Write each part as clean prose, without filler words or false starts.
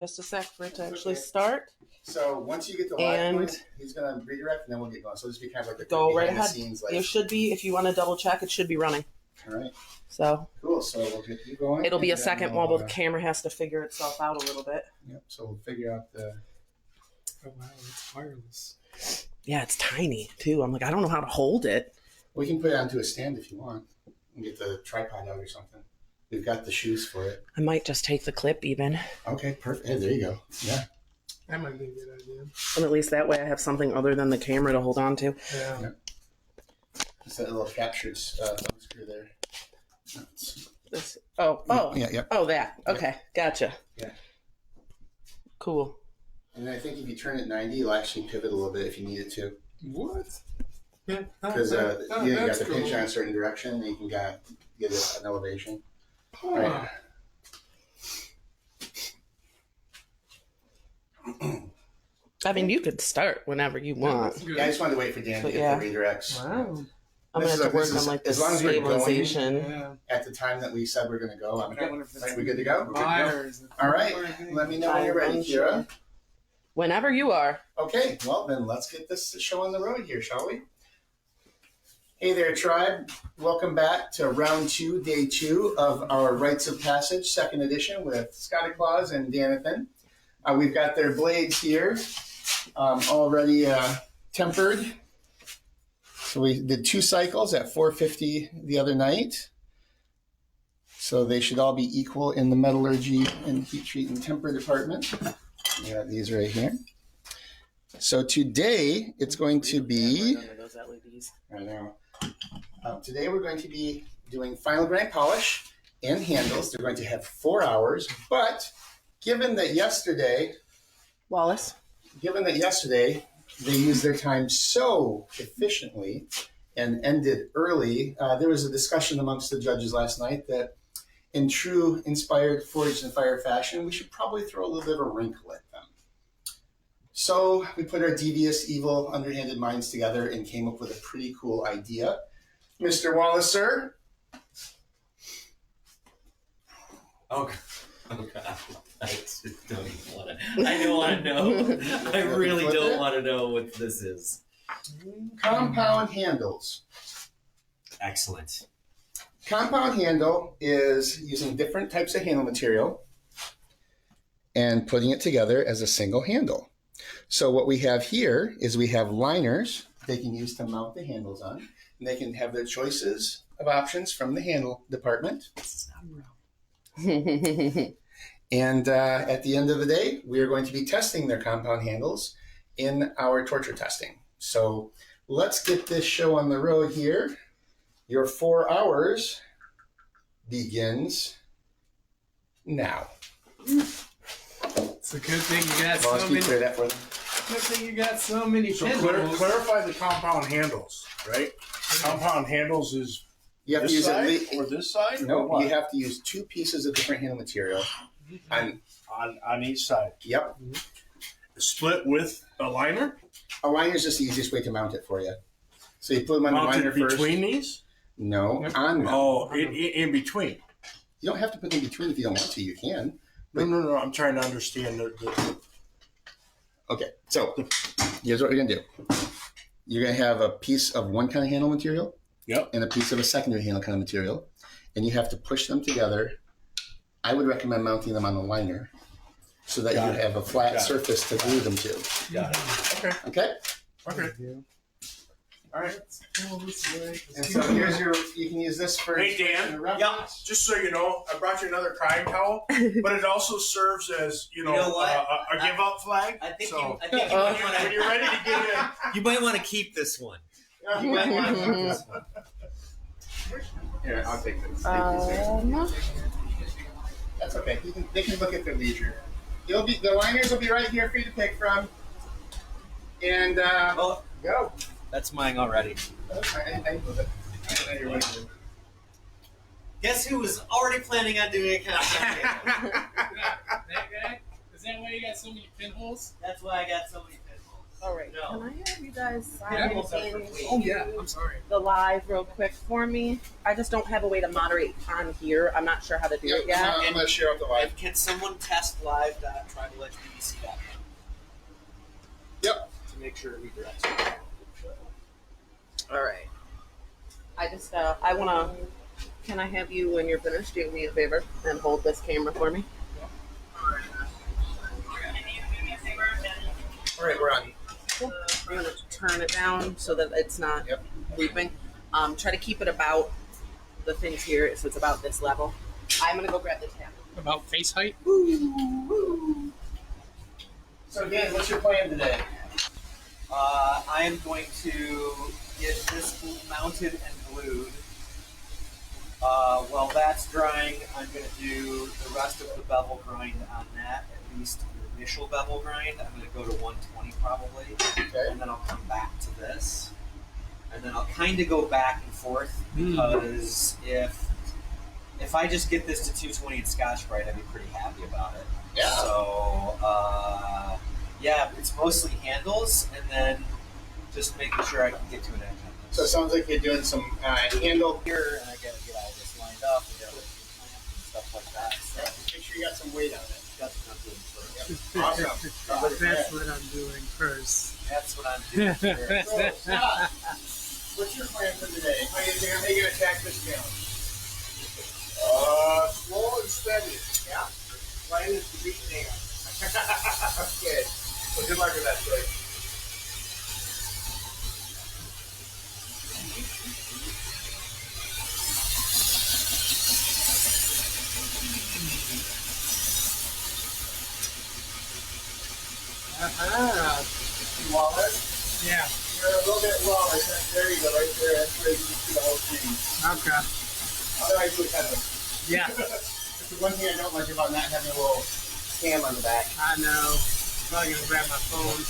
Just a sec for it to actually start. So once you get the live point, he's going to redirect, and then we'll get going. So this will be kind of like a go right ahead. Scenes, like, you should be, if you want to double check, it should be running. All right. So cool. So we'll get you going. It'll be a second while the camera has to figure itself out a little bit. Yep. So we'll figure out the. Oh wow, it's wireless. Yeah, it's tiny too. I'm like, I don't know how to hold it. We can put it onto a stand if you want, and get the tripod out or something. We've got the shoes for it. I might just take the clip even. Okay, perfect. Hey, there you go. Yeah. That might be a good idea. And at least that way I have something other than the camera to hold on to. Yeah. Just that little captured thumb screw there. This, oh. Yeah. Oh, that. Okay, gotcha. Yeah. Cool. And I think if you turn it 90, you'll actually pivot a little bit if you need it to. What? Because you got the pinch on a certain direction, and you can get an elevation. Right. I mean, you could start whenever you want. Yeah, I just wanted to wait for Dan to get the redirects. Wow. I'm going to have to work on like the stabilization. At the time that we said we're going to go. Are we good to go? Buyers. All right. Let me know when you're ready, Kira. Whenever you are. Okay. Well, then let's get this show on the road here, shall we? Hey there, tribe. Welcome back to round 2, day 2 of our Rites of Passage, second edition with Scotty Claus and Danathan. We've got their blades here already tempered. So we did 2 cycles at 450 the other night. So they should all be equal in the metallurgy and heat treat and temper department. We got these right here. So today it's going to be... I know. Today we're going to be doing final grind polish and handles. They're going to have 4 hours, but given that yesterday they used their time so efficiently and ended early, there was a discussion amongst the judges last night that in true inspired Forged in Fire fashion, we should probably throw a little bit of a wrinkle at them. So we put our devious, evil, underhanded minds together and came up with a pretty cool idea. Mr. Wallace, sir? Oh, God. I just don't even want to. I don't want to know. I really don't want to know what this is. Compound handles. Excellent. Compound handle is using different types of handle material and putting it together as a single handle. So what we have here is we have liners they can use to mount the handles on. And they can have their choices of options from the handle department. This is not real. And at the end of the day, we are going to be testing their compound handles in our torture testing. So let's get this show on the road here. Your 4 hours begins now. It's a good thing you got so many. Clear that for them. Good thing you got so many. So clarify the compound handles, right? Compound handles is you have this to use side or this side? No, you have to use 2 pieces of different handle material on each side. Yep. Split with a liner? A liner is just the easiest way to mount it for you. So you put them on Mounted the liner first. Between these? No, on them. Oh, in between. You don't have to put them in between if you don't want to. You can. No. I'm trying to understand the... Okay, so here's what we're going to do. You're going to have a piece of one kind of handle material and a piece of a secondary handle kind of material, and you have to push them together. I would recommend mounting them on the liner so that you have a flat surface to glue them to. Got it. Okay? All right. And so here's you can use this for... Hey, Dan. Yeah. Just so you know, I brought you another crying towel, but it also serves as, a give-up flag. I think so, you might want to... When you're ready to give in... You might want to keep this one. You might want to keep this one. Here, I'll take this. That's okay. They can look at their leisure. The liners will be right here for you to pick from. And go. That's mine already. I move it. I know you're ready. Guess who was already planning on doing a countdown? That guy? Is that why you got so many pinholes? That's why I got so many pinholes. All right. No. Can I have you guys sign Yeah. in Oh yeah, I'm sorry. the live real quick for me? I just don't have a way to moderate on here. I'm not sure how to do it yet. I'm going to share out the live. Can someone test live.tribaledgebbc.com? Yep. To make sure it redirects. All right. I just I want to. Can I have you, when you're finished, do me a favor and hold this camera for me? All right, we're on. Cool. I'm gonna turn it down so that it's not Yep. looping. Try to keep it about the things here, so it's about this level. I'm gonna go grab the tab. About face height. So, Dan, what's your plan today? I am going to get this mounted and glued. While that's drying, I'm going to do the rest of the bevel grind on that, at least the initial bevel grind. I'm going to go to 120 probably, Okay. and then I'll come back to this. And then I'll kind of go back and forth because if I just get this to 220 in Scotch-Brite, I'd be pretty happy about it. Yeah. So, yeah, it's mostly handles, and then just making sure I can get to an edge on this. So it sounds like you're doing some handle. Here, and I gotta get all this lined up and get it and stuff like that. So Make sure you got some weight on it. that's what I'm doing first. Awesome. That's what I'm doing first. That's what I'm doing first. So, Scott, what's your plan for today? How are you going to attack this challenge? Slow and steady. Yeah. Plan is to beat Dan. Okay. Well, good luck with that, Blake. Wallet. Yeah. You're a little bit low. There you go, right there. That's where you can see the whole thing. Okay. Otherwise, you would kind of. Yeah. That's the one thing I don't like about not having a little cam on the back. I know. Probably gonna grab my phone.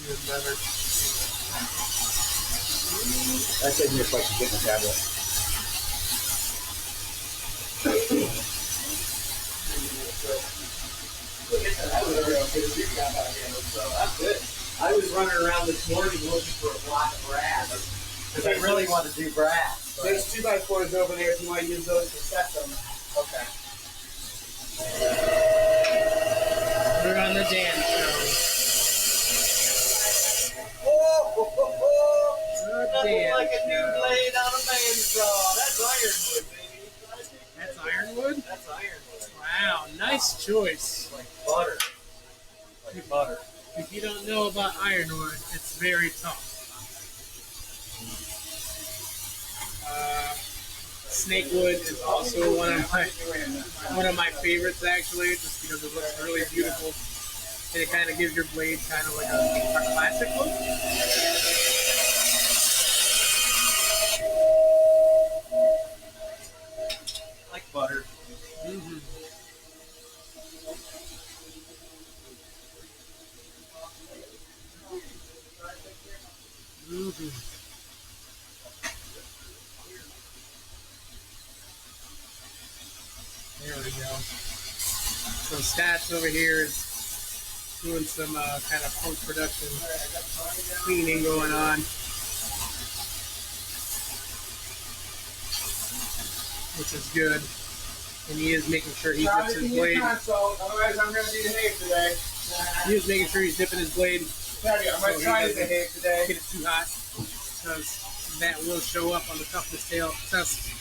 Even better. That saved me a question getting the tablet. That's good. I was running around this morning looking for a block of brass because I really want to do brass. but- There's 2x4s over there if you want to use those to set them. Okay. We're on the Dan show. The Nothing Dan like a new show. blade on a bandsaw. That's ironwood, baby. That's ironwood? That's ironwood. Wow, nice choice. Like butter. Like butter. If you don't know about ironwood, it's very tough. Snakewood is also one of my favorites, actually, just because it looks really beautiful, and it kind of gives your blade kind of like a classic look. Like butter. Mm-hmm. Mm-hmm. There we go. So Stats over here is doing some kind of post-production cleaning going on, which is good. And he is making sure he dips his blade. Otherwise, I'm going to do the hay today. He is making sure he's dipping his blade. I'm going to try the hay today. Get it too hot, because that will show up on the toughness test.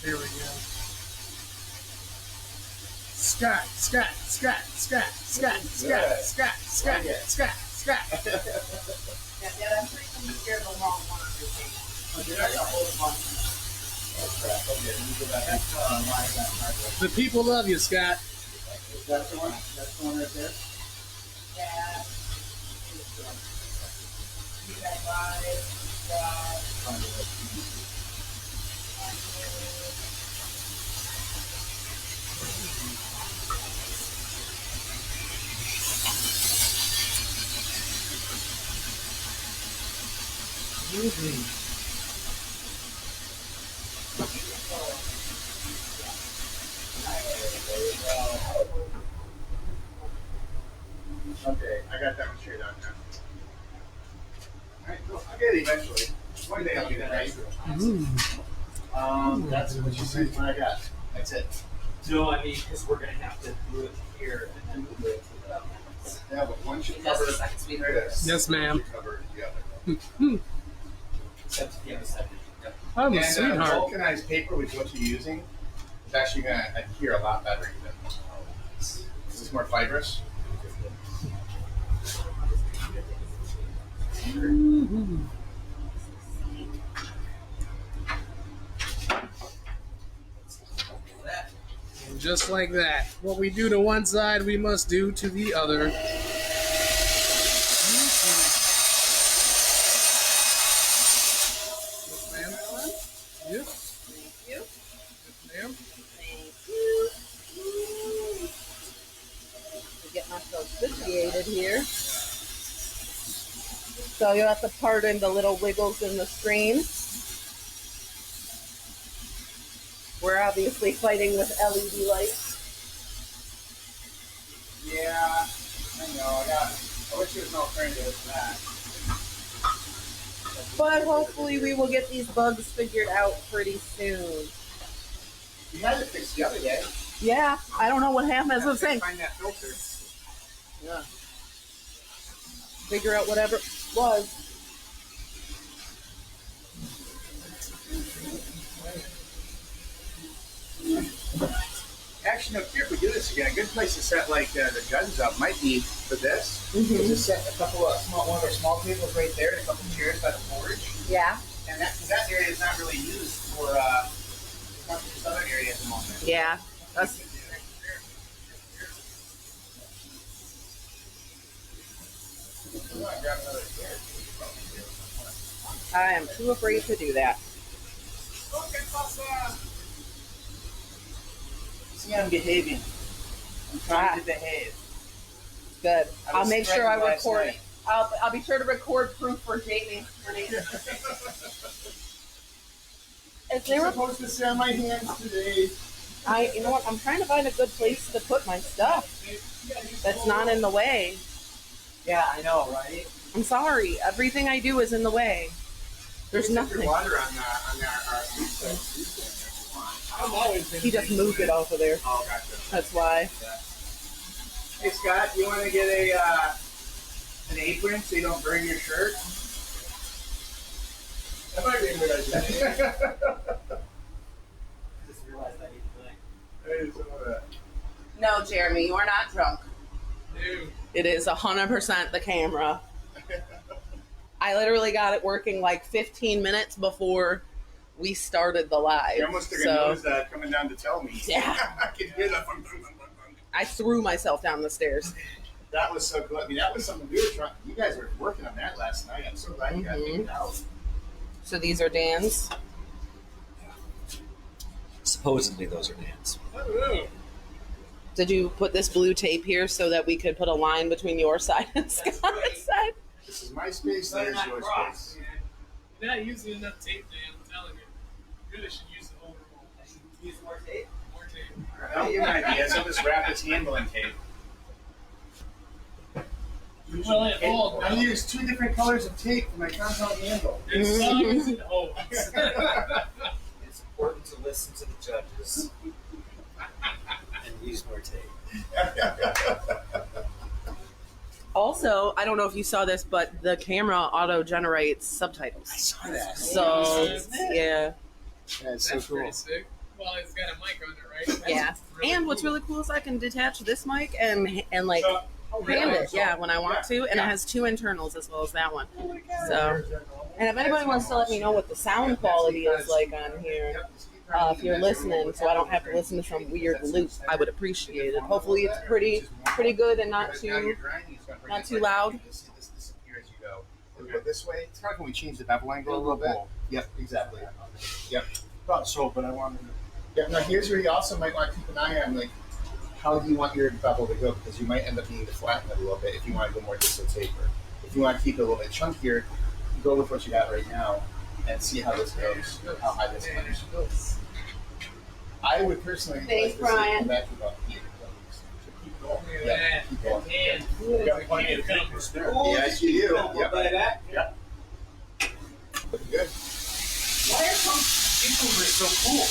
There we go. Scott. Yeah, Dad, I'm pretty sure you scared the wrong one of your the people love you, Scott. That's the one? That's the one right there? Yeah. You guys Okay, I got that one straight on now. Alright, cool. I'll get it eventually. One day I'll get it right. That's what you see. What I got. That's it. So I mean, because we're gonna have to do it here and then move it to the. Yeah, but one should Just cover. a second, sweetie. There it is. Yes, ma'am. Should cover the other. Except you have a second. Yep. I'm a And sweetheart. vulcanized paper with what you're using is actually going to adhere a lot better even. This is more fibrous. And just like that, what we do to one side, we must do to the other. Yes, ma'am. Yep. Thank you. Yes, ma'am. Thank you. To get myself situated here. So you'll have to pardon the little wiggles in the screen. We're obviously fighting with LED lights. Yeah, I know. I wish there was no alternative to that. But hopefully we will get these bugs figured out pretty soon. You had it fixed the other day. Yeah, I don't know what happened. That's what I'm saying. Find that filter. Yeah. Figure out whatever it was. Actually, no, here, if we do this again, a good place to set like the judges up might be for this. Mhm. Just set a couple of one of our small tables right there and a couple chairs by the porch. Yeah. And that area is not really used for this other area at the moment. Yeah. That's, Grab another chair. I am too afraid to do that. See, I'm behaving. I'm trying to behave. Good. I I'll was make sure I threatened last record. night. I'll be sure to record proof for Jamie. If they You're were, supposed to sit on my hands today. you know what? I'm trying to find a good place to put my stuff that's not in the way. Yeah, I know, right? I'm sorry. Everything I do is in the way. There's Put nothing. your water on our food. I'm always been He just moved it off of there. Oh, gotcha. That's why. Hey Scott, you want to get an apron so you don't burn your shirt? That might be a good idea. Just realized I need to think. Hey, some of that. No, Jeremy, you are not drunk. new. It is 100% the camera. I literally got it working like 15 minutes before we started the live. You almost took a So nose coming down to tell me. Yeah. I could hear that. I threw myself down the stairs. That was so cool. I mean, that was something we were trying. You guys were working on that last night. I'm so glad you got it figured out. So these are Dan's. Supposedly those are Dan's. Oh, Did you put this blue tape here so that we could put a line between your side and Scott's side? This is my space. That is your space. you're not using enough tape, Dan. I'm telling you. You really should use the whole roll. Use more tape. More tape. I'll give you an idea. So this wrap is handling tape. Well, it all I use 2 different colors of tape for my compound handle. It's songs and hoes. It's important to listen to the judges and use more tape. Also, I don't know if you saw this, but the camera auto generates subtitles. I saw that. So yeah, That's so That's cool. pretty sick. Well, it's got a mic on it, right? That's yeah. really And what's cool. really cool is I can detach this mic and like So, hand it, yeah, when I want to, and Yeah. it has 2 internals as well as that one. So, and if anybody wants to let me know what the sound quality is like on here, if you're listening, so I don't have to listen to some weird loop, I would appreciate it. Hopefully, it's pretty good and not too loud. This here as you go. We'll go this way. It's not when we change the bevel angle a little bit. Yep, exactly. Yep. Thought so, but I wanted to. Yeah. Now here's where you also might want to keep an eye on, like, how do you want your bevel to go? Because you might end up needing to flatten it a little bit if you want to go more distal taper. If you want to keep it a little bit chunkier, go with what you got right now and see how this goes, how high this goes. I would personally Thanks, like to see it Brian. come back to about 8 kilometers. So keep going. Look Yeah, at that. keep going. Man, You got plenty of thickness there. Yes, you do. By Yep. that. Yep. Looking good. Why are some cucumbers so cool?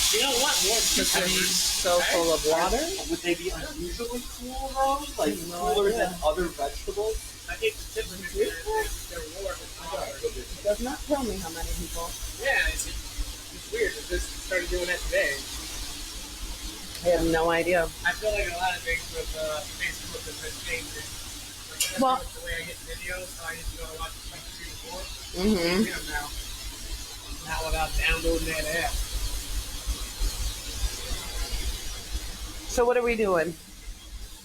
you don't want more because I mean, so full of water. Would they be unusually cool though? Like cooler than other vegetables? I think typically they're more than ours. It does not tell me how many people. Yeah, it's weird. I just started doing that today. I have no idea. I feel like a lot of things with Facebook has been changing. Like, Well- the way I get videos, so I used to go watch like 3 or 4. Mm-hmm. Get them now. Not without downloading that app. So what are we doing?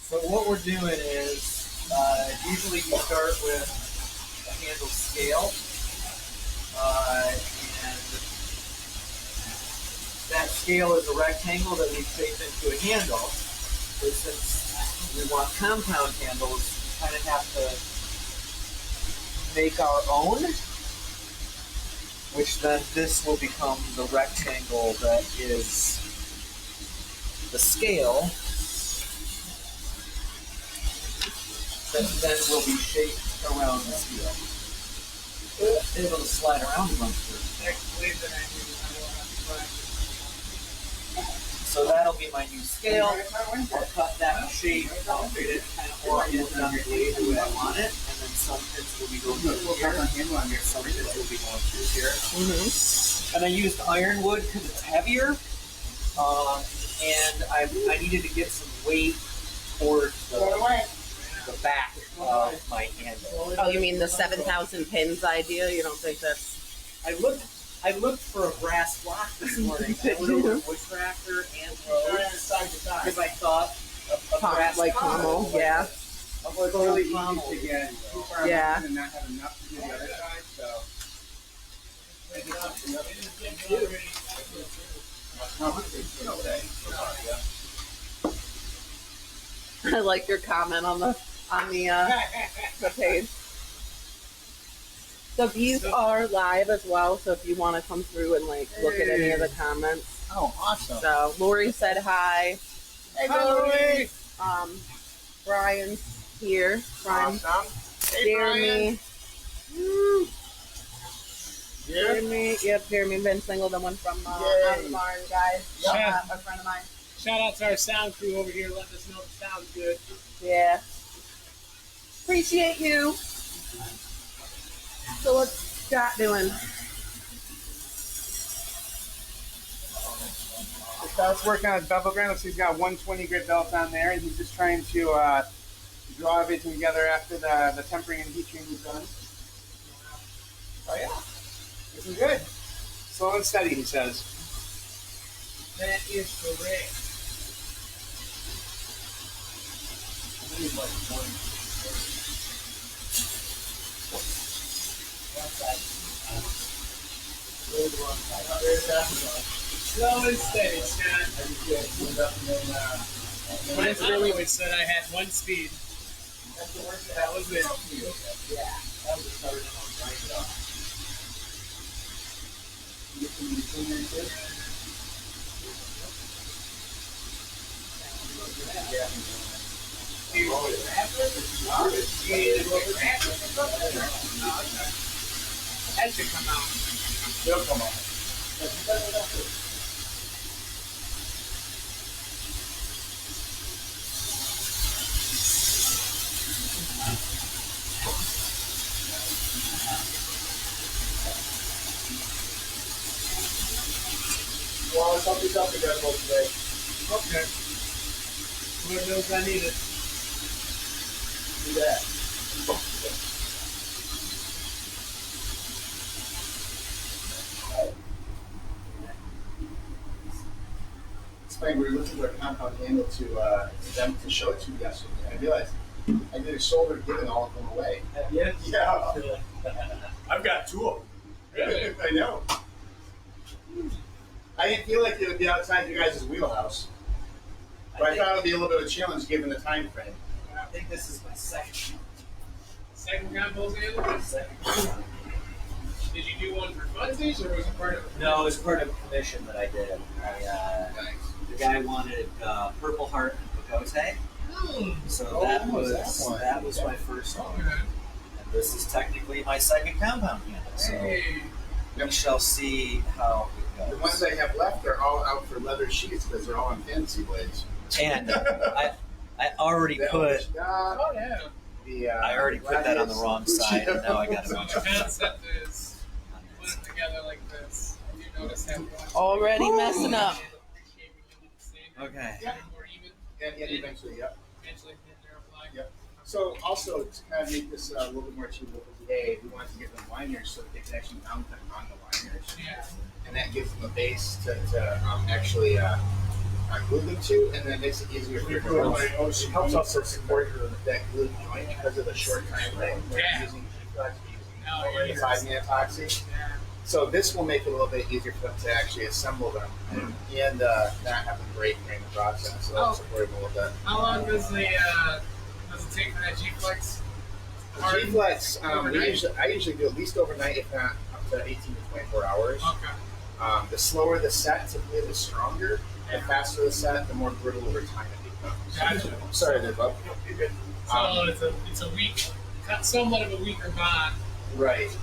So what we're doing is usually you start with a handle scale, and that scale is a rectangle that we shaped into a handle. But since we want compound handles, we kind of have to make our own, which then this will become the rectangle that is the scale. That then will be shaped around the scale. It'll slide around a bunch of Next week that I do, I will have to practice. So that'll be my new scale. I'll cut that shape, I'll fit it kind of oriented on the blade the way I want it, and then some pins will be going through here, some pins will be going through here. Mm-hmm. And I used ironwood because it's heavier, and I needed to get some weight towards the back of my handle. Oh, you mean the 7,000 pins idea? You don't think that's... I looked for a brass block this morning. I went over to Wood Tractor and Lowe's because I thought a brass like block pommel, yeah. was really pommel. to get too far Yeah. and not have enough to do the other side, so. I like your comment on the page. So these are live as well. So if you want to come through and like look at any of the comments. Oh, awesome. So Lori said hi. Hey, Lori. Brian's here. Brian. Awesome. Hey, Jeremy. Brian. Jeremy. Yep, Jeremy been single, the one from Yay. on the barn guys. Yeah. A friend of mine. Shout out to our sound crew over here letting us know the sound's good. Yeah. Appreciate you. So what's Scott doing? Scott's working on his bevel grind. So he's got 120 grit belt on there, and he's just trying to draw everything together after the tempering and heat treating is done. Oh yeah, this is good. Slow and steady, he says. That is correct. Slow and steady, Scott. Mine's really would said I had 1 speed. That was it. That should come out. They'll come on. Well, something's up again today. Okay. Lord knows I need it. Do that. It's funny, we were looking for a compound handle to them to show it to you yesterday. I realized I did a shoulder giving all of them away. Yeah. Yeah. I've got 2 of them. Really? I know. I didn't feel like it would be outside your guys' wheelhouse, but I thought it would be a little bit of a challenge given the time frame. I think this is my second. Second compost handle? Second. Did you do one for funsies, or was it part of it? No, it was part of a commission that I did. The guy wanted Purple Heart and Pagote. So that was my first one. Okay. And this is technically my second compound unit. So Hey. we shall see how it The goes. ones I have left are all out for leather sheets because they're all on fantasy blades. And I already put Oh, yeah. I already put that on the wrong side, and now I got So to the concept is put it together like this. You notice how Already messing up. Okay. More even. And eventually, yep. Eventually, they're applied. Yep. So also to kind of make this a little bit more achievable for today, we wanted to get them liners so that they can actually mount them on the liners, Yeah. and that gives them a base to actually glue them to, and then makes it easier for your glue. It helps also support that glue joint because of the short time frame. We're Yeah. using G-Flex, Oh, we're using 5-man epoxy. Yeah. So this will make it a little bit easier for them to actually assemble them and not have them break during the process. So that'll support them a little bit. How long does the does it take for that G-Flex? G-Flex, Overnight? I usually do at least overnight, if not up to 18 to 24 hours. Okay. The slower the set, typically the stronger. The faster the set, the more brittle over time it becomes. Gotcha. Sorry there, bub. You're good. So it's a weak, somewhat of a weaker bond. Right.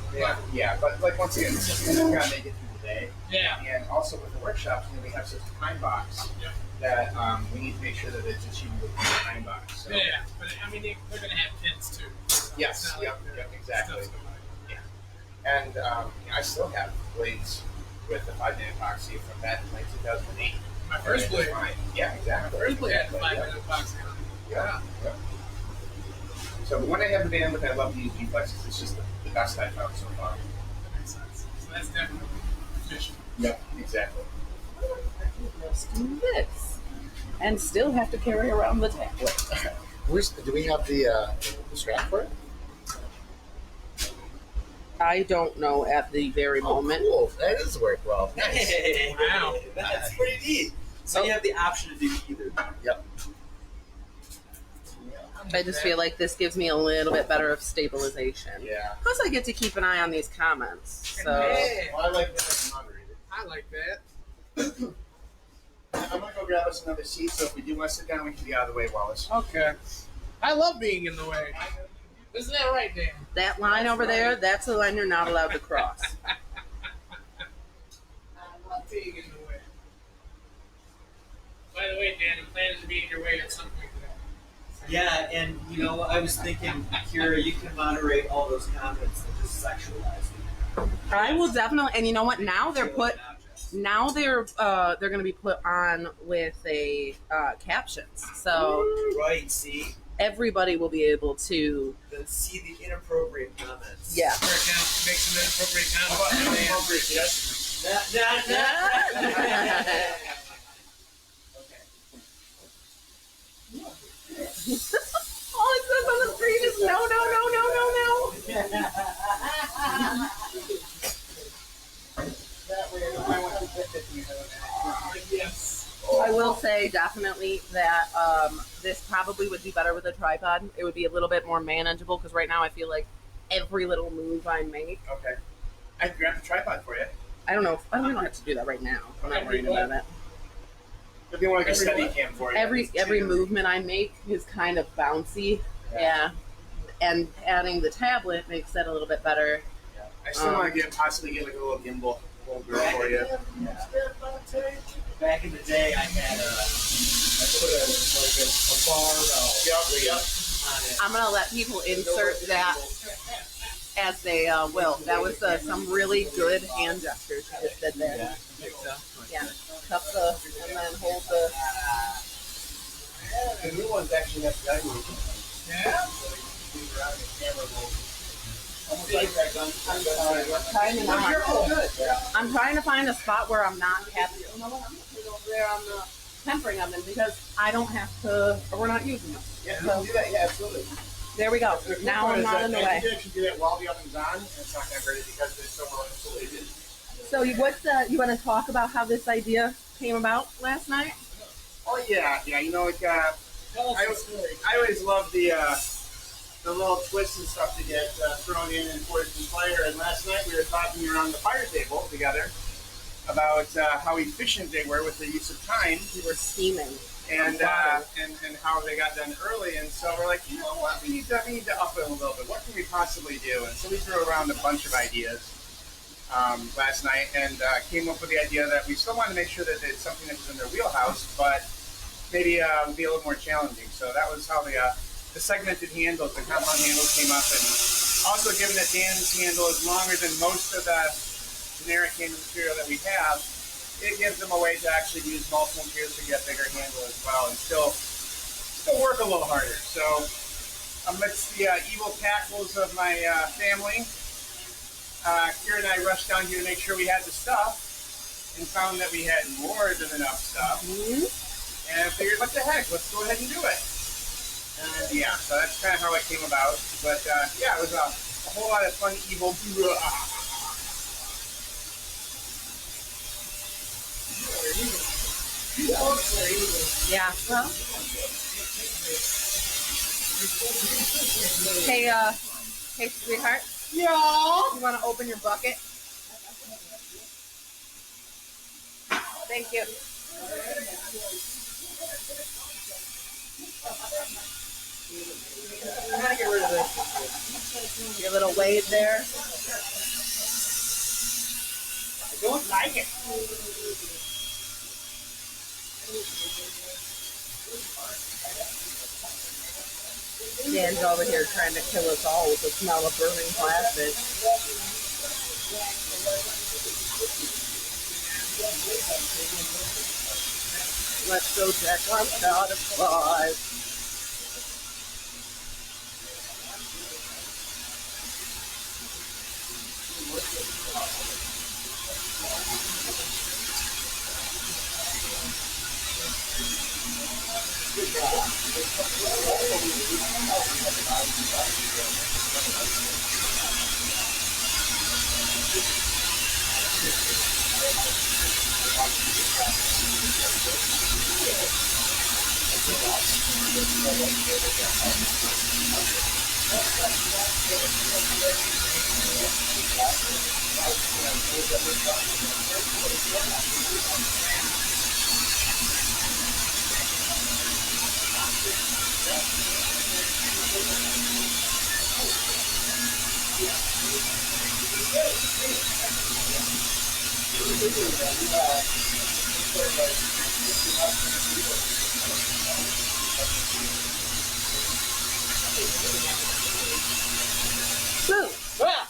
Yeah. But like once again, we gotta make it through the day. Yeah. And also with the workshops, we have such a time box Yep. that we need to make sure that it's achievable with the time box. So. Yeah, but I mean they're gonna have pins too. So Yes, it's not yep, like yep, exactly. stuff's going And I still have blades with the 5-man epoxy from back in like 2008. My first blade. Yeah, exactly. My first blade had the Exactly, 5-minute epoxy on it. Yeah. Yep. So when I have the bandwidth, I love to use G-Flex. It's just the best I've found so far. That makes sense. So that's definitely efficient. Yep, exactly. Just do this. And still have to carry around the tablet. Do we have the strap for it? I don't know at the very moment. Cool. That does work well. Hey, Wow. that's pretty neat. So you have the option to do either. Yep. I just feel like this gives me a little bit better of stabilization. Yeah. Plus, I get to keep an eye on these comments. So Hey, Well, I like that as a moderator. I like that. I'm gonna go grab us another seat, so if we do want to sit down, we can be out of the way, Wallace. Okay. I love being in the way. Isn't that right, Dan? that line over there, that's the line you're not allowed to cross. I love being in the way. By the way, Dan, I'm planning to be in your way at some point today. Yeah, and you know, I was thinking, Kira, you can moderate all those comments and just sexualize them. I will definitely, and you know what? Now they're going to be put on with a captions, so Right, see? everybody will be able to. Then see the inappropriate comments. Yeah. Where it counts, make some inappropriate comments. All it says on the screen is no, no, no, no, no, no. That way, I want to get it. Yes. I will say definitely that this probably would be better with a tripod. It would be a little bit more manageable because right now I feel like every little move I make. Okay. I can grab the tripod for you. I don't know. I don't have to do that right now. I'm not worried about it. If you want like a steady cam for you. Every movement I make is kind of bouncy. Yeah. And adding the tablet makes that a little bit better. I still want to possibly get like a little gimbal holder for you. Back in the day, I had I put a barbell on it. I'm gonna let people insert that as they will. That was some really good hand gestures you just did there. Yeah. Yeah. Cup the and then hold the. The new ones actually have guiding. Yeah? I'm trying to find a spot where I'm not having. You know what? I'm gonna put it over there on the tempering oven because I don't have to. Or we're not using them. Yeah, you can do that. Yeah, absolutely. There we go. Now I'm not in the way. You can actually do that while the oven's on, and it's not going to hurt it because it's so well insulated. So you want to talk about how this idea came about last night? Oh yeah. You know, like Tell us the story. I always love the the little twists and stuff to get thrown in and forged in fire. And last night we were talking around the fire table together about how efficient they were with the use of time. We were steaming. And how they got done early, and so we're like, you know what, we need to up it a little bit. What can we possibly do? And so we threw around a bunch of ideas last night, and came up with the idea that we still wanted to make sure that it's something that was in their wheelhouse, but maybe would be a little more challenging. So that was how the segmented handles, the compound handles, came up, and also given that Dan's handle is longer than most of the generic handle material that we have, it gives them a way to actually use multiple gears to get a bigger handle as well, and still work a little harder. So amidst the evil tackles of my family, Kira and I rushed down here to make sure we had the stuff, and found that we had more than enough stuff. And I figured, what the heck, let's go ahead and do it. And yeah, so that's kind of how it came about. But yeah, it was a whole lot of fun, evil. Yeah. Well. Hey, sweetheart. Yeah. You want to open your bucket? Thank you. I'm gonna get rid of this. Your little wave there. I don't like it. Dan's over here trying to kill us all with the smell of burning plastic. Let's go check on butterflies. Boo! Ah!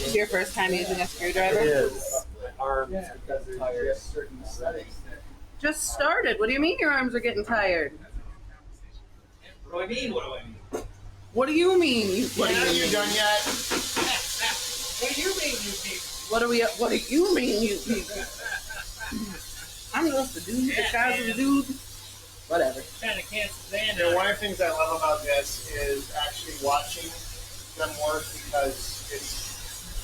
Is your first time using a screwdriver? It is. Arms tired. Just started. What do you mean your arms are getting tired? What do I mean? What do you mean? What do Are you you mean? done yet? What do you mean, you people? What do you mean, you people? I'm just a dude, the casual dude. Whatever. Kind of can't stand You know, it. one of the things I love about this is actually watching them work, because it's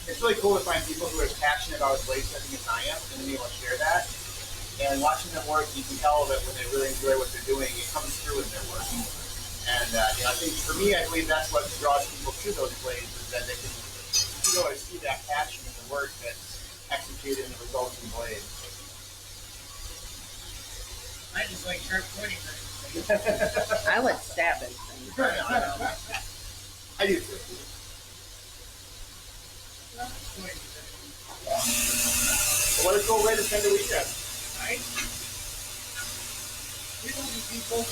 it's really cool to find people who are as passionate about bladesmithing as I am and be able to share that. And watching them work, you can tell that when they really enjoy what they're doing, it comes through in their work. And I think for me, I believe that's what draws people to those blades, is that they can see that passion in the work that's executed in the resulting blade. I just like sharp pointing knives. I like stabbing. I do too. Well, what a cool way to spend the weekend. Right? We love you people.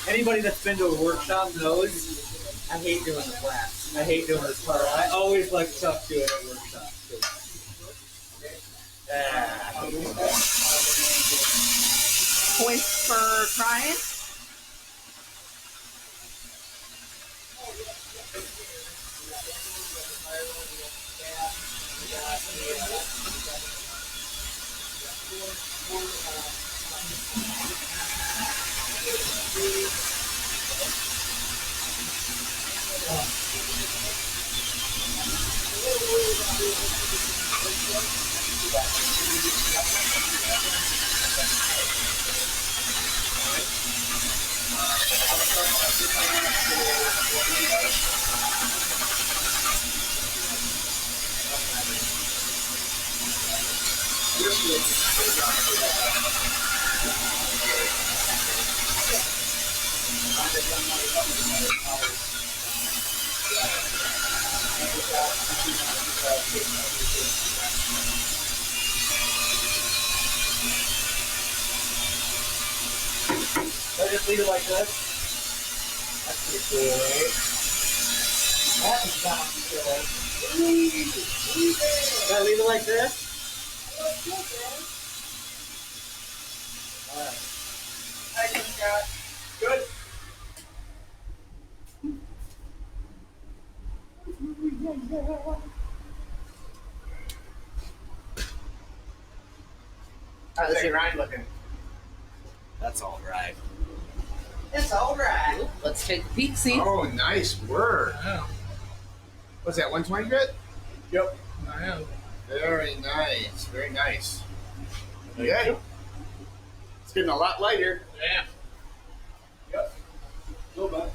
Anybody that's been to a workshop knows I hate doing the flats. I hate doing this part. I always like Chuck doing it at workshops. Points for trying. I just leave it like this. That's pretty cool, right? That is sound good. Can I leave it like this? Alright. I just got good. How's that grind looking? That's all right. It's all right. Let's take a peek, see. Oh, nice work. Wow. What's that, 120 grit? Yep. I am. Very nice. Very nice. Okay. It's getting a lot lighter. Yeah. Yep. A little bit.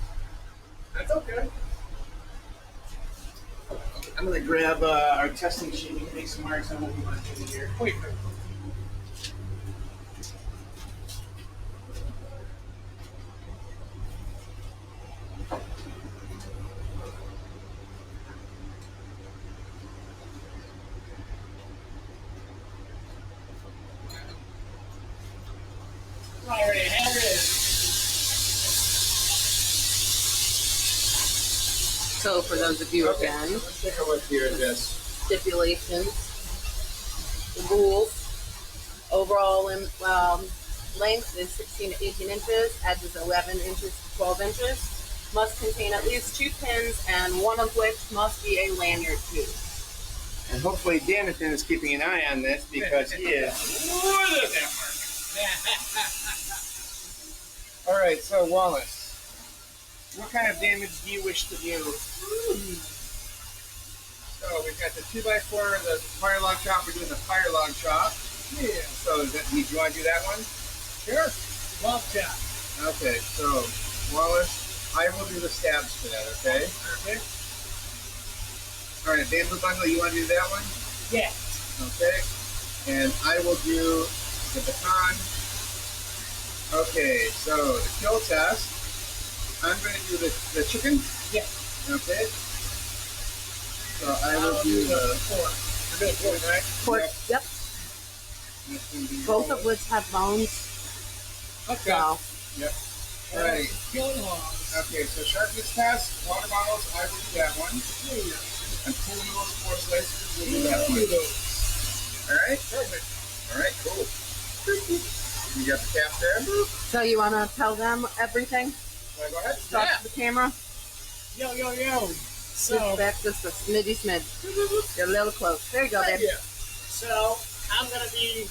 That's okay. I'm going to grab our testing sheet. We can make some marks on what we want to do here. Wait. Already have it. So for those of you again, Let's take a look here at this. stipulations, the rules. Overall length is 16 to 18 inches, edges 11 inches to 12 inches. Must contain at least 2 pins, and one of which must be a lanyard tube. And hopefully Danathan is keeping an eye on this because he is. Look at that mark. All right, so Wallace, what kind of damage do you wish to do? So we've got the 2x4, the fire log chop. We're doing the fire log chop. Yeah. So do you want to do that one? Sure. Love chop. Okay, so Wallace, I will do the stabs for that. Okay. Okay. All right, bamboo bundle. You want to do that one? Yeah. Okay. And I will do the baton. Okay, so the kill test. I'm going to do the chicken. Yeah. Okay. So I will do the pork. We're doing pork, right? Pork, yep. this can be Both of which have bones. Okay. So, Yep. All right. Killing logs. Okay, so sharpness test, water bottles, I will do that one. And pool noodles, 4 slices, we'll do that one. All right? Perfect. All right, cool. You got the cap there. So you want to tell them everything? Go ahead. Talk to the camera. Yo, yo, yo. So, Just back just a smidgy smidge. You're a little close. There you go, babe. so I'm going to be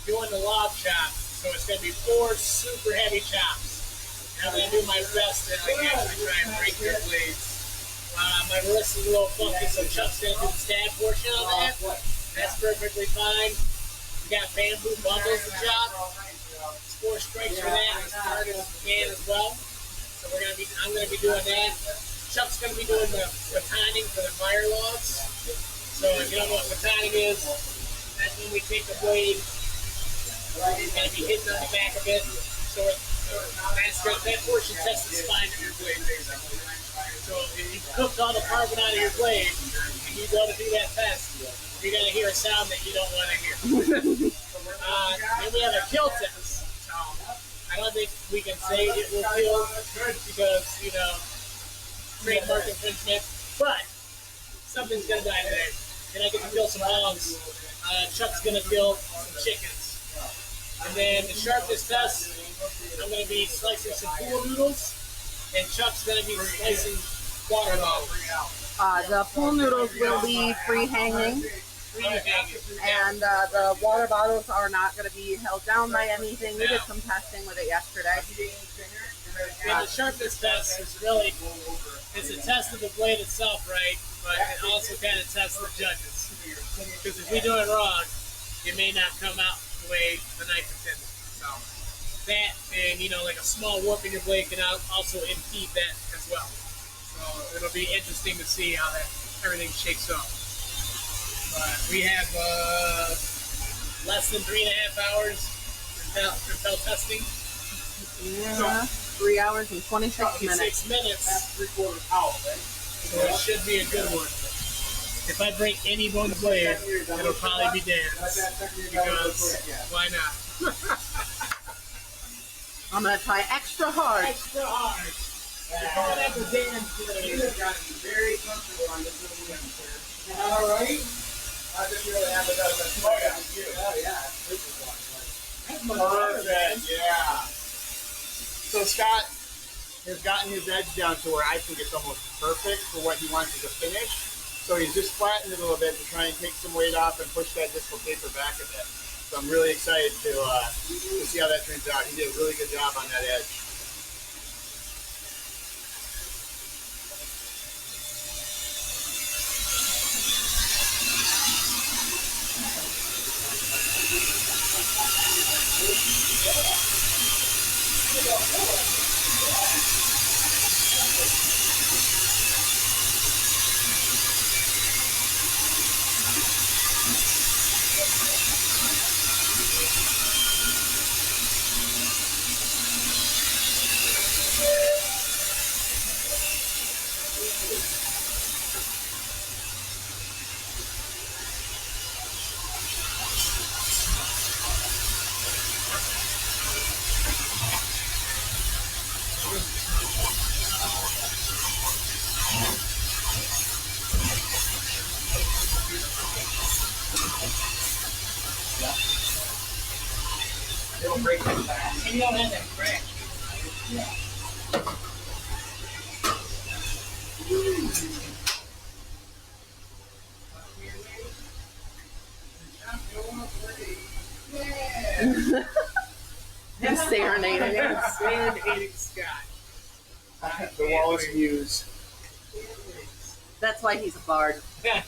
doing the log chop. So it's going to be 4 super heavy chops. And I'm going to do my best to actually try and break their blades. My wrist is a little funky, so Chuck's going to do the stab portion of that. That's perfectly fine. We got bamboo bundles to chop. 4 strikes for that. As hard as we can as well. So I'm going to be doing that. Chuck's going to be doing the batoning for the fire logs. So if you don't know what batoning is, that's when we take the blade. It's going to be hitting on the back of it. So that portion tests the spine of your blade, basically. So if you cooked all the carbon out of your blade and you go to do that test, you're going to hear a sound that you don't want to hear. Then we have a kill test. I don't think we can say it will kill because, trademark infringement, but something's going to die today. And I get to kill some hogs. Chuck's going to kill some chickens. And then the sharpness test, I'm going to be slicing some pool noodles, and Chuck's going to be slicing water bottles. The pool noodles will be free hanging. And the water bottles are not going to be held down by anything. We did some testing with it yesterday. And the sharpness test is really, it's a test of the blade itself, right? But it also kind of tests the judges. Because if we do it wrong, it may not come out the way the knife intended. So that, and like a small warp in your blade can also impede that as well. So it'll be interesting to see how that everything shakes up. But we have less than 3.5 hours for testing. Yeah, 3 hours and 26 minutes. 26 minutes. 3/4 out, right? So it should be a good one. If I break any bone blade, it'll probably be Dan's. Because why not? I'm going to try extra hard. Extra hard. Whatever Dan's blade. Very comfortable on this little one, sir. All right. I just really have it up. Oh, yeah. This is one. Perfect. Yeah. So Scott has gotten his edge down to where I think it's almost perfect for what he wants as a finish. So he's just flattened it a little bit to try and take some weight off and push that discal paper back a bit. So I'm really excited to see how that turns out. He did a really good job on that edge. It'll break that back. And you don't have that crack. He's serenading him. Serenading Scott. The Wallace Muse. That's why he's a bard. Nice.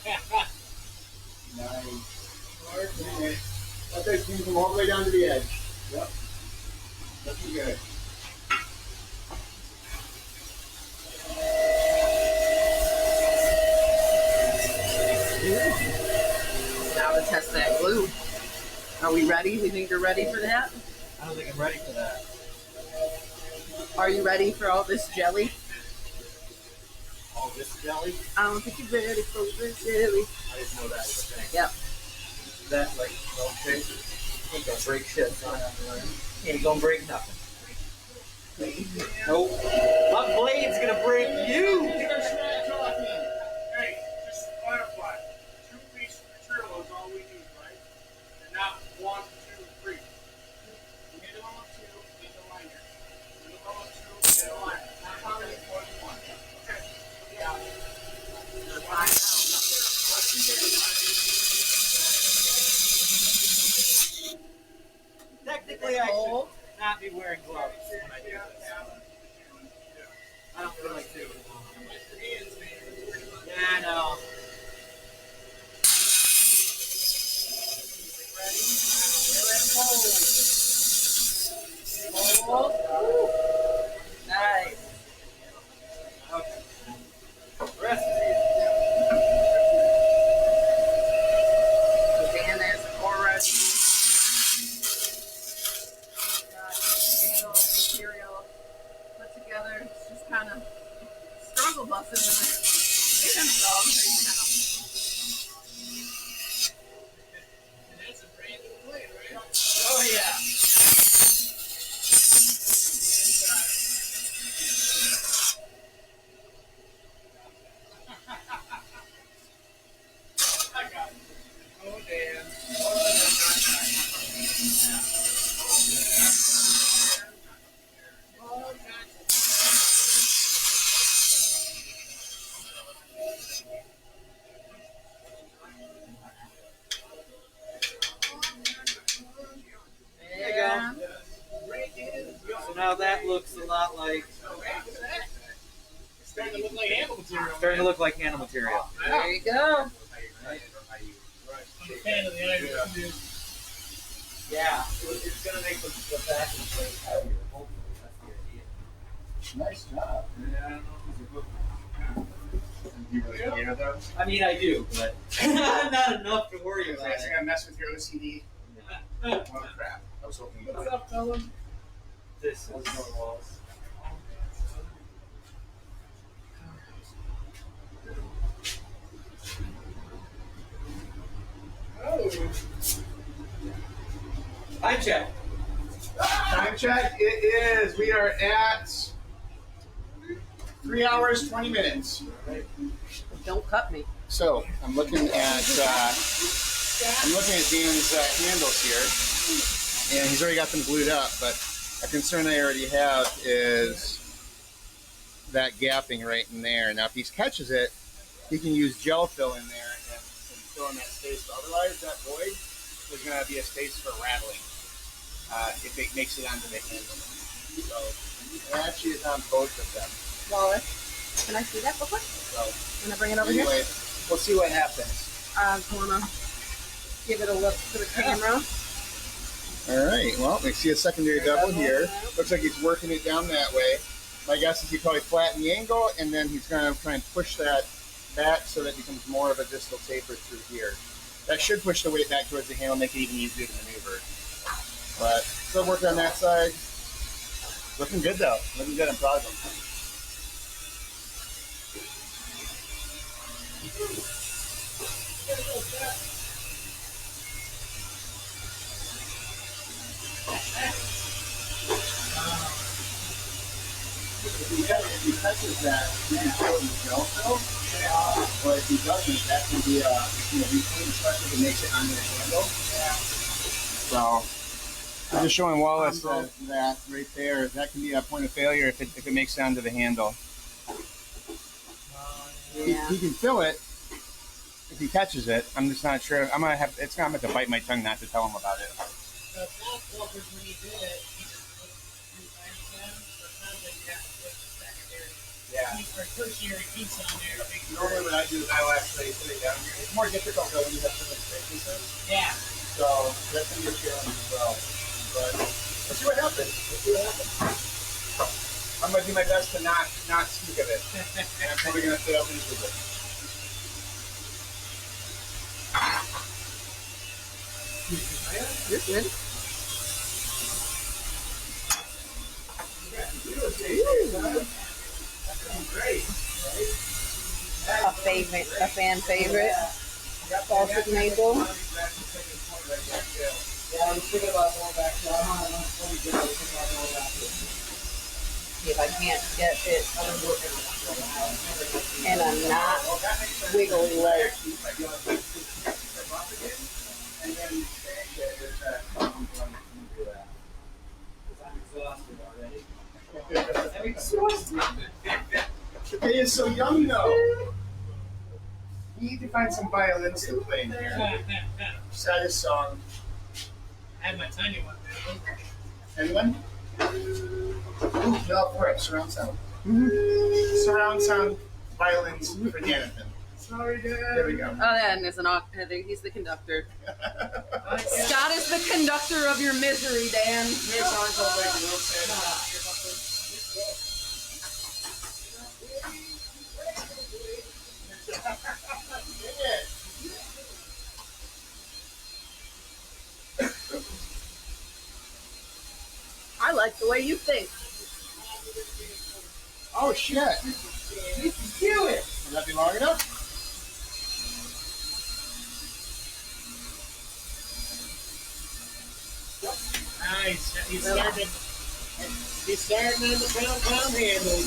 Okay, so you come all the way down to the edge. Yep. Looking good. Now to test that glue. Are we ready? You think you're ready for that? I don't think I'm ready for that. Are you ready for all this jelly? All this jelly? I don't think you're ready for this jelly. I didn't know that was a thing. Yep. That's like, okay, ain't gonna break shit, son. Ain't gonna break nothing. Nope. My blade's gonna break you! Hey, just to clarify, 2 pieces of material is all we need, right? And not 1, 2, 3. We need be wearing gloves when I do this. I don't feel like to. Yeah, I know. Nice. Okay. The rest is easy. Dan has already got handle material put together. It's just kind of struggle busting with it themselves right now. And that's a brand new blade, right? Oh yeah. I got it. Oh, damn. Oh, There you go. So now that looks a lot like It's starting to look like animal material. starting to look like handle material. There you go. I'm a fan of the Irish, dude. Yeah, it's gonna make the back of the blade heavier. Hopefully, that's the idea. Nice job. Yeah, I don't know if these are good. You really care though? I mean, I do, but not enough to worry Is about. that gonna mess with your OCD? No. Oh crap! I was hoping What's that. up, fella? This is no walls. Oh. Time check. Time check. It is. We are at 3 hours 20 minutes. Don't cut me. So I'm looking at Dan's handles here, and he's already got them glued up. But a concern I already have is that gapping right in there. Now, if he catches it, he can use gel fill in there and fill in that space. But otherwise, that void is going to be a space for rattling if it makes it onto the handle. So it actually is on both of them. Wallace, can I see that real quick? So Can I bring it over here? anyway, we'll see what happens. I want to give it a look to the camera. All right. Well, we see a secondary bevel here. Looks like he's working it down that way. My guess is he probably flatten the angle, and then he's going to try and push that back so that it becomes more of a distal taper through here. That should push the weight back towards the handle, make it even easier to maneuver. But still working on that side. Looking good though. Looking good. I'm proud of him. If he touches that, he can fill it with gel fill. But if he doesn't, that can be reclaimed, especially if it makes it onto the handle. So I'm just showing Wallace that right there. That can be a point of failure if it makes it onto the handle. Yeah. He can fill it if he catches it. I'm just not sure. I'm gonna have to bite my tongue not to tell him about it. The top filters, when he did it, he just put 2 times them. So it sounds like you have to put the secondary piece or tertiary piece on there to make sure. Normally what I do is I will actually put it down here. It's more difficult though when you have so much thicknesses. Yeah. So that's gonna be a challenge as well. But let's see what happens. I'm gonna do my best to not speak of it. And I'm probably gonna fail miserably. You're good. A fan favorite. Salted maple. Yeah, I was thinking about going back to See if I can't get it in a not wiggly leg. And then I'm exhausted already. the day is so young though. We need to find some violins to play in here. Saddest song. I had my tiny one, man. Anyone? Ooh, get up for it. Surround sound. Surround sound violins for Jonathan. Sorry, Dad. There we go. Oh, that is an he's the conductor. Scott is the conductor of your misery, Dan. Their songs all like real sad. I like the way you think. Oh shit! You can do it. Will that be long enough? Nice. He's starting on the pound handle.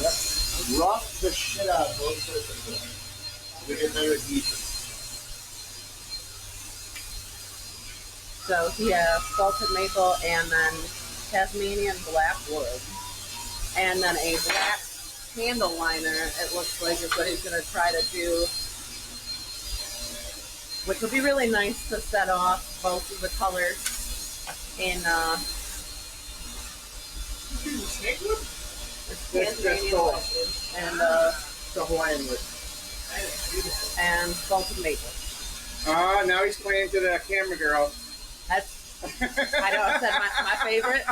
Rough the shit out of both surfaces. We get better adhesion. So he has salted maple and then Tasmanian black wood. And then a black handle liner, it looks like is what he's going to try to do. Which would be really nice to set off both of the colors in Snakewood? Tasmanian wood and The Hawaiian wood. and salted maple. Oh, now he's playing to the camera girl. That's I know I said my favorite.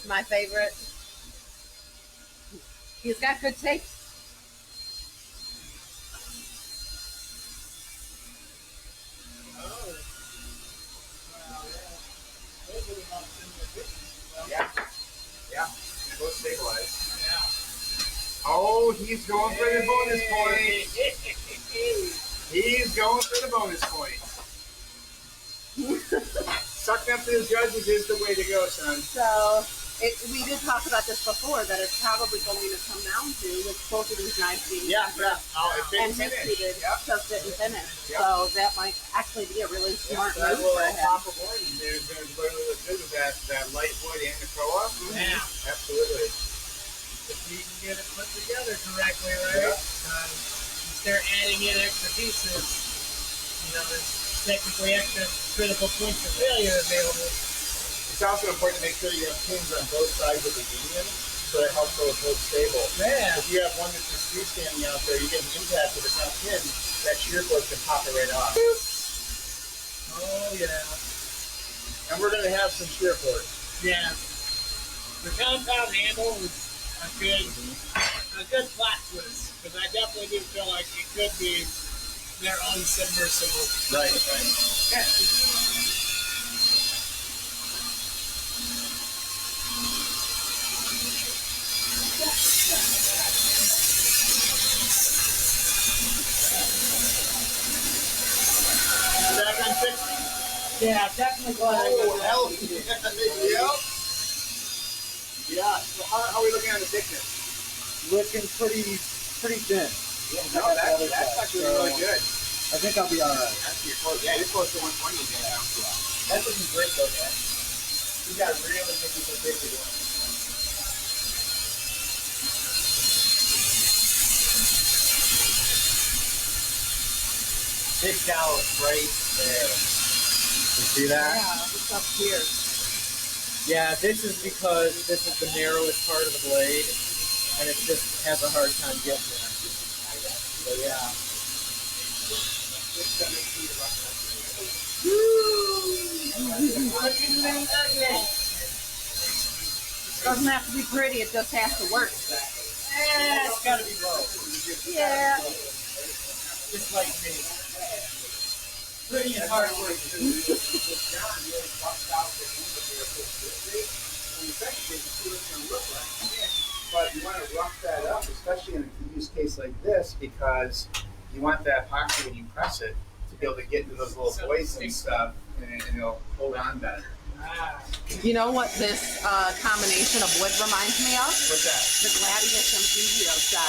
My favorite. He's got good taste. Yeah. Yeah. They both stabilize. Oh, he's going for the bonus point. He's going for the bonus point. Sucking up to the judges is the way to go, son. So we did talk about this before that it's probably going to come down to with both of these knives being Yeah. Oh, it and fits his in. heated to fit and finish. Yep. So that might actually be a really smart That move little for him. pop of orange is going to literally look good with that light wood and the co-op. Yeah. Absolutely. If you can get it put together correctly, right? Yeah. You start adding in extra pieces, there's technically extra critical points of failure available. It's also important to make sure you have pins on both sides of the union, so it helps those hold stable. Yeah. If you have one that's just freestanding out there, you get an impact if it's not pinned, that shear force can pop it right off. Oh, yeah. And we're going to have some shear force. Yeah. The compound handle is a good plot twist, because I definitely do feel like it could be their own submersible. Right. Back on 60? Yeah, definitely glad I Oh, got that. hell yeah. Yeah. So how are we looking at the thickness? Looking pretty thin. No, that's actually really good. I think I'll be all right. That's your close. Yeah, you're close to 120 again now. That's looking great though, man. You got really good people doing it. Big callus right there. You see that? Yeah, it's up here. Yeah, this is because this is the narrowest part of the blade, and it just has a hard time getting there. So yeah. Doesn't have to be pretty, it just has to work. It's gotta be low. Yeah. Just like me. Pretty and hard work. But you want to rough that up, especially in a use case like this, because you want that epoxy when you press it to be able to get into those little voids and stuff, and it'll hold on better. You know what this combination of wood reminds me of? What's that? The Gladius Amphibio set.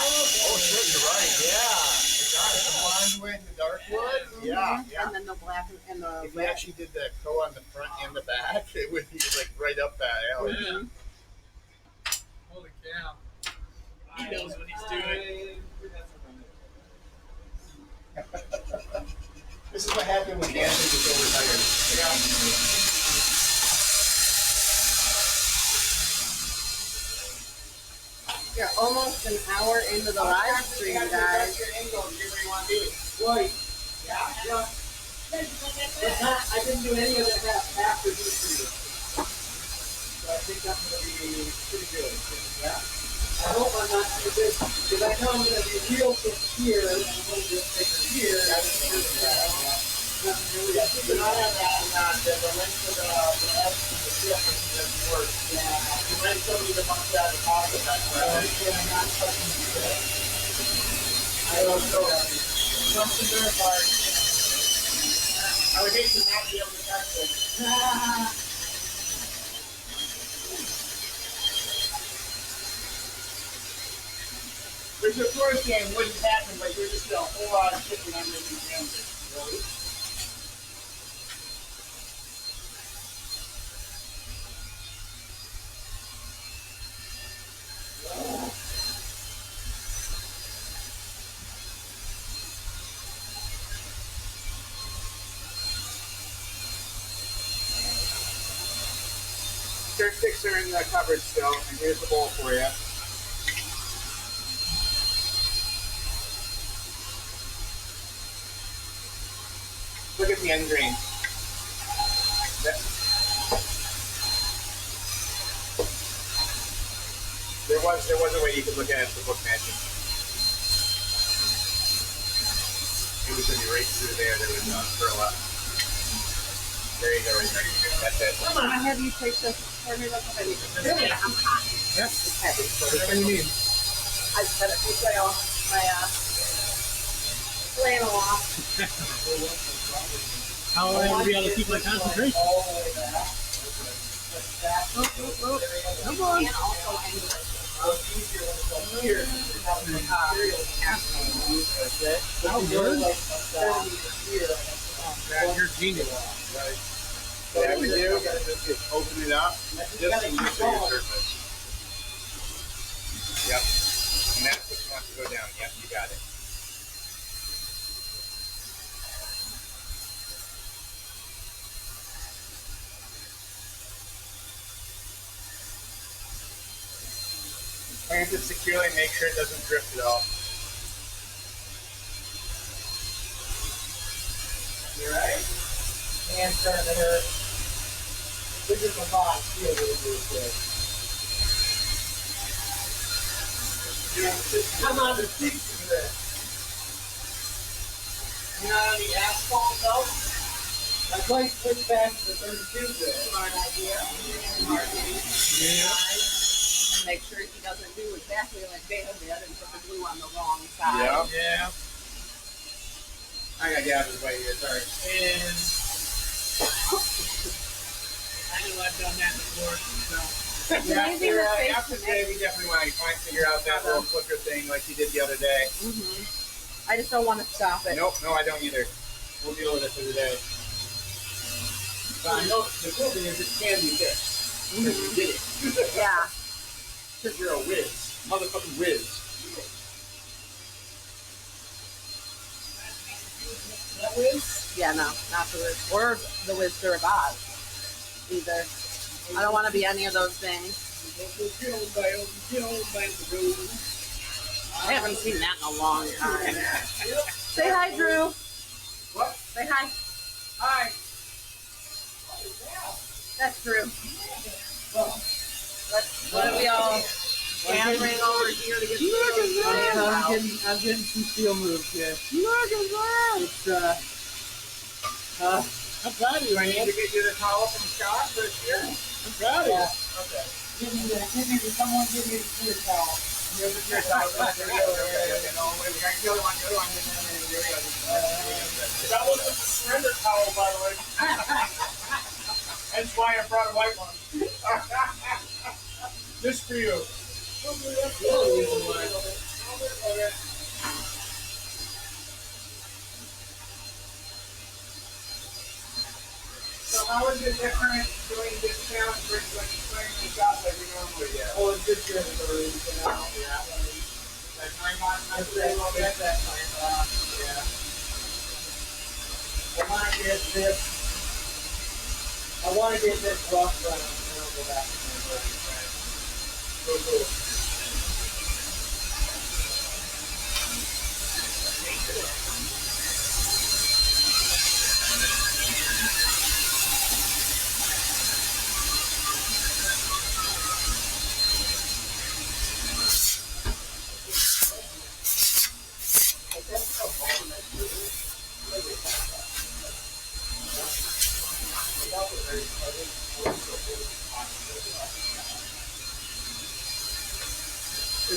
Oh, shit, you're right. Yeah. The blonde wood and the dark wood. Yeah, yeah. And then the black and the If we red. actually did the co on the front and the back, it would be like right up that alley. Yeah. Holy cow. He knows what he's doing. This is what happened when Anthony was overtired. an hour into the live stream, guys. Right. Yeah. It's not, I didn't do any of it after this video. So I think I'm going to be pretty good. Yeah. I hope I'm not too big, because I know I'm going to be real thick here and a little bit thicker here. I don't know that. Nothing really. Keep an eye on that and the length of the edge and the tip doesn't work. Yeah. You might still need to bump that at the top of that. I'm not touching it. I don't know. Something very hard. I would hate to not be able to touch it. Which of course game wouldn't happen, but you're just a whole lot of chicken under these hands. Really? Dirt sticks are in the cupboard still, and here's the bowl for you. Look at the end grain. There was a way you could look at it for book matching. It was going to be right through there. There was a curl up. There you go, right there. That's it. Come on, I have you take this for me. Look at it. Really, I'm hot. Yeah. It's heavy. Whatever you need. I just gotta take my flannel off. How am I going to be able to keep my concentration? Come on. And also angle it. Here. Oh, good. You're genius. What I would do is just open it up, just to use your surface. Yep. And that's what you want to go down. Yep, you got it. Plant it securely, make sure it doesn't drift at all. You right? And starting to hurt. This is a lot. Feel really good. I'm on the You know, the asphalt though? I might switch back to the 32 bit. smart idea. Smart idea. Yeah. And make sure he doesn't do exactly like Dale did and put the glue on the wrong side. Yeah. Yeah. I gotta get out of his way here, sorry. And I know I've done that before. So. It's amazing mistakes After to today, make. we definitely want to figure out that little flicker thing like you did the other day. I just don't want to stop it. Nope, no, I don't either. We'll deal with it for today. But I know the cool thing is it can be fixed. Because you did it. Yeah. Because you're a whiz. Motherfucking whiz. That whiz? Yeah, no, not the Wiz. Or the Wizard of Oz. Either. I don't want to be any of those things. I haven't seen that in a long time. Say hi, Drew. What? Say hi. Hi. That's Drew. What are we all gathering over here to get I'm getting some steel moves here. Look at that! It's, I'm proud of you, Do I need man. to get you the towel from Scott for here? I'm proud of you. Okay. someone give me the clear towel. Here's the your towel. Okay, no, wait, we got the other one, That wasn't a surrender towel, by the way. That's why I brought a white one. Just for you. So how is it different doing discounts versus like playing the shop like we normally do? Oh, it's good for everybody, you know. Yeah. Like $9 That's that time. Yeah. I want to get this. I want to get this rough run, and then I'll go back to my work. Cool, cool.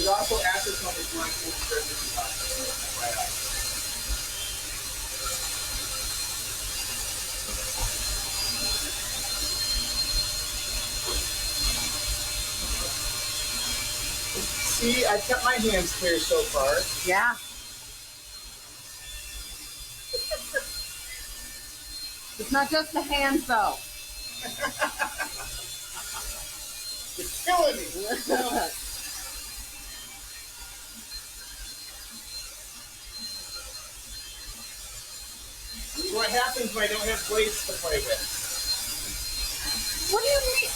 There's also acetone if you want to change surface. Right. See, I kept my hands clear so far. Yeah. It's not just the hands, though. It's killing me. What happens when I don't have blades to play with? What do you mean?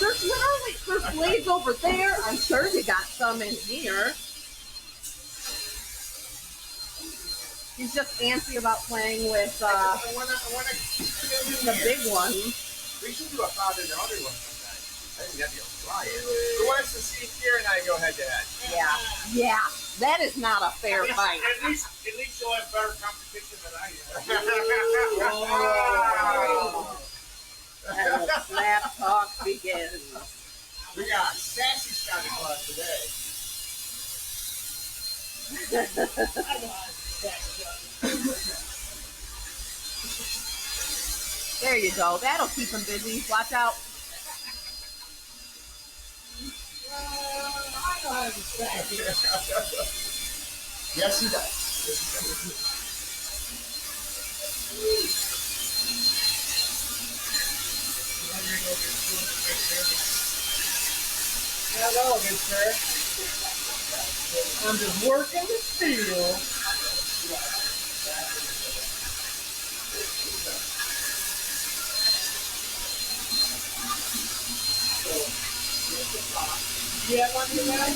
There's blades over there. I'm sure you got some in here. He's just antsy about playing with I wanna the big one. We should do a father-daughter one sometime. I think that'd be a fly. Who wants to see Kira and I go head to head? Yeah. That is not a fair fight. At least you'll have better competition than I And the slap talk begins. We got sassy Santa Claus today. There you go. That'll keep him busy. Watch out. I know how to distract you. Yes, he does. Hello, good sir. I'm just working the steel. Yeah, one of that.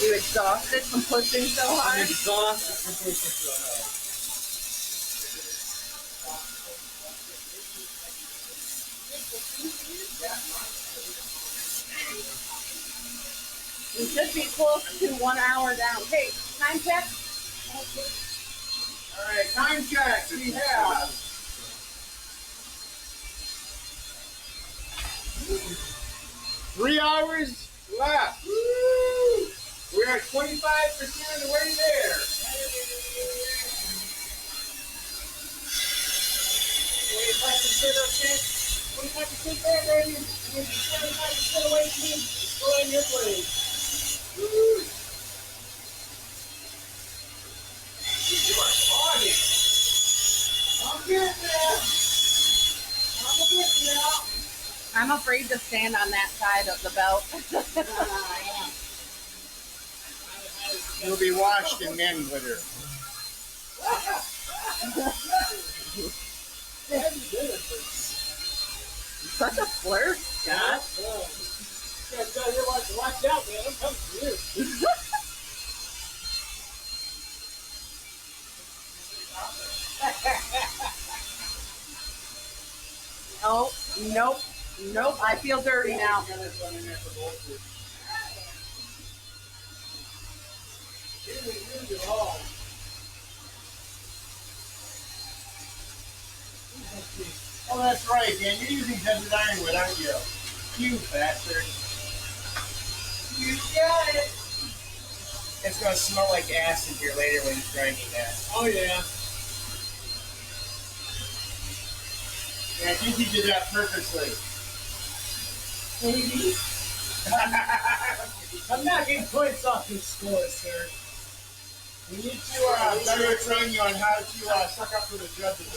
You exhausted from pushing so I'm hard? exhausted from pushing so hard. We should be close to 1 hour down. Hey, time check? All right, time check. We have 3 hours left. Woo! We're at 25% of the way there. 25% there, baby. 25% away from me. Just go in your blade. Woo! You are talking. I'm getting there. I'm getting there. I'm afraid to stand on that side of the belt. You'll be washed in man glitter. Such a flirt, Scott. Yeah, tell you what, watch out, man. I'm coming for you. Oh, nope. Nope, I feel dirty now. Oh, that's right, Dan. You're using heavy ironwood, aren't you? You bastard. You got it. It's gonna smell like ass in here later when he's grinding that. Oh, yeah. Yeah, I think he did that purposely. Maybe. I'm not getting points off this score, sir. We need to better train you on how to suck up to the judges.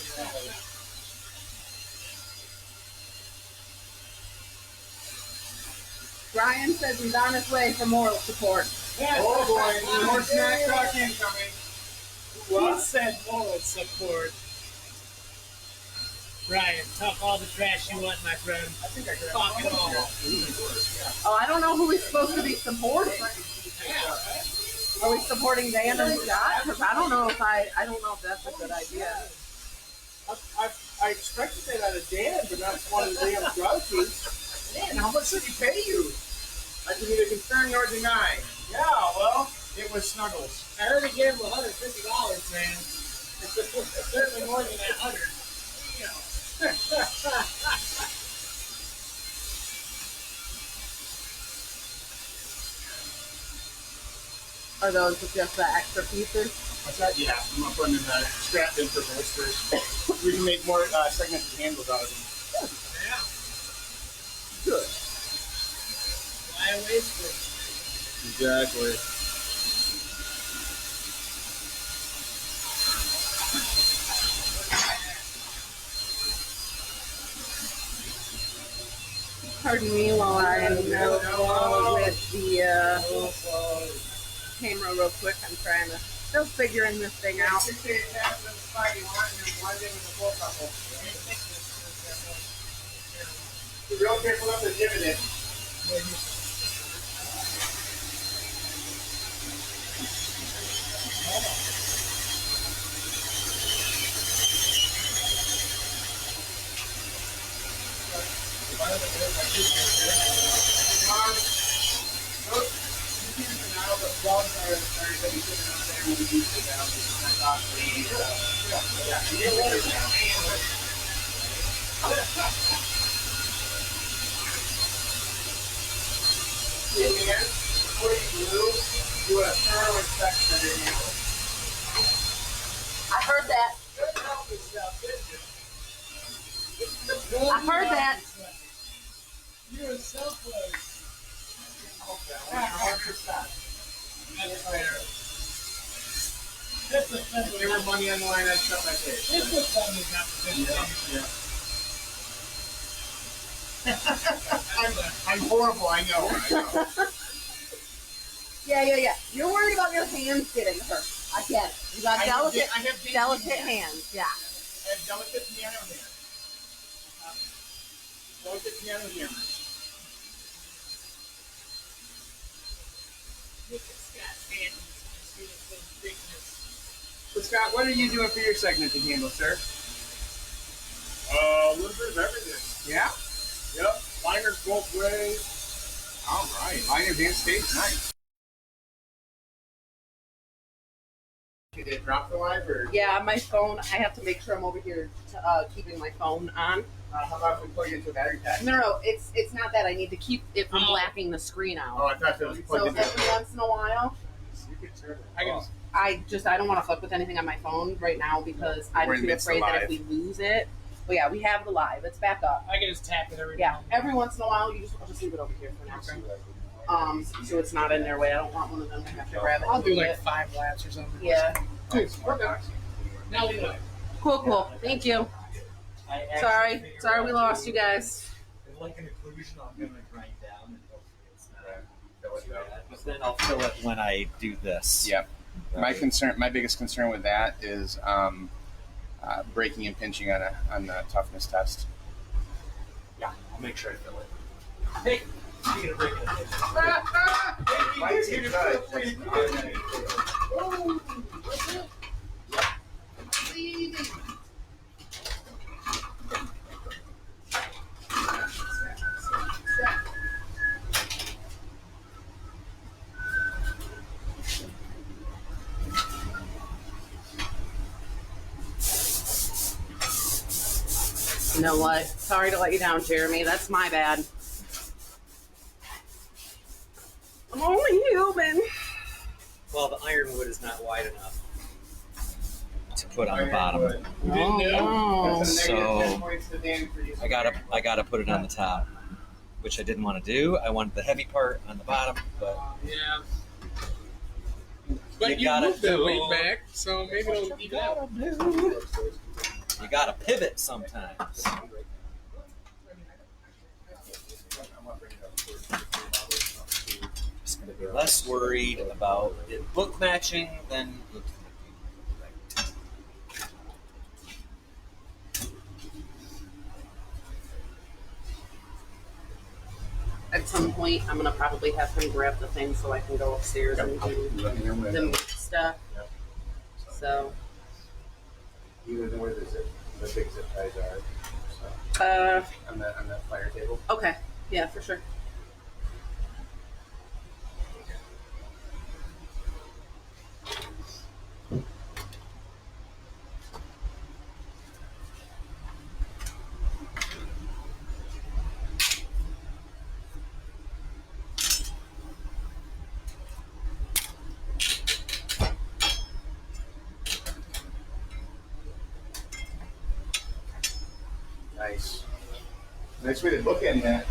Brian says he's on his way for moral support. Oh boy, more snack talk incoming. What? He said moral support. Brian, talk all the trash you want, my friend. I think I could Talk it all. Oh, I don't know who he's supposed to be supporting. Are we supporting Dan and Scott? Because I don't know if that's a good idea. I expected that out of Dan, but not one of the damn judges. Dan, how much did he pay you? I can neither confirm nor deny. Yeah, well, it was Snuggles. I heard he gave him $150, man. It's certainly more than that 100. Are those just the extra pieces? What's that? Yeah, I'm gonna put them in the strapped in for bolsters. We can make more segmented handles out of them. Yeah. Good. Why waste it? Exactly. Pardon me while I with the camera real quick. I'm trying to still figuring this thing out. Be real careful of the dividend. Before you glue, do a thorough inspection of your handle. I heard that. Good healthy stuff, I heard that. You're selfless. That's a family. There were money on the line, I'd shut my face. It's a family competition. I'm horrible, I know. Yeah. You're worried about your hands getting hurt. I get it. You got delicate hands. Yeah. I have delicate piano hands. Delicate piano hammers. Look at Scott's hands. See the thickness. So Scott, what are you doing for your segmented handle, sir? A little bit of everything. Yeah? Yep. Liners both ways. All right. Liners and states, nice. Did it drop the live or? Yeah, my phone. I have to make sure I'm over here keeping my phone on. How about if we plug it into a battery pack? No, it's not that. I need to keep it from blacking the screen out. Oh, I thought that was So plugged into every once in a while, You could turn it. I don't want to fuck with anything on my phone right now because I'm We're in too midst of afraid that if live. we lose it. But yeah, we have the live. It's back up. I can just tap it every Yeah, now and every once in a while, I'll just leave it over here for now. So it's not in their way. I don't want one of them to have to grab it. I'll and do move like it. 5 laps or something. Yeah. Now we know. Cool. Thank you. Sorry, we lost you guys. Like an occlusion, I'm gonna grind down and hopefully it's not too bad. But then I'll fill it when I do this. Yep. My biggest concern with that is breaking and pinching on the toughness test. Yeah, I'll make sure I fill it. Hey, speaking of breaking it. You know what? Sorry to let you down, Jeremy. That's my bad. I'm only human. Well, the ironwood is not wide enough to put on the bottom. Oh, So I gotta put it on the top, which I didn't want to do. I wanted the heavy part on the bottom, but Yeah. But You you gotta moved that do- weight back, so maybe it'll even out. you gotta pivot sometimes. Just gonna be less worried about it book matching than it. at some point, I'm gonna probably have him grab the thing so I can go upstairs and do the meat stuff. So, You know where the big zip ties are. On the fire table. Okay, yeah, for sure. Nice. Nice way to bookend that.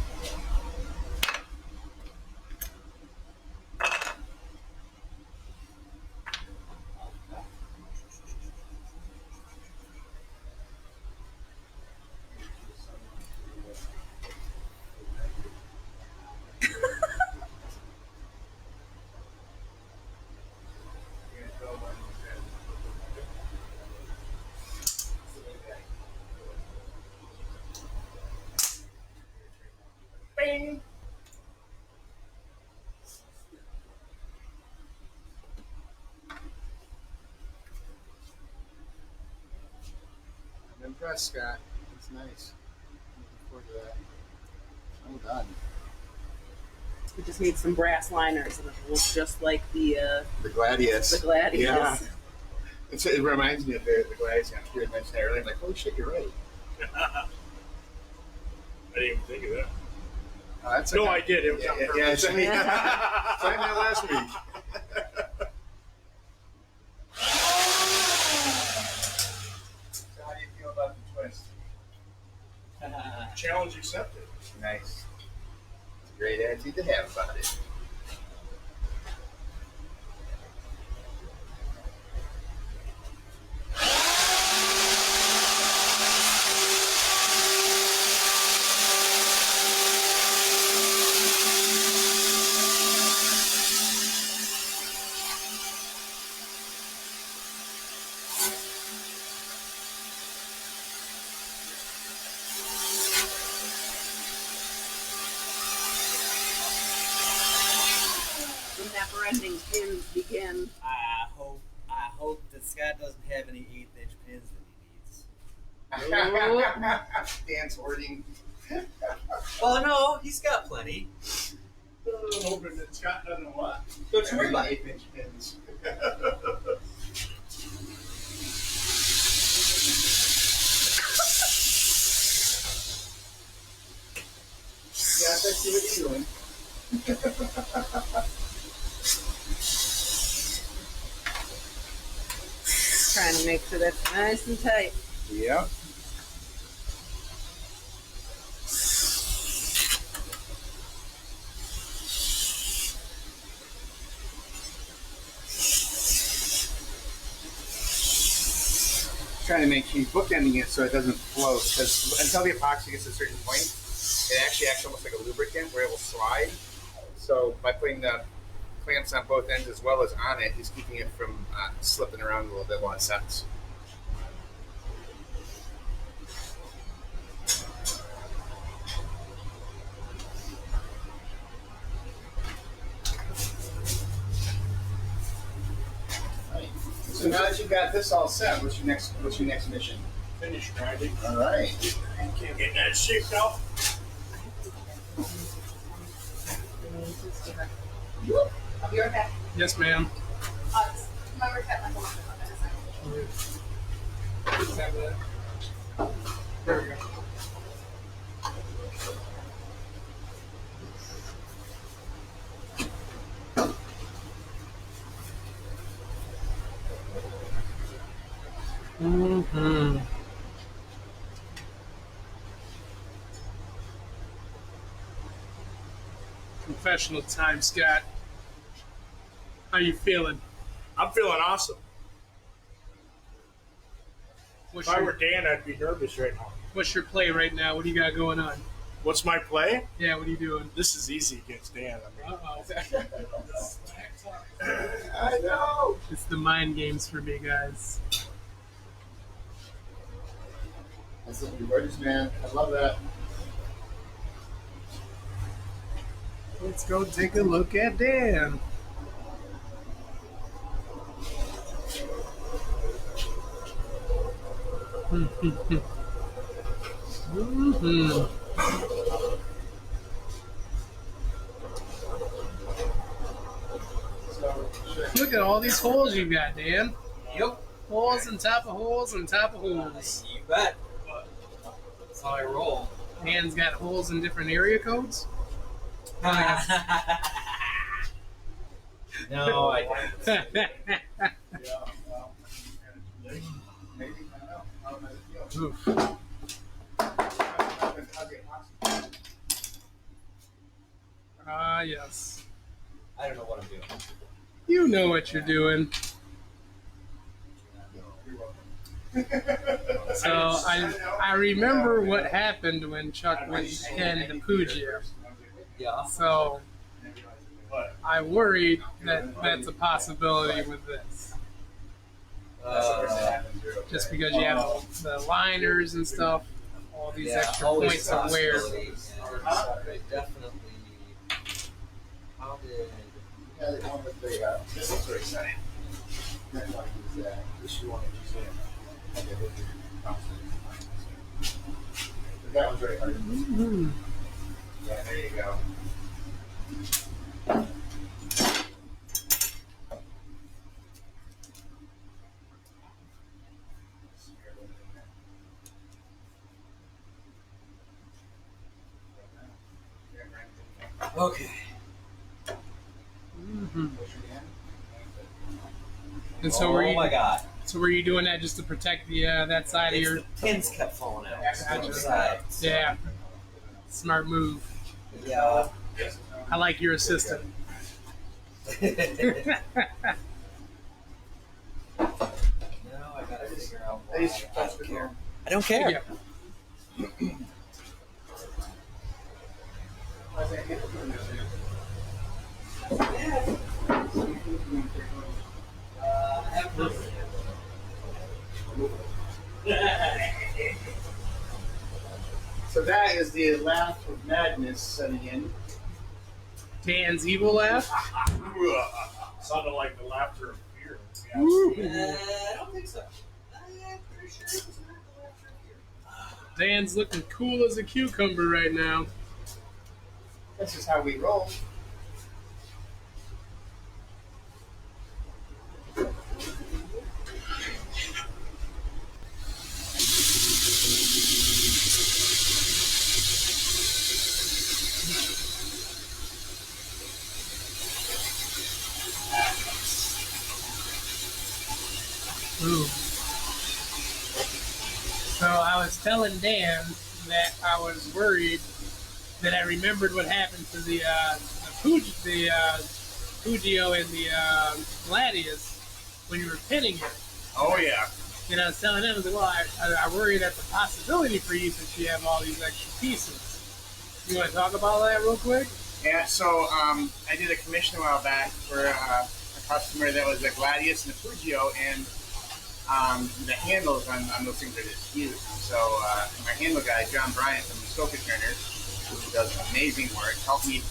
Bing. I'm impressed, Scott. That's nice. Looking forward to that. Well done. We just need some brass liners, and it looks just like the Gladius. Gladius. Yeah. It reminds me of the Gladius. You had mentioned that earlier. I'm like, holy shit, you're right. I didn't even think of that. That's No, I did. It was on purpose. Find that last week. So how do you feel about the twist? Challenge accepted. Nice. It's a great attitude to have about it. The never-ending pins begin. I hope that Scott doesn't have any 1/8-inch pins that he needs. Dan's hoarding. Well, no, he's got plenty. Hoping that Scott doesn't what? Don't you worry about it. 8-inch pins. Yeah, I see what you're doing. Trying to make sure that's nice and tight. Yep. Trying to make sure you're bookending it so it doesn't float, because until the epoxy gets to a certain point, it actually acts almost like a lubricant where it will slide. So by putting the clamps on both ends as well as on it, he's keeping it from slipping around a little bit while it sets. So now that you've got this all set, what's your next mission? Finish grinding. All right. Getting that shaped out. I'll be right back. Yes, ma'am. My work at my home. Let's have that. There we go. Mm-hmm. Confessional time, Scott. How you feeling? I'm feeling awesome. What's If I your, were Dan, I'd be nervous right now. what's your play right now? What do you got going on? What's my play? Yeah, what are you doing? This is easy against Dan. I mean, Uh-oh. I know. It's the mind games for me, guys. That's looking gorgeous, man. I love that. Let's go take a look at Dan. Mm-hmm. Look at all these holes you've got, Dan. Yep. Holes on top of holes on top of holes. You bet. That's how I roll. Dan's got holes in different area codes. No, I didn't. Maybe. I don't know. How does it feel? Oof. what you're doing. So I remember what happened when Chuck went to pin the Pugio. Yeah. So I worried that that's a possibility with this. Just because you have the liners and stuff, all these extra points of wear. Definitely. How did? This looks very exciting. That one's very hard. Yeah, there you go. Okay. And so Oh my god. So were you doing that just to protect the that side of your? The pins kept falling out. Gotcha. Sides. Yeah. Smart move. Yeah. I like your assistant. Now I gotta figure out why. I don't care. I don't care. Yeah. So that is the laugh of madness setting in. Dan's evil laugh. Sounded like the laughter of fear. I don't think so. I'm pretty sure it was not the laughter of fear. Dan's looking cool as a cucumber right now. This is how we roll. Ooh. So I was telling Dan that I was worried that I remembered what happened to the Pugio and the Gladius when you were pinning it. Oh yeah. And I was telling him, I was like, well, I worry that's a possibility for you since you have all these extra pieces. You want to talk about that real quick? Yeah, so I did a commission a while back for a customer that was a Gladius and a Pugio, and the handles on those things are just huge. So my handle guy, John Bryant from Muskoka Turner, who does amazing work, helped me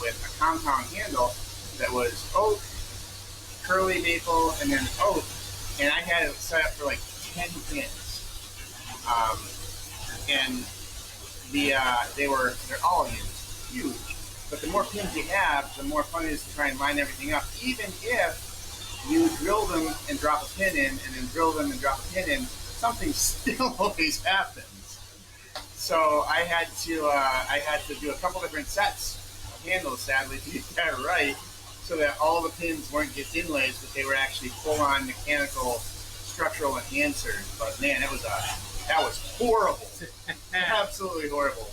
with a compound handle that was oak, curly maple, and then oak. And I had it set up for like 10 pins. And they're all huge. But the more pins you have, the more fun it is to try and line everything up. Even if you drill them and drop a pin in, and then drill them and drop a pin in, something still always happens. So I had to do a couple different sets of handles, sadly, to get that right, so that all the pins weren't just inlays, but they were actually full-on mechanical structural enhancers. But man, that was horrible, absolutely horrible.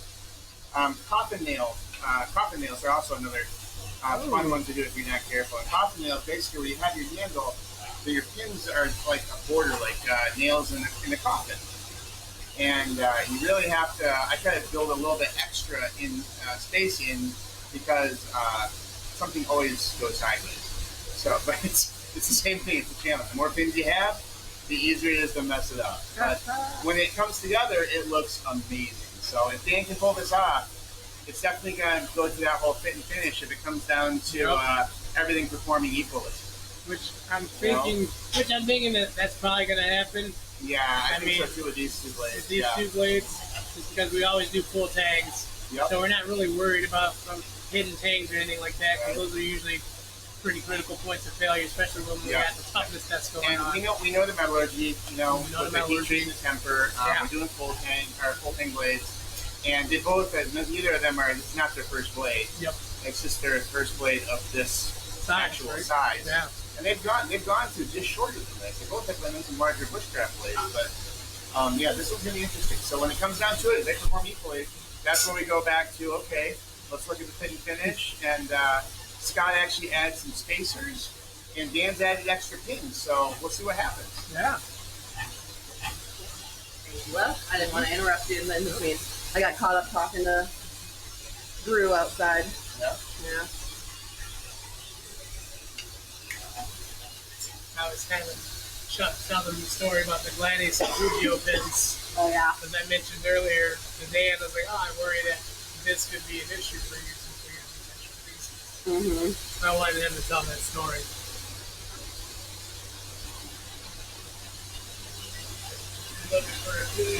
Coffin nails are also another fun one to do if you're not careful. And coffin nails, basically, where you have your handle, so your pins are like a border, like nails in the coffin. And you really have to. I try to build a little bit extra in space in because something always goes sideways. So, but it's the same thing. It's a challenge. The more pins you have, the easier it is to mess it up. But when it comes together, it looks amazing. So if Dan can pull this off, it's definitely going to go through that whole fit and finish if it comes down to everything performing equally. Which I'm thinking that's probably going to happen. Yeah, I think so too with these two blades. With these two blades, just because we always do full tags. Yep. So we're not really worried about hidden tags or anything like that, because those are usually pretty critical points of failure, especially when we got the toughness that's going on. And we know the metallurgy, we know with the the heat treat and the temper. We're doing full tang blades, and did both. Neither of them are. It's not their first blade. Yep. It's just their first blade of this actual size. Yeah. And they've gone to just shorter than this. They both have been some larger bushcraft blades, but this one's gonna be interesting. So when it comes down to it, they perform equally. That's when we go back to let's look at the fit and finish. And Scott actually adds some spacers And Dan's added extra pins, so we'll see what happens. Yeah. Well, I didn't want to interrupt you in between. I got caught up talking to Drew outside. Yeah. Yeah. I was kind of telling the story about the Gladys and Rubio pins. Oh yeah. As I mentioned earlier to Dan, I was like, I worry that this could be an issue for you since we have these extra pieces. Mm-hmm. I wanted him to tell that story. Looking for a few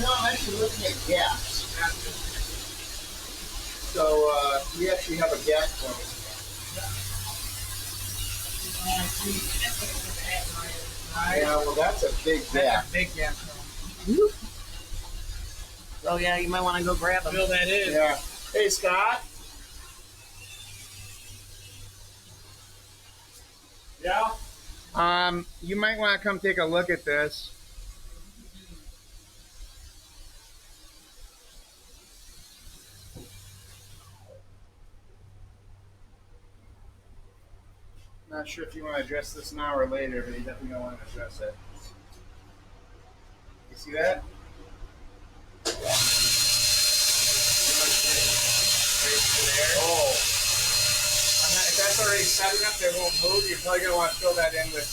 No, I'm actually looking at gaps. So we actually have a gap point. Yeah, well, that's a big gap. Big gap. Oh yeah, you might want to go grab them. Fill that in. Yeah. Hey, Scott. Yeah. You might want to come take a look at this. Not sure if you want to address this now or later, but you definitely don't want to address it. You see that? Oh. If that's already set enough, they won't move. You're probably going to want to fill that in with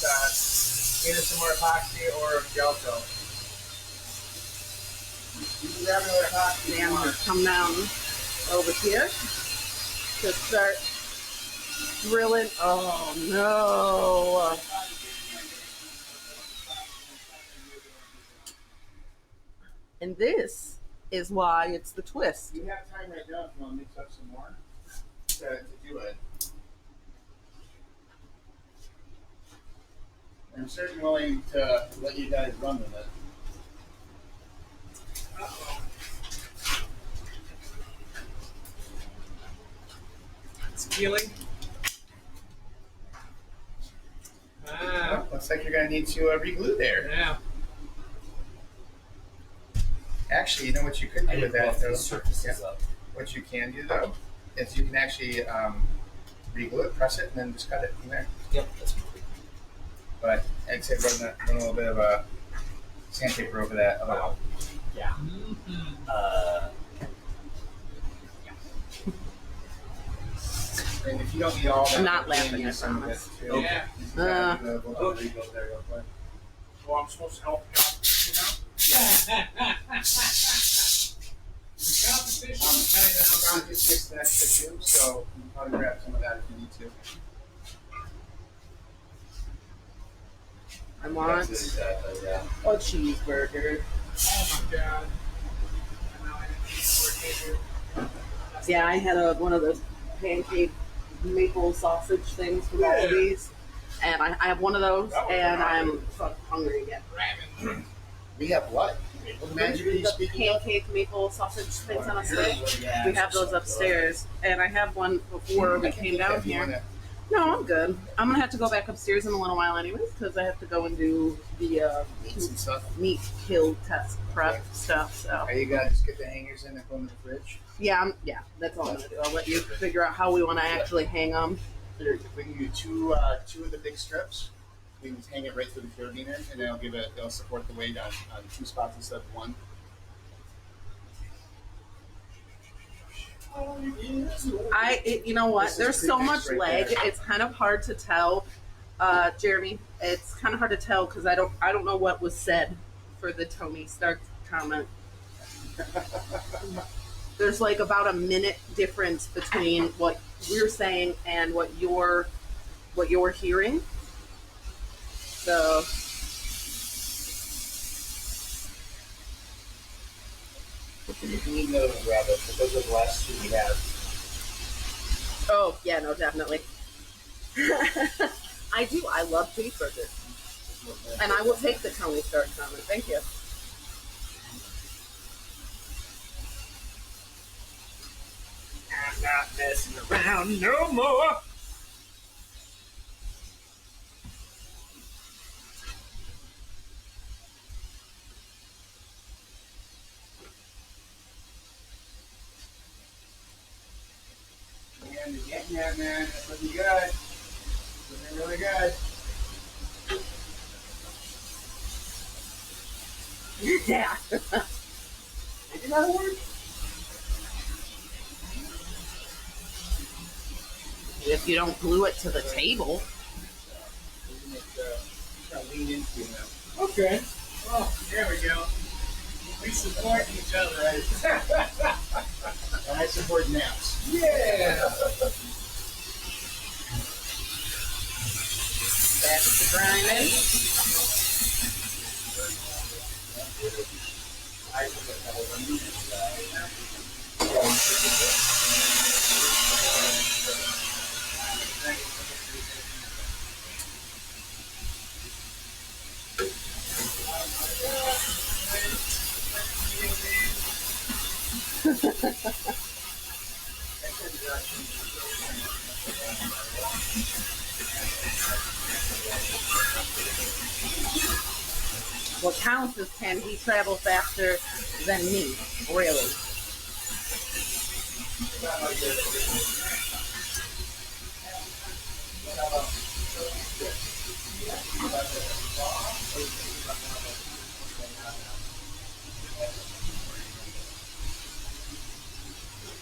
either some more epoxy or gel coat. You can grab another epoxy. Dan will come down over here to start drilling. Oh no. And this is why it's the twist. You have time right now if you want to mix up some more to do it. I'm certainly willing to let you guys run with it. It's peeling. Ah, Looks like you're going to need to re-glue there. yeah. Actually, you know what you could I do with didn't that, buff though? these surfaces up. What you can do, though, is you can actually re-glue it, press it, and then just cut it from there. Yep, that's perfect. But I'd say run a little bit of a sandpaper over that. Wow. Yeah. And if you don't need all that, I'm not you can laughing, use I some of promise. it, too. Yeah. Just gotta do the little Okay. rebuild there real quick. Well, I'm supposed to help you out. Competition. I'll just fix that too, so you can probably grab some of that if you need to. I want That's exactly, yeah. a cheeseburger. Oh my god. I know I didn't need to. Yeah, I had one of those pancake maple sausage things from all of these. And I have one of those, and I'm fucking hungry again. Rabbit. We have what? What magic are you The speaking of? pancake maple sausage things on a stick. Yeah, We have those upstairs, and I have one before we came down If you here. wanna- No, I'm good. I'm gonna have to go back upstairs in a little while, anyways, because I have to go and do the Meats and stuff. meat kill test prep stuff. So Are you gonna just get the hangers in and put them in the fridge? yeah, that's all I'm gonna do. I'll let you figure out how we want to actually hang them. Here, we can do two of the big strips. We can hang it right through the carabiner, and it'll support the weight on two spots instead of one. You know what? This is There's so pretty much nice right leg. there. It's kind of hard to tell, Jeremy. It's kind of hard to tell because I don't know what was said for the Tony Stark comment. There's like about a minute difference between what we're saying and what you're hearing. So If you need another one, grab it. But those are the last two we have. oh yeah, no, definitely. I do. I love cheeseburgers, and I will take the Tony Stark comment. Thank you. I'm not messing around no more. And yeah, man, that's looking good. Really good. Yeah. Maybe that'll work. If you don't glue it to the table. Lean into it now. Okay. Oh, there we go. We support each other. And I support naps. Yeah. Back to grinding. What counts is can he travel faster than me, really.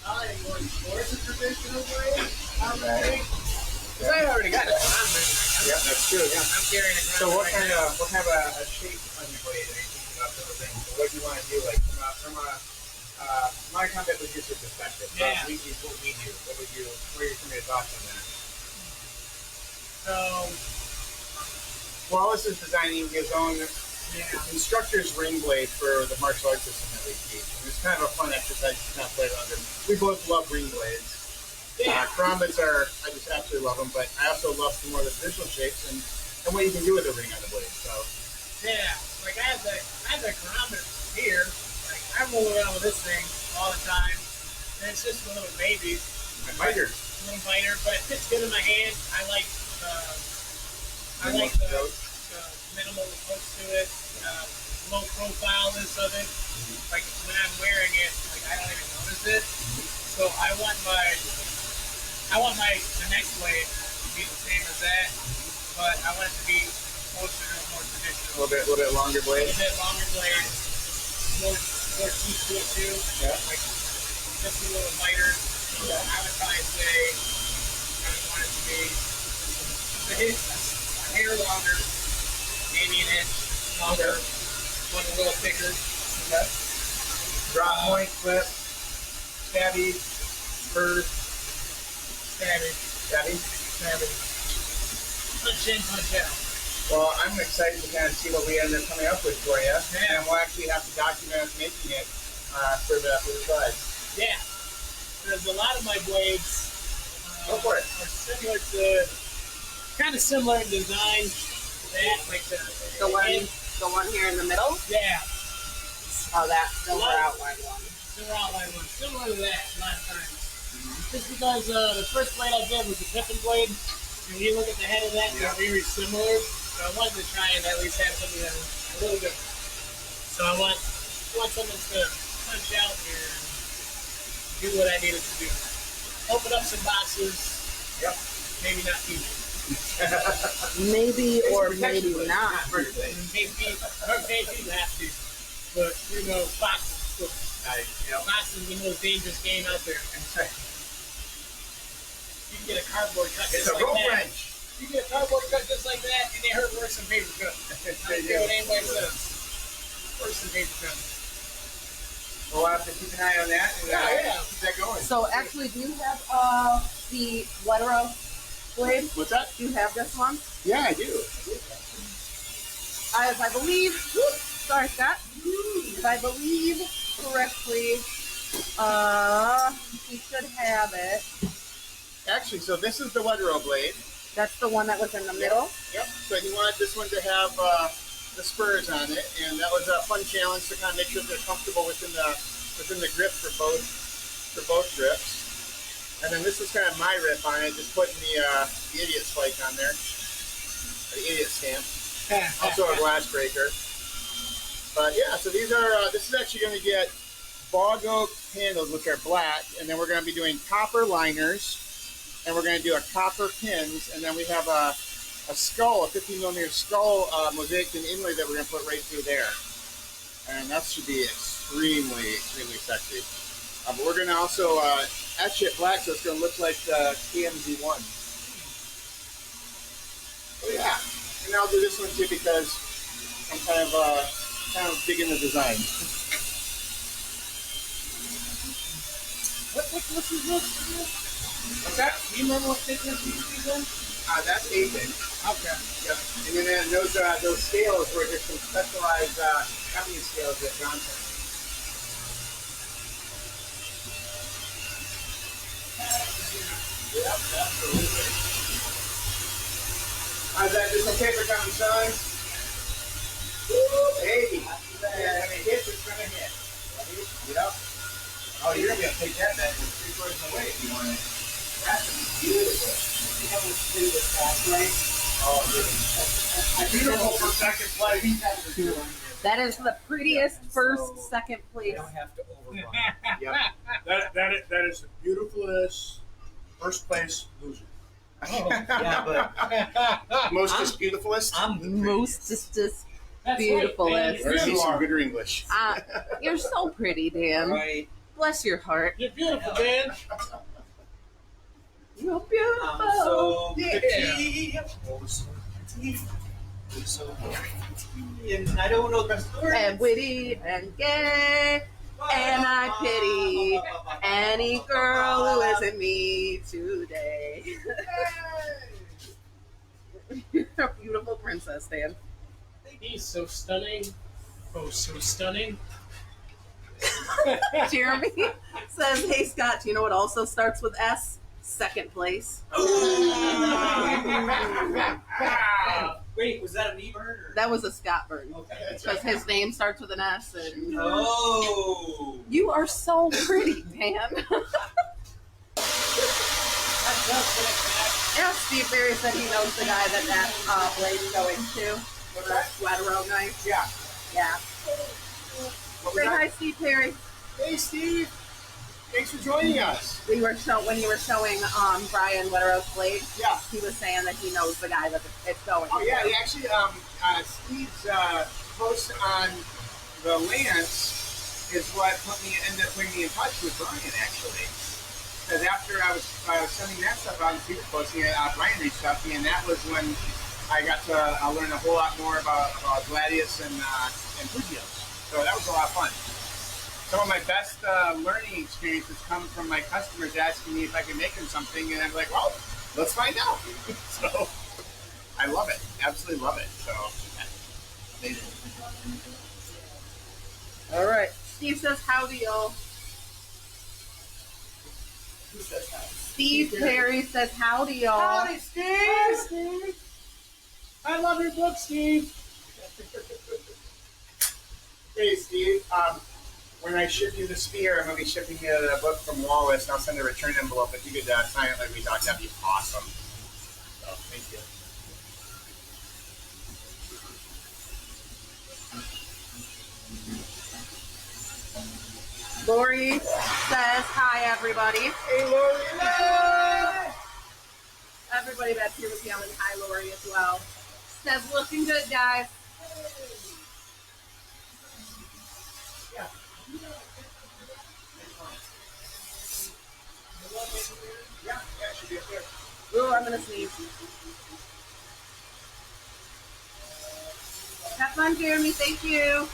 Where's the traditional way? Okay. Because I already got it on there. Yeah, that's true. Yeah. I'm carrying it So around what right kind now. of a shape on your blade are you thinking about those things? So what do you want to do, like from a my combat producer perspective? Yeah. We do what we do. What are your thoughts on that? So, Wallace is designing his own yeah. instructor's ring blade for the martial arts system that we teach. And it's kind of a fun exercise to kind of play around with. We both love ring blades. Karambits I just absolutely love them, but I also love some more of the traditional shapes and what you can do with a ring on the blade. So, Yeah, like I have the karambit here. Like I roll around with this thing all the time, and it's just a little baby, my miter. little biter, but it fits good in my hand. I like the minimal approach to it, low profileness of it. Like when I'm wearing it, like I don't even notice it. So I want the next blade to be the same as that, but I want it to be closer to a more traditional. A little bit longer A blade. little bit longer blade, more teeth to it too. Yeah. Like just a little lighter. So I would probably say I would want it to be a hair longer, maybe an inch longer, one a little thicker. Okay. Drop point, flip, stabby, curve, Stabby. stabby. Punch in, punch out. Well, I'm excited to kind of see what we end up coming up with for you. Yeah. And we'll actually have to document us making it for the tribes. Yeah. Because a lot of my blades Go for it. are similar to, kind of similar in design to that, like the The one here in the middle? yeah, Oh, that silver Light. outline one. silver outline one, similar to that a lot of times. Just because the first blade I did was the Pippin blade, and when you look at the head of that, they're very similar. So I wanted to try and at least have something that was a little different. So I want something to punch out and do what I needed to do. Open up some boxes. Yep. Maybe not easy. Maybe or maybe not. Maybe you have to. But you know, boxes. Boxing is the most dangerous game out there. You can get a cardboard cut It's just a like rope that. wrench. You get a cardboard cut just like that, and they hurt worse than paper cut. I don't care what anybody says. Worse than paper cut. We'll have to keep an eye on that and Yeah. keep that going. So actually, do you have the Wetero blade? What's that? Do you have this one? Yeah, I do. As I believe, sorry Scott, if I believe correctly, he should have it. Actually, so this is the Wetero blade. That's the one that was in the middle. Yep. So he wanted this one to have the spurs on it, and that was a fun challenge to kind of make sure they're comfortable within the grip for both grips. And then this was kind of my rip on it, just putting the idiot spike on there, the idiot stamp. Also a glass breaker. But yeah, so these are this is actually going to get bog oak handles, which are black, and then we're going to be doing copper liners, and we're going to do a copper pins, and then we have a a skull, a 15 millimeter skull mosaic and inlay that we're going to put right through there. And that should be extremely, extremely sexy. But we're going to also etch it black so it's going to look like the KMZ1. Oh yeah, and I'll do this one too because I'm kind of digging the design. What thickness is this? What's that? Do you remember what thickness these are? That's 8-inch. Okay. Yep. And then those scales were just some specialized cutting scales that John sent. Yep, absolutely. How's that? Just okay for coming, son? Woo, baby. When it hits, it's going to hit. Ready? Yep. Oh, you're going to be able to take that back 3/4 of the way if you want it. That's beautiful. You have to do this fast, right? Oh, yeah. Beautiful for second place. That is the prettiest first, second place. You don't have to overrun. Yep. That is the beautifulest first place loser. Yeah, but Most is beautifulest. I'm the Most prettiest. just That's beautiful. right, Or see some good English. You're so pretty, Dan. Right. Bless your heart. You're beautiful, man. You're beautiful. I'm so Yeah. pretty. Oh, so pretty. Oh, so pretty. And I don't know the story. And witty and gay. And I pity any girl who isn't me today. You're a beautiful princess, Dan. He's so stunning. Oh, so stunning. Jeremy says, "Hey Scott, do you know what also starts with S? Second place." Wait, was that a me burn? Or? That was a Scott burn. Okay. Because his name starts with an S, and Oh. you are so pretty, Dan. Yeah, Steve Berry said he knows the guy that Blade's going to. With a Sweatero knife. Yeah. Yeah. What was Say that? hi, Steve Perry. Hey, Steve. Thanks for joining us. When you were showing Brian Wettero's Blade, Yeah. he was saying that he knows the guy that it's going Oh, yeah. to. He actually, Steve's post on the Lance is what ended up putting me in touch with Brian, actually. Because after I was sending that stuff out and Steve was posting it, Brian reached out to me, and that was when I got to learn a whole lot more about Gladius and Fujios. So that was a lot of fun. Some of my best learning experiences come from my customers asking me if I can make them something, and I'm like, well, let's find out. So I love it. Absolutely love it. So amazing. All right. Steve says, howdy, y'all. Who says that? Steve Perry says, howdy, y'all. Howdy, Steve! Hi, Steve. I love your book, Steve. Hey, Steve. When I ship you the spear, I'm going to be shipping you the book from Wallace, and I'll send a return envelope. If you could sign it like we talked, that'd be awesome. So, thank you. Lori says, hi, everybody. Hey, Lori! Everybody back here was yelling hi, Lori, as well. Says, looking good, guys. Yeah, it should be up there. Ooh, I'm going to sneeze. Have fun, Jeremy. Thank you.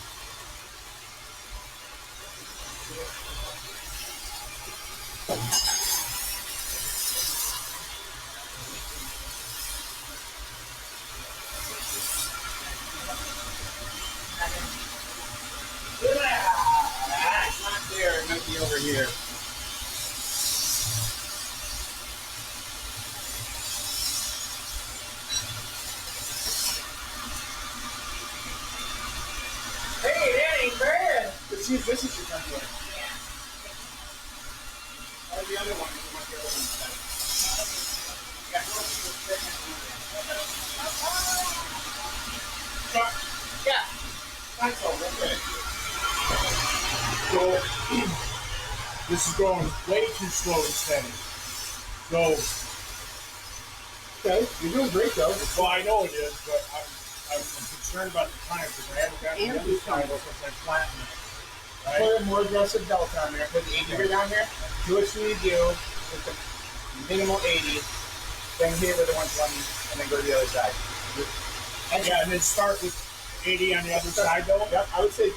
It's not there. It might be over here. Hey, that ain't bad. This is your template. Or the other one. If you want the other one instead. Yeah, go to the second one. Yeah. That's all. Okay. So this is going way too slow and steady. So Okay, you're doing great though. Well, I know it is, but I'm concerned about the time because I haven't gotten the other side since I flattened it. Right? Put a more aggressive belt on there. Put the 80 grit on there. Do what you need to do with the minimal 80. Then hit it with the 120, and then go to the other side. Yeah, and then start with 80 on the other side, though. Yep, I would say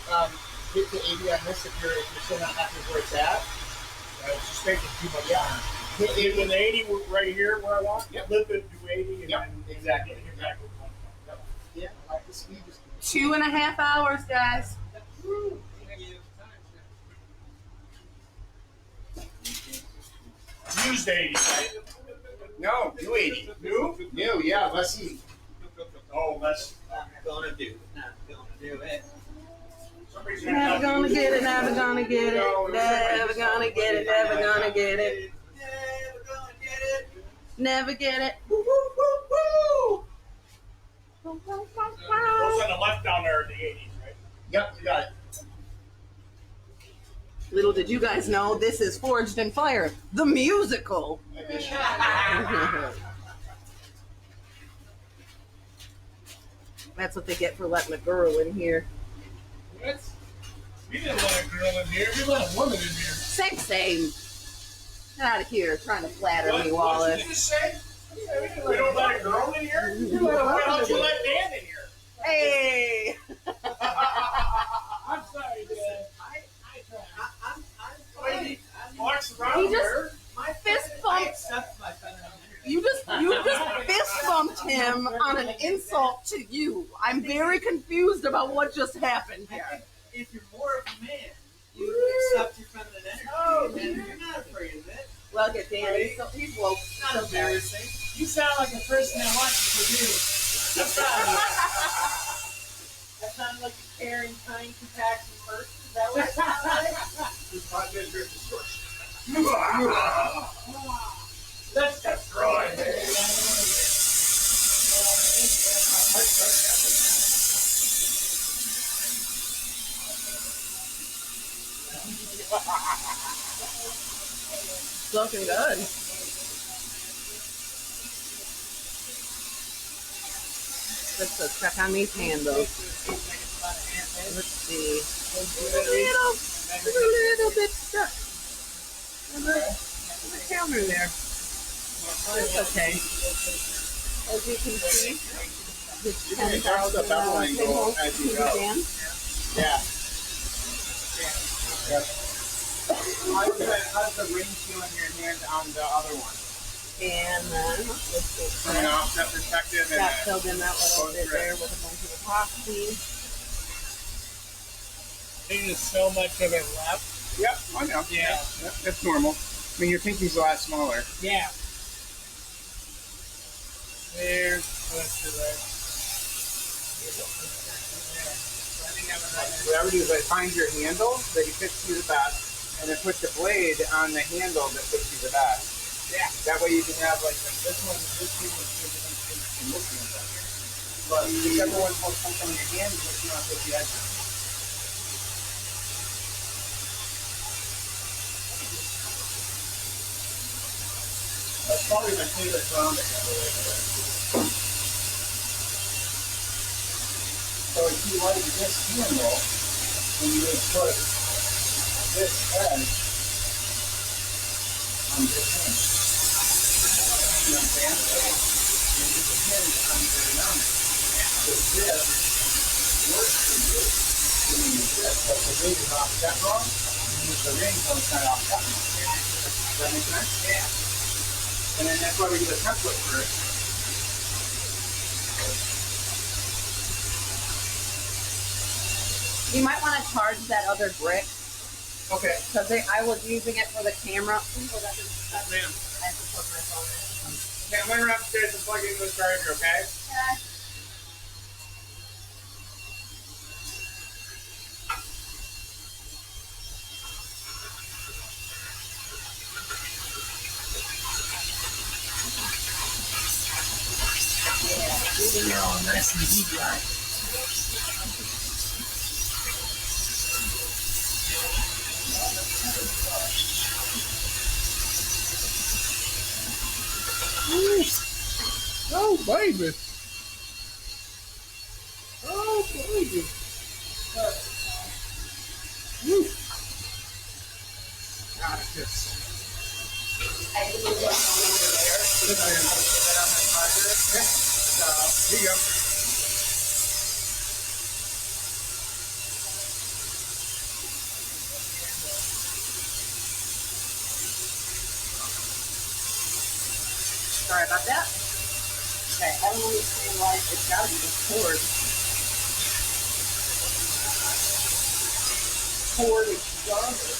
hit to 80 on this if you're still not happy with where it's at. It's just taking too much time. Hit Hit with 80 right here where I want. Yep. Flip it to 80 and Yep, then exactly. hit back with 120. Yeah, like the speed. Just 2.5 hours, guys. Used 80, right? no, do 80. New, yeah. Let's see. Oh, that's. Not gonna do it. Not gonna do it. Somebody's Never gonna get it, never gonna get it, never gonna get it, never gonna get it, Never gonna get it. never get it. Those on the left down there are the 80s, right? Yep, you got it. Little did you guys know, this is Forged in Fire, the musical. That's what they get for letting a girl in here. What? We didn't let a girl in here. We let a woman in here. Same. Get out of here, trying to flatter me, What did Wallace. you just say? We don't let a girl in here? Why don't you let Dan in here? Hey! I'm sorry, Dan. I'm Lady, walks around He just here. fist bumped. accept my feminine energy. You just fist bumped him on an insult to you. I'm very confused about what just happened I here. think if you're more of a man, you accept your feminine energy, and you're not afraid of it. Look at Dan. He's woke. It's not embarrassing. You sound like a person that wants to do. That sounds like a caring, kind, compassionate person. Is that what it sounds like? This podcast is distortion. Let's destroy it. It's looking good. Let's check on these handles. Let's see. A little bit stuck. On the counter there. That's okay. As you can see, this You can adjust the bevel angle as you go. Yeah. How's the ring feel in your hand on the other one? And then, let's see. From an offset perspective, and Got filled in that little bit there with a bunch of epoxy. There's so much of it left. Yep, I know. Yeah. Yep, that's normal. I mean, your pinky's a lot smaller. Yeah. There. Oh, that's too right. What I would do is I find your handle that fits you the best, and then put the blade on the handle that fits you the best. Yeah. That way you can have like this one, this piece is different in this handle. But whichever one's most comfortable in your hand is what you want to put the edge on. That's probably my favorite ground example. So if you like this handle, then you would put this edge on this hinge. You know what I'm saying? And get the hinge on the very round. So this works for you. When you use this, but the ring is offset wrong, you use the ring so it's not offset wrong. Does that make sense? Yeah. And then that's why we do the template first. You might want to charge that other brick Okay. because I was using it for the camera. Ma'am. I have to put my phone in. Okay, I'm going to run upstairs and plug in this charger, okay? Oh, baby. Oh, baby. Woo. God, it's I can move my phone over there. So I can get that on my charger. So, Here you go. sorry about that. Okay, I don't understand why it's got to be the cord. Cord is stronger.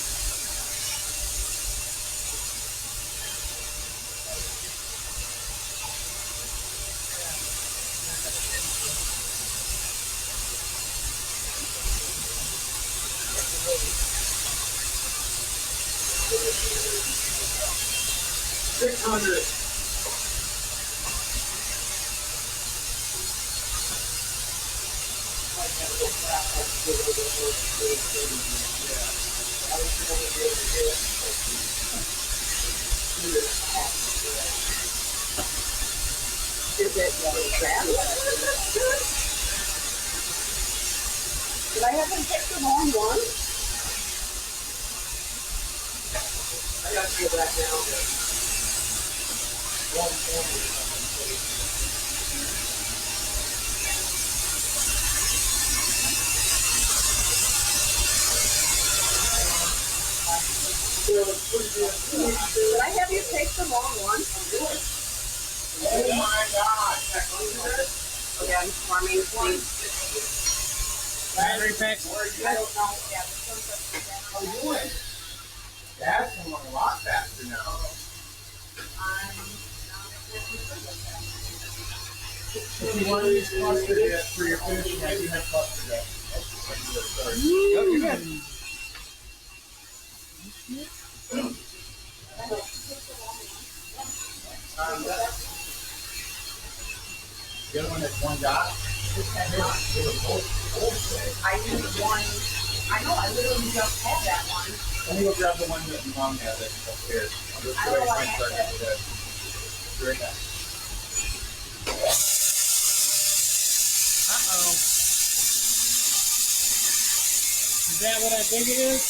$600. Is it crab? Did I have them pick the wrong one? I gotta feel that now. Did I have you take the wrong one? Oh my God! Okay, I'm farming, please. Battery pack. I don't know. Yeah, this one's up to that. How you doing? That's going a lot faster now. One of these clustered yet for your finishing. I do have clustered yet. Oh, you're good. The other one that's one dot. I used one. I know, I literally just had that one. Let me go grab the one that mom had that's upstairs. I'll just I go don't know my what charger happened. for that. Be right back. Uh-oh. Is that what I think it is?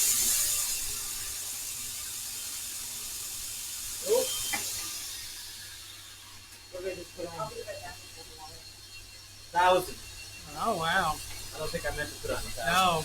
$1,000. Oh, wow. I don't think I meant to put on the No.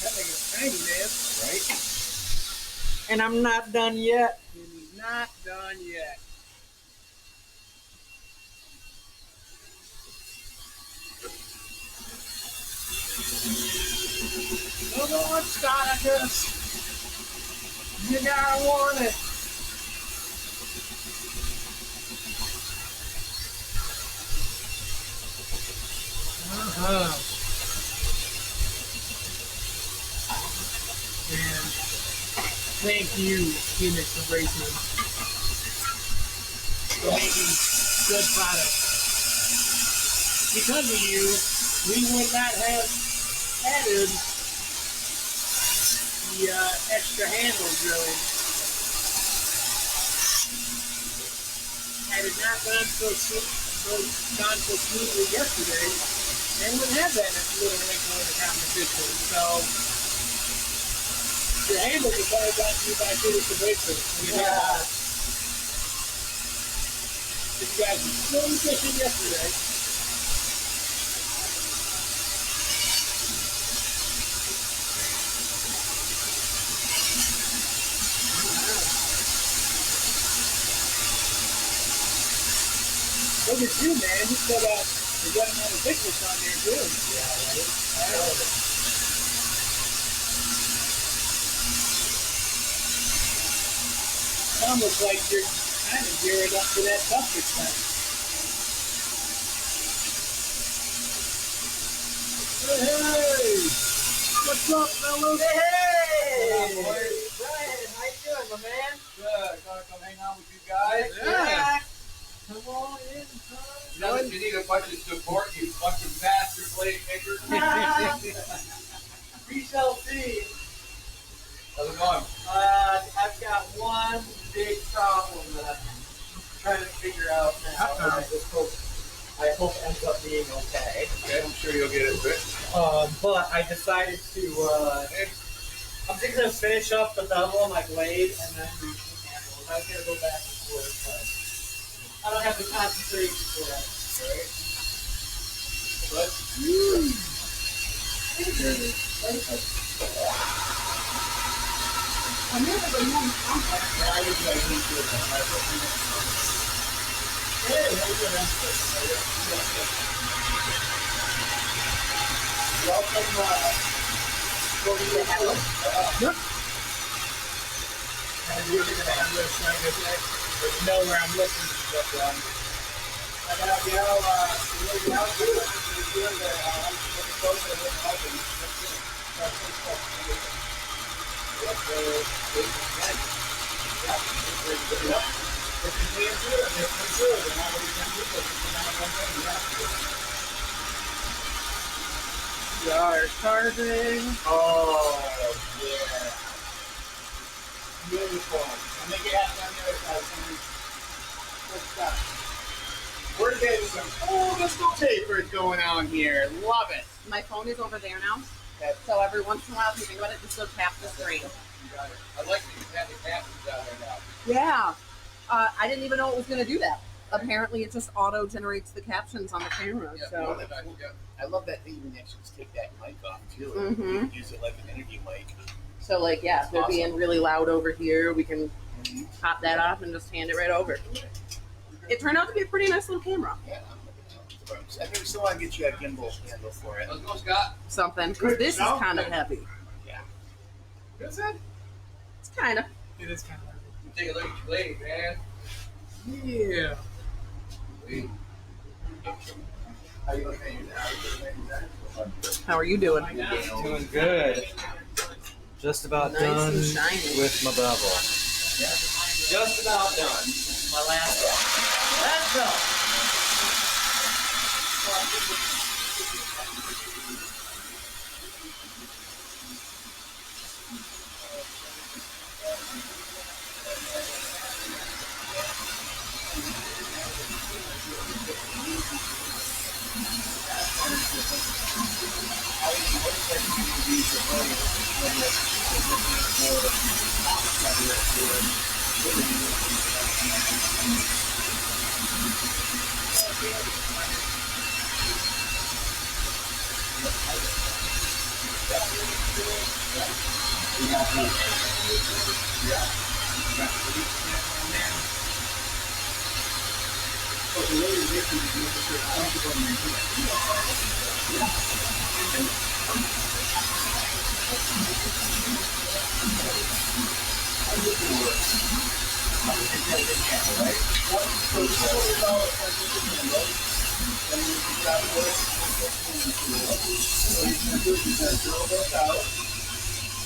That thing is tiny, man. Right? And I'm not done yet. And he's not done yet. Don't know what Spartacus. You gotta want it. And thank you, Phoenix Racing, for making good products. Because of you, we would not have added the extra handles, really. Had it not gone so smoothly yesterday, then we'd have that little wrinkle in the competition. So your handles are probably brought to you by Phoenix Racing. Yeah. You guys were still fishing yesterday. Look at you, man. You still got another thickness on there, too. Yeah, right? It almost like you're kind of gearing up for that tough extent. Hey! What's up, fellas? Hey! Brian, how you doing, my man? Good. Gonna come hang out with you guys. Yeah. Come on in, son. You know that you need a bunch of support, you fucking bastard blade maker. We shall see. How's it going? I've got one big problem that I'm trying to figure out now. And I hope it ends up being okay. Okay, I'm sure you'll get it fixed. But I decided to, I'm just going to finish up the bevel on my blade and then do the handles. I was going to go back and forth, but I don't have the concentration for that. Right. And you're going to have this like this, know where I'm looking for from. I got the L, the L good. It's good that I'm looking closer to this open. We are charging. Oh, yeah. Beautiful. And make it happen on the other side. Good stuff. We're getting some full disco tapers going on here. Love it. My phone is over there now. Okay. So every once in a while, if you think about it, just go tap the screen. You got it. I like that you have the captions down there now. Yeah. I didn't even know it was going to do that. Apparently, it just auto generates the captions on the camera. Yeah, So. I love that they even actually just take that mic off too. Mhm. You can use it like an interview mic. So, like, yeah, if they're Awesome. being really loud over here, we can pop that off and just hand it right over. It turned out to be a pretty nice little camera. Yeah. I think we still want to get you a gimbal handle for it. Let's go, Scott. Something. Because this is kind of heavy. What's that? It's kind of. It is kind of heavy. Take a look at your blade, man. Yeah. How you looking at How are you doing? Doing good. Just about Nice done and shiny. with my bevel. Just about done. My last one. Let's go.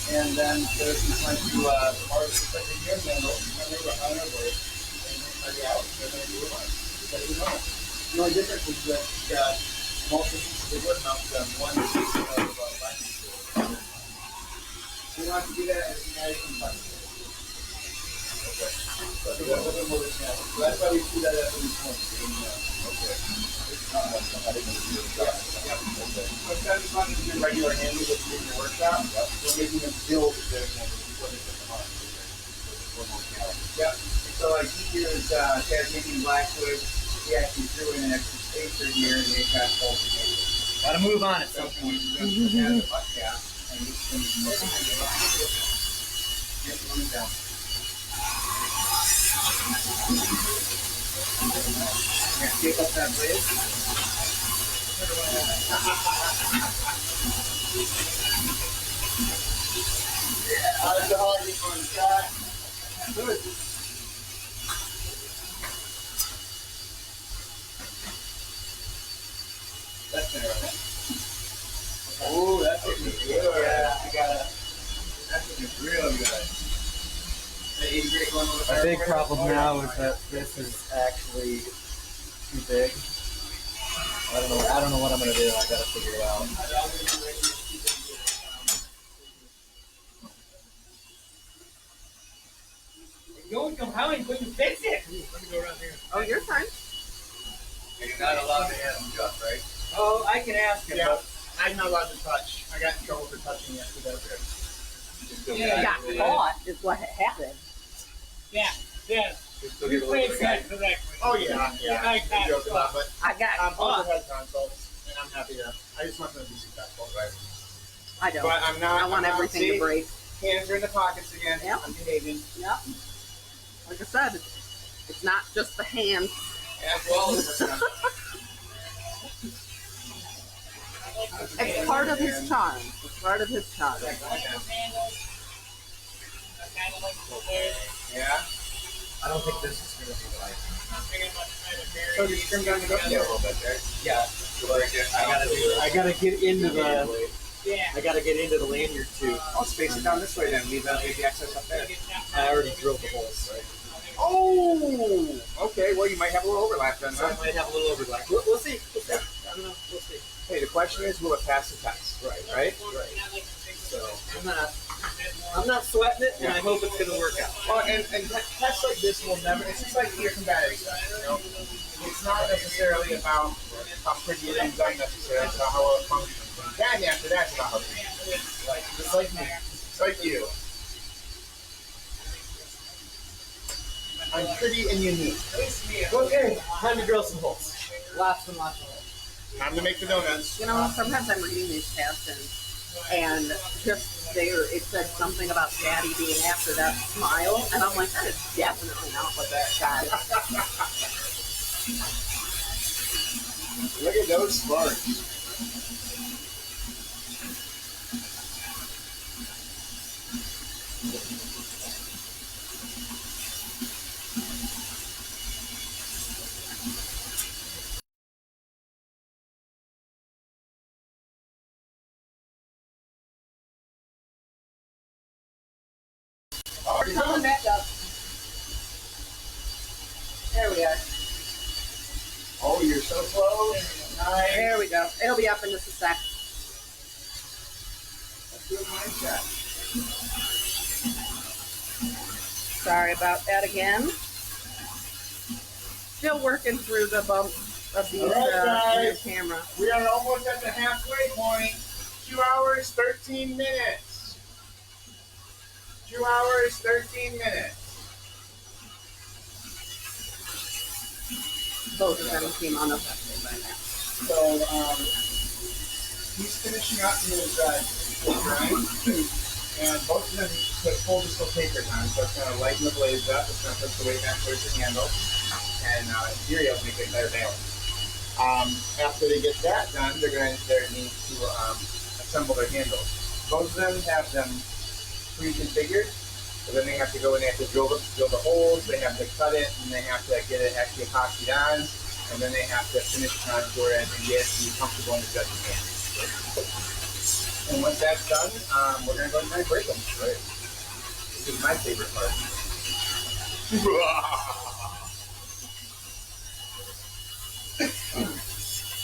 And then there's just going to hard second gear handle, when they were on their way, and then cut it out, and then do it on. Because you know, the only difference is that you got most of the wood mounts on one piece of lightning tool. So you want to do that as nice and fun. Okay. So do that a little bit more than that. So that's why we do that at least once. Okay. Yeah. Okay. So instead of trying to do regular handles that you do in your workshop, we're making them build their handles before they put them on. Yep. So like he used Tasmanian Blackwood, he actually threw in an extra spacer here and they kind of bolted it. Gotta move on at some point. And this thing is moving. Yep, moving down. Yeah, take up that blade. How's the holiday going, Scott? Good. That's better, okay. Oh, that's it. Yeah, I gotta. That's real good. My big problem now is that this is actually too big. I don't know what I'm gonna do. I gotta figure it out. Don't come how and couldn't fix it. Let me go around here. Oh, you're fine. You're not allowed to have them, Jeff, right? Oh, I can ask him. Yeah, I'm not allowed to touch. I got in trouble for touching yesterday. You got caught is what happened. Yeah. You played that correctly. Oh yeah, I got Joke about it. I got I'm caught. overhead consults, and I'm happy to. I just want them to be successful, right? I don't. But I'm not. I want I'm not- everything see, to break. Hands are in the pockets again. Yep. I'm behaving. Yep. Like I said, it's not just the hands. As well as It's part of his charm. It's part of his charm. Yeah. I don't think this is gonna be like. So you trim down the goat a little bit there. Yeah. I gotta get into the. Yeah. I gotta get into the lanyard too. I'll space it down this way then. Leave the access up there. I already drilled the holes. Right? Oh. Okay. Well, you might have a little overlap then. So I Huh? might have a little overlap. We'll see. I don't know. We'll see. Hey, the question is, will it pass the test? Right. Right. So I'm not sweating it, and I hope it's gonna work out. Well, and tests like this will never. It's just like your combative stuff. You know, it's not necessarily about how pretty it is. Not necessarily it's about how well it functions. And then after that, it's about how pretty it is. Like just like me, it's like you. I'm pretty and unique. Okay, time to drill some holes. Lots and lots of holes. Time to make the donuts. You know, sometimes I'm reading these tests and just there it said something about Daddy being after that smile, and I'm like, that is definitely not what that guy is. Look at those sparks. Coming back up. There we are. Oh, you're so close. Nice. There we go. It'll be up in just a sec. Let's do a mind check. Sorry about that again. Still working through the bumps of these All right, new guys. camera. We are almost at the halfway point. 2 hours, 13 minutes. 2 hours, 13 minutes. Both of them came unaffected by that. So, he's finishing up his grind, and both of them put full distal papers on, so it's going to lighten the blades up, it's going to push the weight back towards the handle, and in theory, it'll make it better balance. After they get that done, they're going to need to assemble their handles. Both of them have them pre-configured, so then they have to go and they have to drill the holes, they have to cut it, and they have to get it actually epoxied on, and then they have to finish contour it and get you comfortable in the judge's hands. And once that's done, we're going to go ahead and break them. Right. This is my favorite part.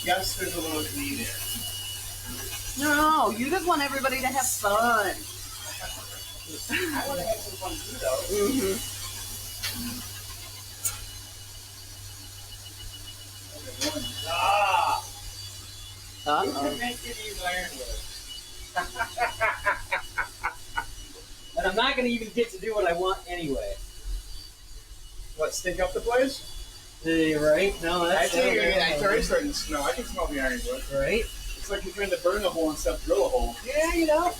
Yes, there's a little glee there. No, you just want everybody to have fun. I want to have some fun too, though. Mm-hmm. Who can make you use ironwood? And I'm not gonna even get to do what I want anyway. What, stink up the place? Right? No, that's It's already starting to smell. I can smell the ironwood. right. It's like you're trying to burn a hole instead of drill a hole. Yeah, you know.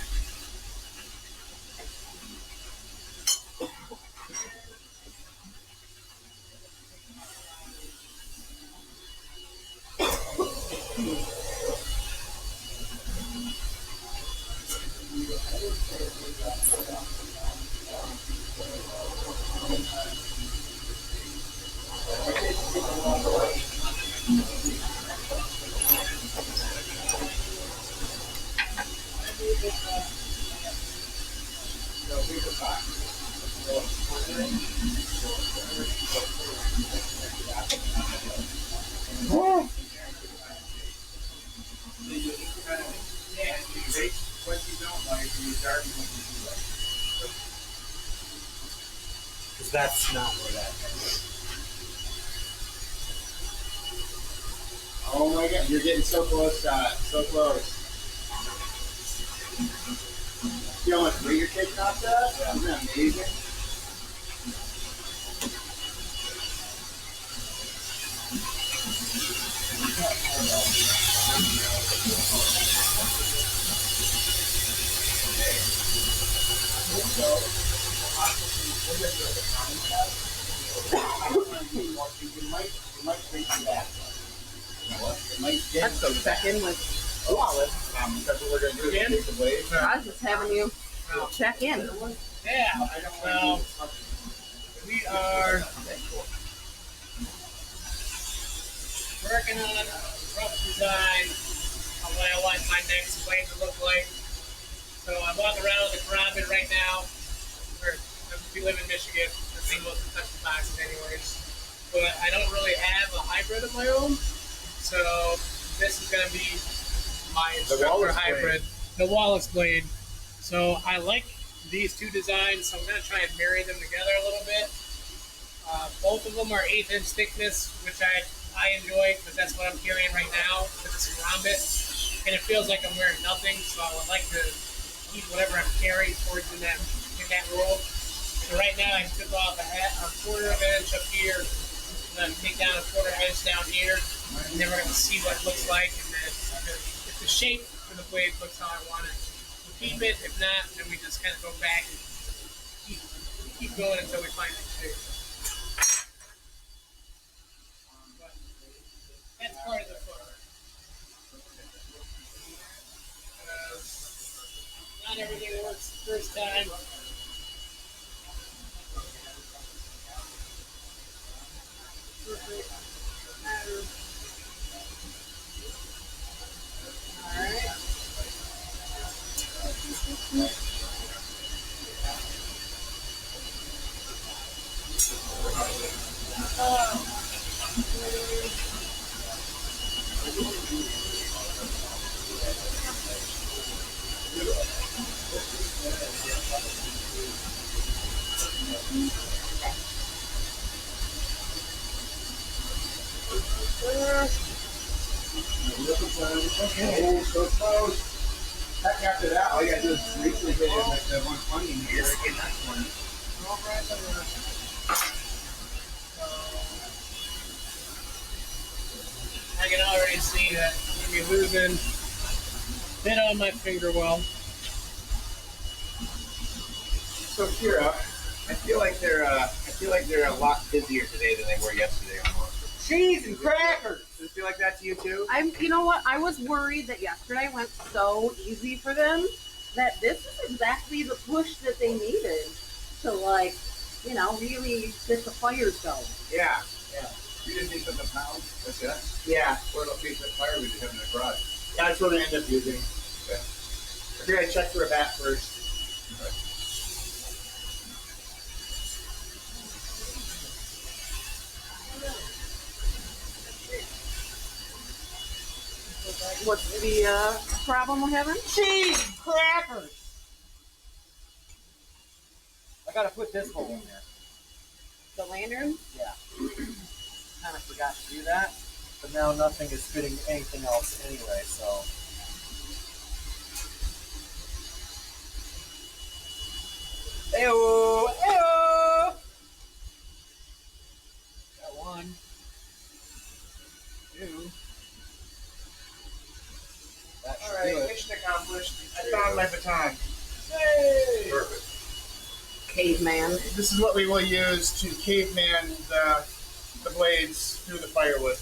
So here's the box. Woo! Yeah, you take what you don't like and you darken what you do like. Because that's not where that Oh my god, you're getting so close, so close. See how much weight you're taking off that? Yeah. Isn't that amazing? Let's go check in with Wallace. That's what we're going to do. Again? Take the blade. I was just having you check in. Yeah. Well, we are working on a rough design of what I want my next blade to look like. So I'm walking around with a Karambit right now. We live in Michigan. The thing was to touch the boxes anyways. But I don't really have a hybrid of my own. So this is going to be my instructor hybrid, the Wallace blade. So I like these two designs, so I'm going to try and marry them together a little bit. Both of them are 1/8 inch thickness, which I enjoy because that's what I'm carrying right now with this Karambit. And it feels like I'm wearing nothing, so I would like to keep whatever I'm carrying towards in that role. So right now I took off a 1/4 of an inch up here, and then take down a 1/4 inch down here, and then we're going to see what it looks like. And then if the shape for the blade looks how I want it, we'll keep it. If not, then we just kind of go back and keep going until we find the shape. But that's part of the fun. Not everything works the first time. Perfect. Alright. Okay, so close. Heck, after that, all you gotta do is briefly hit it with the 120 and you're getting that one. I can already see that I'm going to be losing a bit on my finger well. So Kira, I feel like they're a lot busier today than they were yesterday almost. Cheese and crackers. Does it feel like that to you too? You know what? I was worried that yesterday went so easy for them that this is exactly the push that they needed to, like, really get the fires going. Yeah. You just need some pounds. That's it. Yeah. Or it'll be the fire we just have in the garage. Yeah, that's what I end up using. Okay. I think I check for a bat first. Okay. What's the problem we're having? Cheese and crackers. I gotta put this hole in there. The lantern? Yeah. Kind of forgot to do that, but now nothing is fitting anything else anyway, so. Ew! Got one. Two. That should do Alright, it. mission accomplished. I found my baton. Hey! Perfect. Caveman. This is what we will use to caveman the blades through the firewood.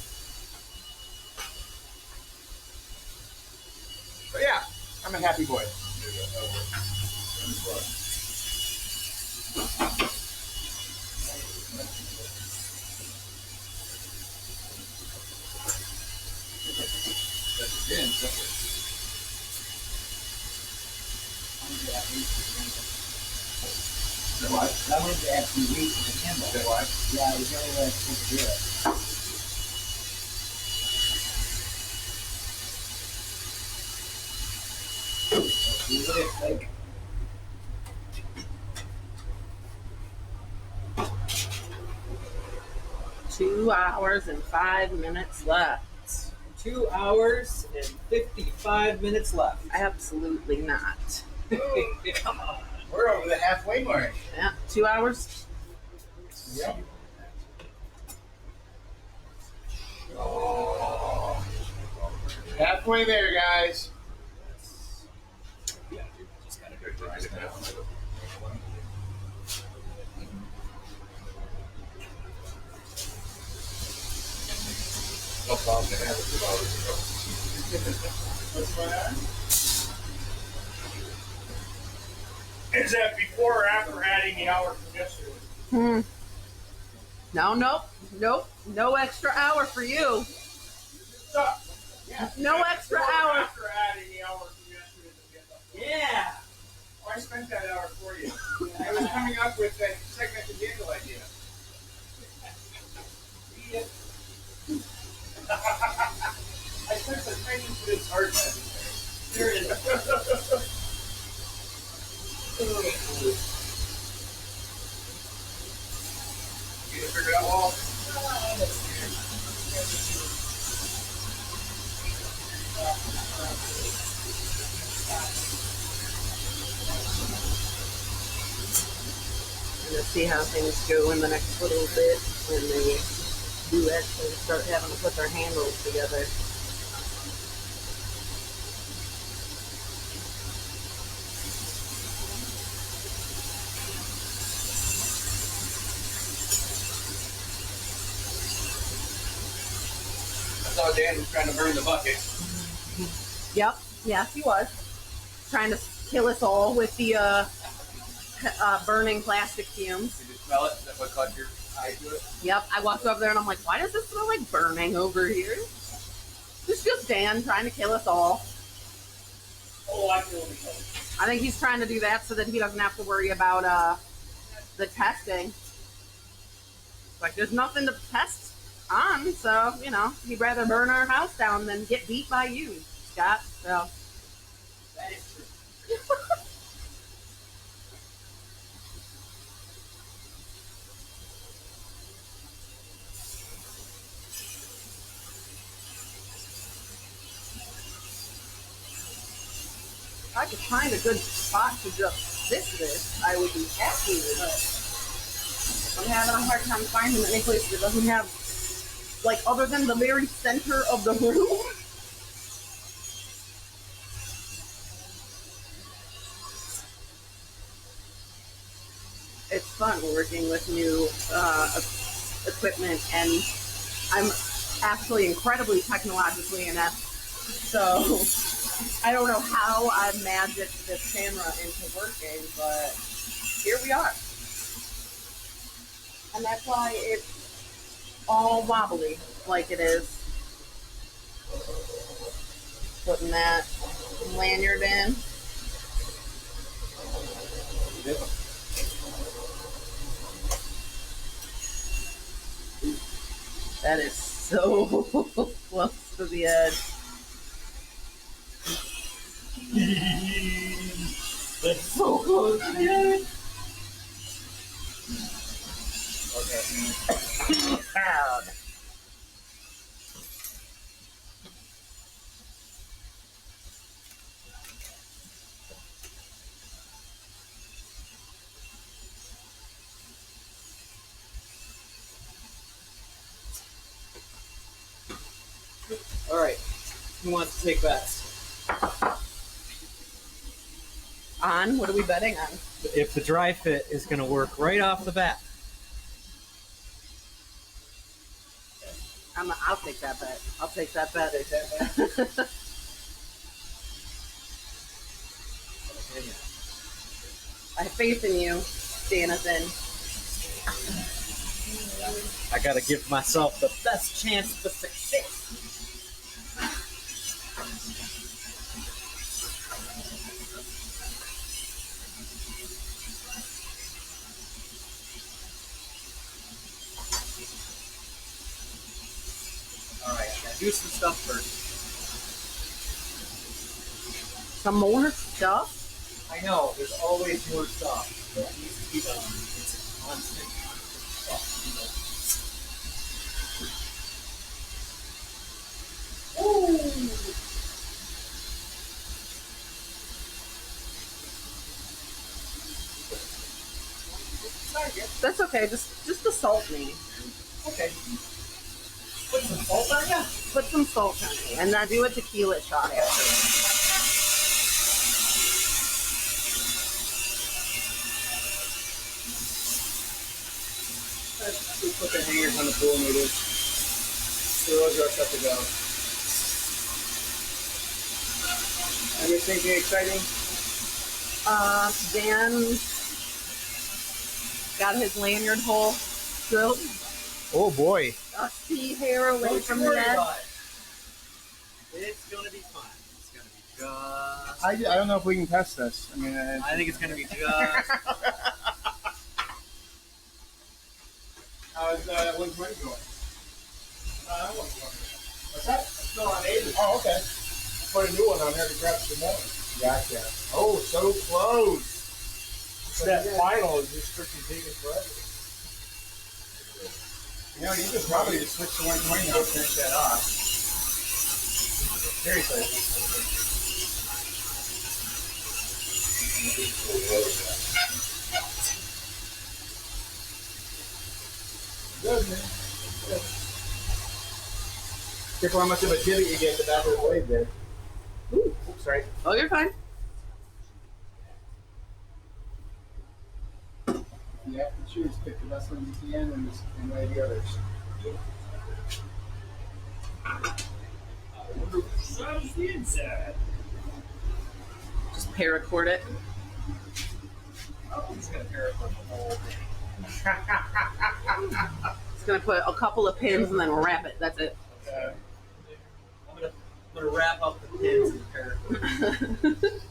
But yeah, I'm a happy boy. That was after you reach the handle. Yeah, you gotta let it do it. See what it's like. 2 hours and 5 minutes left. 2 hours and 55 minutes left. Absolutely not. Come on. We're over the halfway mark. Yeah, 2 hours. Yep. Halfway there, guys. Just gotta go grind it down. No problem. They have it 2 hours ago. What's going on? Is that before or after adding the hour from yesterday? No, no extra hour for you. Yeah. No extra hour. After adding the hour from yesterday to get up. Yeah. Oh, I spent that hour for you. I was coming up with that segmented vehicle idea. I spent some training for this hard man. There it is. You figure it out all? Let's see how things go in the next little bit when they do actually start having to put their handles together. I saw Dan was trying to burn the bucket. Yep, yes, he was trying to kill us all with the burning plastic fumes. Did you smell it? Is that what caught your eye to it? Yep, I walked over there and I'm like, why does this smell like burning over here? It's just Dan trying to kill us all. Oh, I feel it. I think he's trying to do that so that he doesn't have to worry about the testing. Like, there's nothing to test on, so, you know, he'd rather burn our house down than get beat by you, Scott. So. That is true. If I could find a good spot to just sit this, I would be happy with it. I'm having a hard time finding any place that doesn't have, like, other than the very center of the room. It's fun working with new equipment, and I'm actually incredibly technologically inept. So I don't know how I magicked this camera into working, but here we are. And that's why it's all wobbly like it is. Putting that lanyard in. That is so close to the edge. That's so close to the edge. Okay. Proud. All right. Who wants to take bets? On? What are we betting on? If the dry fit is going to work right off the bat. I'll take that bet. I'll take that bet. I have faith in you, Jonathan. I got to give myself the best chance for success. do some stuff first. Some more stuff? I know, there's always more stuff. But it needs to be done. It's a constant stuff. That's okay. Just the salt me. Okay. Put some salt on ya? Put some salt on me, and then do a tequila shot after. Let's put the hangers on the pool noodles. So those are set to go. Anything exciting? Dan got his lanyard hole drilled. Oh boy. A sea hair away from the edge. It's gonna be fun. It's gonna be just. I don't know if we can test this. I mean, I think it's gonna be just. How's 120 going? What's that? Still on 80. Oh, okay. Put a new one on there to grab some more. Gotcha. Oh, so close. That final is just freaking taking forever. You know, you could probably just switch to 120 now and finish that off. Seriously. Good, man. Good. Careful how much of a divot you get at the back of the blade there. Ooh, oops, sorry. Oh, you're fine. Yeah, choose. Pick the best one you can and weigh the others. What's the inside? Just paracord it. Oh, I'm just gonna paracord the whole thing. It's gonna put a couple of pins and then wrap it. That's it. I'm gonna wrap up the pins and the paracord.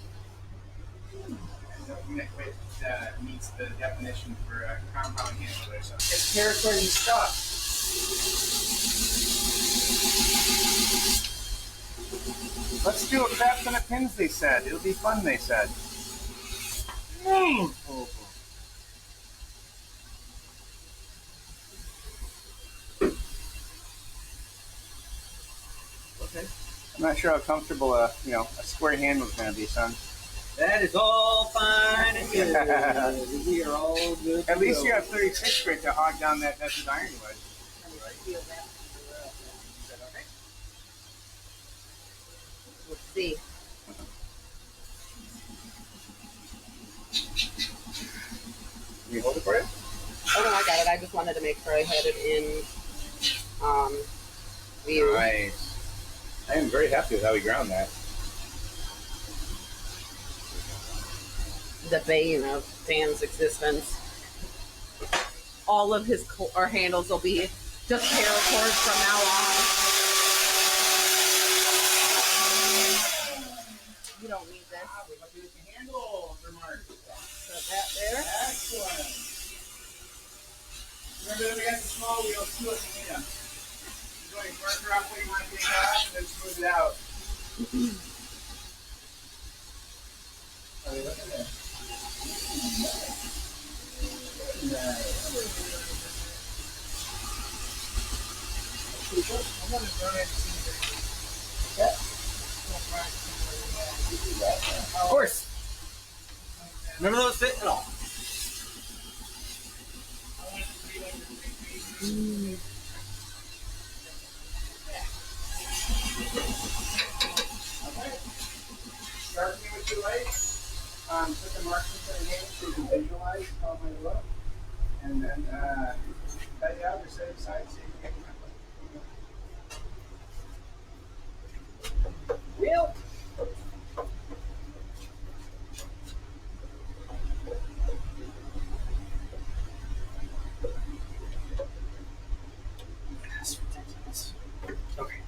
Meets the definition for a compound handler. So It's paracording stuff. let's do a crap ton of pins, they said. It'll be fun, they said. Okay. I'm not sure how comfortable a square handle's gonna be, son. That is all fine and good. We are all good. At least you have 36 grit to hog down that desert ironwood. Let's see. Can you hold it for you? Oh no, I got it. I just wanted to make sure I had it in view. Nice. I am very happy with how we ground that. The bane of Dan's existence. All of his handles will be just paracord from now on. You don't need this. We're looking at the handle, Mark. Put that there. Excellent. Remember that we got the small wheels too at the end. You're going marker off what you want to take off and then smooth it out. Are they looking there? Of course. Remember those fit at all? Start me with your legs. Put the marks into the hands so you can visualize how my look. And then cut it out or set it aside so you can get my Real. That's ridiculous. Okay.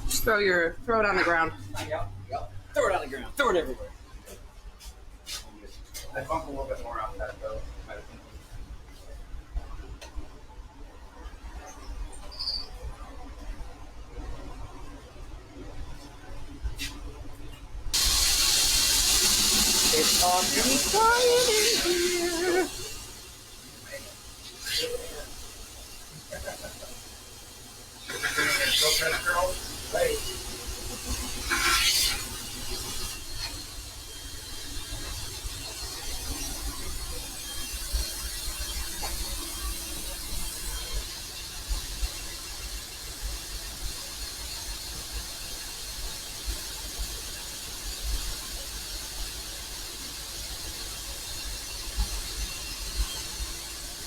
Just throw it on the ground. Yep. Throw it on the ground. Throw it everywhere. I bump a little bit more off that though. It's awfully quiet in here.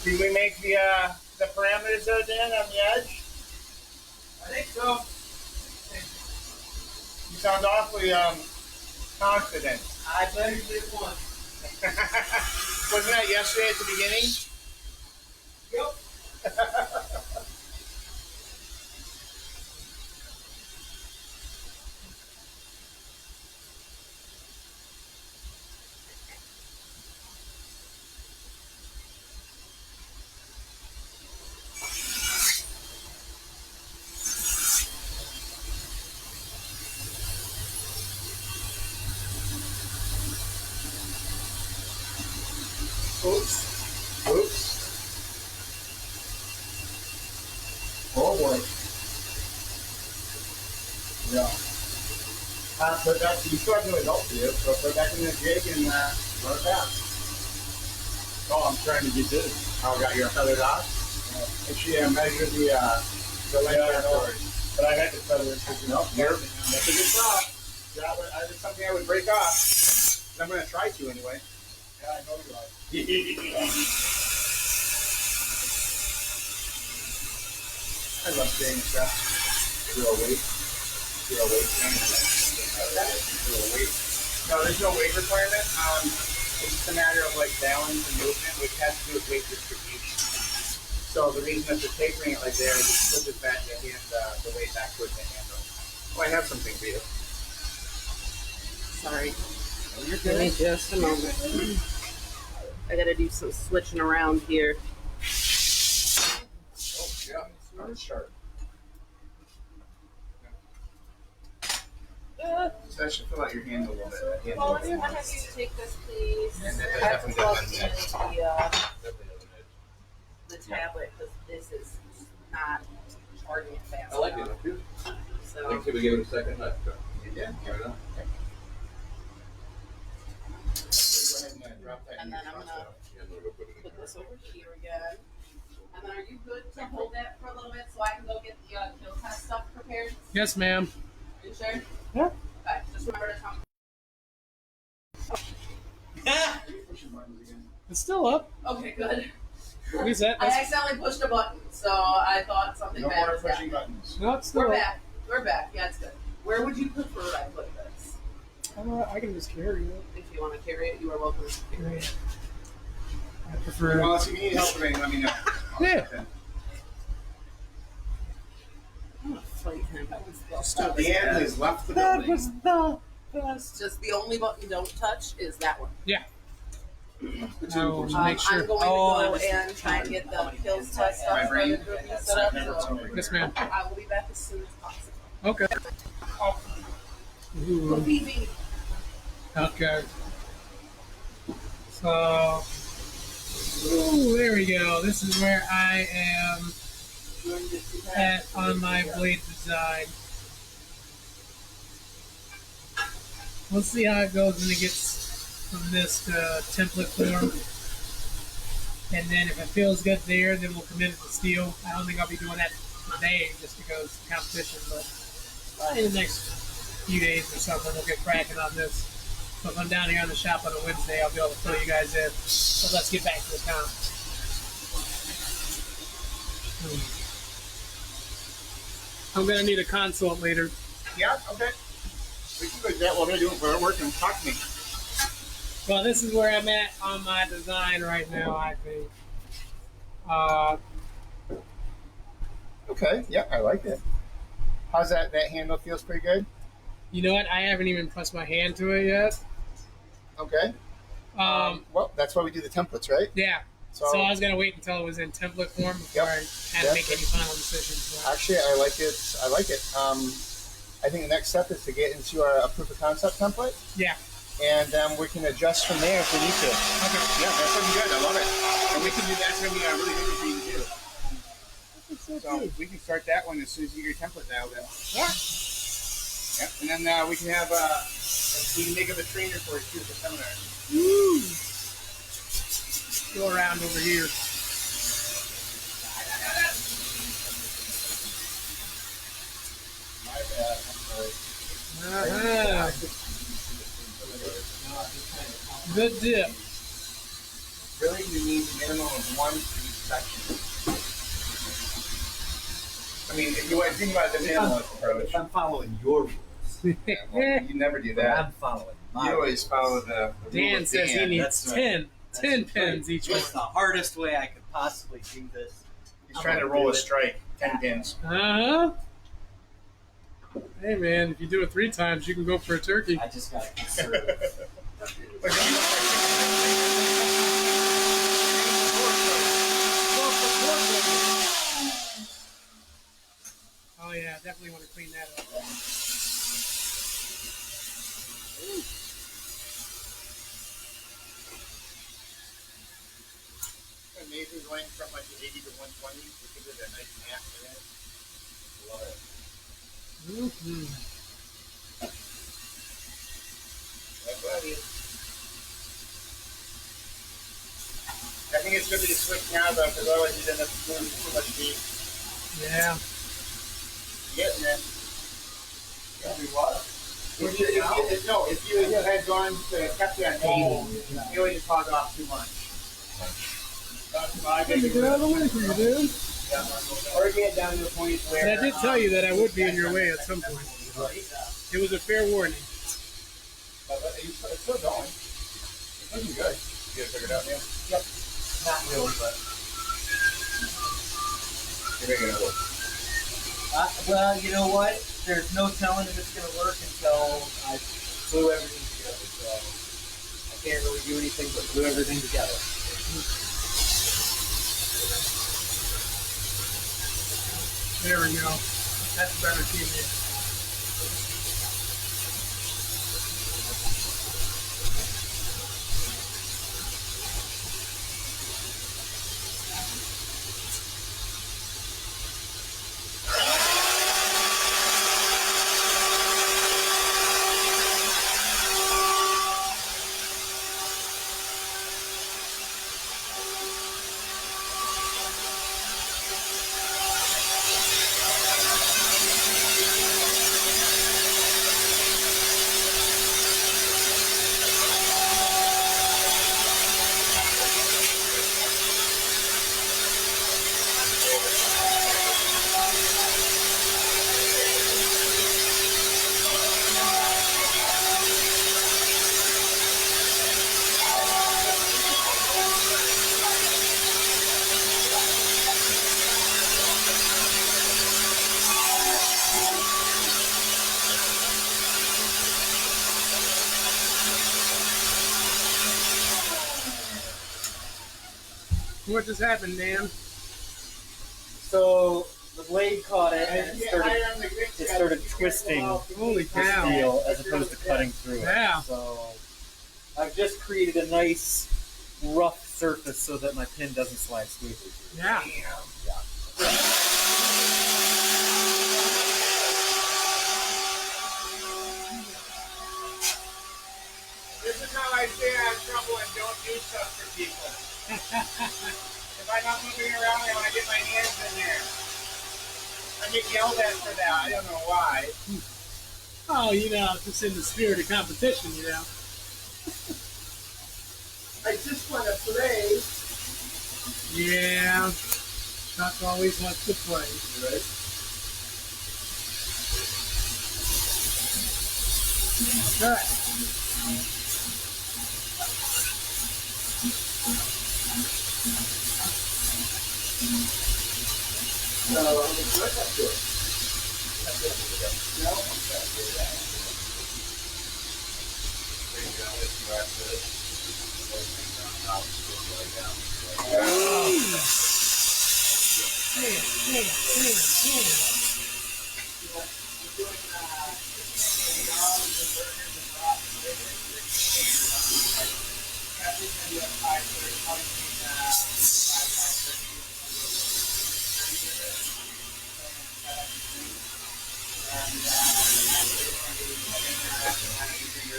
Did we make the parameters there, Dan, on the edge? I think so. You sound awfully confident. I better did one. Wasn't that yesterday at the beginning? Yep. Oops. Oops. Oh boy. Yeah. Put that, you still have no adult for you, so put it back in the jig and run it back. Oh, I'm trying to get this. Oh, got your feathered off? Make sure you measure the length. But I had to feather it because, that's a good thought. That's something I would break off. I'm going to try to anyway. Yeah, I know you are. I love saying stuff. Zero weight. Zero weight. Zero weight. No, there's no weight requirement. It's just a matter of like balance and movement, which has to do with weight distribution. So the reason that they're tapering it like there is it pushes back the weight back towards the handle. Oh, I have something for you. Sorry. Give me just a moment. I gotta do some switching around here. Oh, yeah. That's sharp. So that should fill out your hand a little bit. Well, I'm gonna have you take this, please. Yeah, that I have to definitely plug does. in the tablet because this is not charging it fast. I like enough. it too. So, Like, should we give it a second? Yeah. Right on. Go ahead and drop that in and your then I'm cross gonna out. Yeah, I'm gonna go put it in put there. this over here again. And then are you good to hold that for a little bit so I can go get the kill test stuff prepared? Yes, ma'am. Are you sure? Yeah. Okay, just remember to come. Pushing buttons again. It's still up. Okay, good. Reset. I accidentally pushed a button, so I thought something No bad more was pushing happening. buttons. No, it's still We're up. back. We're back. Yeah, it's good. Where would you prefer I put this? I can just carry it. If you want to carry it, you are welcome to carry it. I prefer. Well, if you need help with anything, let me know. Yeah. I'm gonna fight him. Dan has left the That building. was the best. Just the only button don't touch is that one. Yeah. I will make sure. I'm going to go and try and get the kills test My stuff brain. started and set up. So Yes, ma'am. I will be back as soon as possible. Okay. Ooh. BB. Okay. So, ooh, there we go. This is where I am at on my blade design. We'll see how it goes when it gets from this to template form. And then if it feels good there, then we'll commit it to steel. I don't think I'll be doing that today just because of competition, but probably in the next few days or something, we'll get cracking on this. So if I'm down here on the shop on a Wednesday, I'll be able to fill you guys in. So let's get back to the comp. I'm gonna need a consult later. Yeah, okay. We can go do that while they're doing we're working. Talk to me. Well, this is where I'm at on my design right now, I think. Okay, yeah, I like it. How's that? That handle feels pretty good? You know what? I haven't even pressed my hand to it yet. Okay. Well, that's why we do the templates, right? Yeah. So, So I was gonna wait until it was in template form before I had to make any final decisions. actually, I like it. I think the next step is to get into a proof of concept template. Yeah. And we can adjust from there if we need to. Okay. Yeah, that's gonna be good. I love it. And we can do that's gonna be really good for you to do. So we can start that one as soon as you get your template dialed in. Yeah. Yep. And then we can have we can make up a trainer for it too for seminars. Woo. Go around over here. My bad. I'm sorry. Good dip. Really, you need a minimum of one for each section. I mean, if you want to think about the minimalist approach, If I'm following your rules, well, you never do that. I'm following my You always follow the rule Dan of says he Dan. needs That's right. 10 That's pins each one. It's the hardest way I could possibly do this. He's trying to roll a strike, 10 pins. Uh-huh. Hey, man, if you do it 3 times, you can go for a turkey. I just got to conserve. But Oh, yeah, definitely want to clean that up. amazing going from like the 80 to 120 because of that nice mass in it. Love it. Mm-hmm. That's what I mean. I think it's good to just switch now though, because otherwise you end up doing too much meat. Yeah. Getting it. Yeah, we was. If you had gone to kept it at 80, you would just hog off too much. Get out of the way from you, dude. Or get down to the point where. And I did tell you that I would be in your way at some point. It was a fair warning. But it's still going. It's looking good. You guys figured it out, man? Yep. Not really, but. You're making it work. Well, you know what? There's no telling if it's going to work until I glue everything together. So I can't really do anything but glue everything together. There we go. That's a better teammate. What just happened, Dan? So the blade caught it and it started twisting Holy the cow. steel as opposed to cutting through it. Yeah. So I've just created a nice rough surface so that my pin doesn't slide smoothly. Yeah. This is how I stay out of trouble and don't do stuff for people. If I'm not moving around, I want to get my hands in there. I get yelled at for that. I don't know why. Oh, you know, just in the spirit of competition, you know. I just want to play. Yeah. Chuck always wants to play. Right? All right.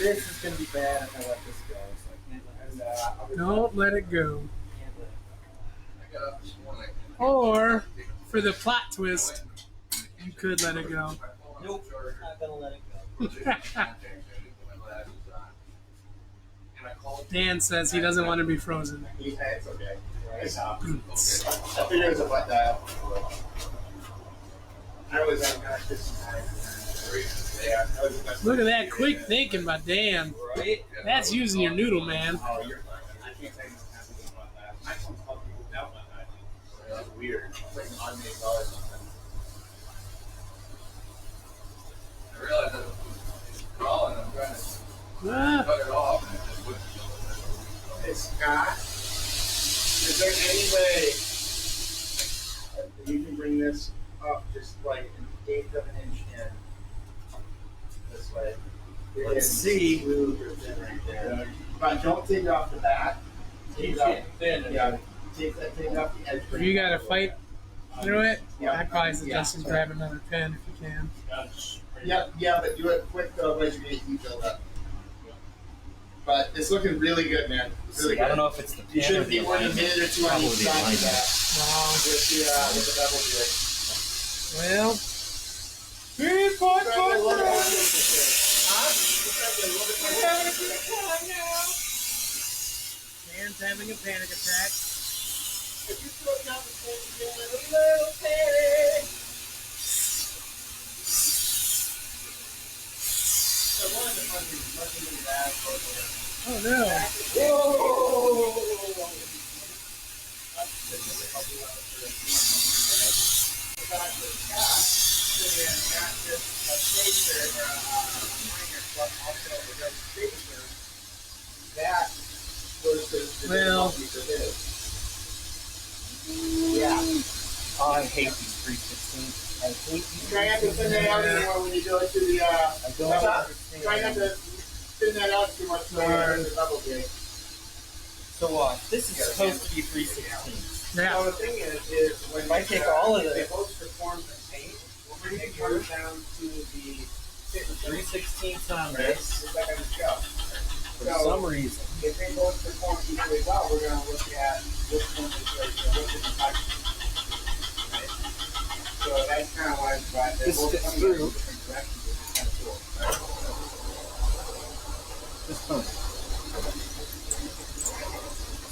This is gonna be bad if I let this go. So I can't let this Don't let it go. can't let it. Or, for the plot twist, you could let it go. Nope, not gonna let it go. Dan says he doesn't want to be frozen. Yeah, it's okay. It's up. I figured it was a butt dial. I was unconscious. Yeah, I was unconscious. Look at that quick thinking by Dan. Right? That's using your noodle, man. Oh, you're fine. I can't tell you what's happening about that. I don't call people without butt dial. That's weird. It's like an automated call or something. I realize that it's crawling. I'm trying to Ah, cut it off, and it just wouldn't go. Hey, Scott, is there any way that you can bring this up just like an eighth of an inch in? This way. Let's see. Smooth or thin right there. But don't take it off the back. Take it off. Yeah. Take it off the edge. if you got to fight through it, Yeah. I'd probably suggest Yeah. you grab another pen if you can. Yeah, but do it quick though, otherwise you're gonna heat build up. But it's looking really good, man. Really See, good. I don't know if it's the You pen or should the be one a alignment. minute or two on Probably each the side of alignment. that. Wrong. With the bevel jig. Well, Dan's having a panic attack. Oh no. Well, Yeah. Oh, I hate these 316. I hate these. Try not to thin that out anymore when you go to the I don't top. understand. Try not to thin that out too much so you're the double jig. So this is supposed to be 316. yeah. So the thing is when If I take all of they it- both perform the paint, we're going to come down to the 316 on this. It's like on the shelf. For some reason. If they both perform equally well, we're going to look at which one is which is the type. Right? So that's kind of why they're This both fits coming through. in different directions, which is kind of cool. This one.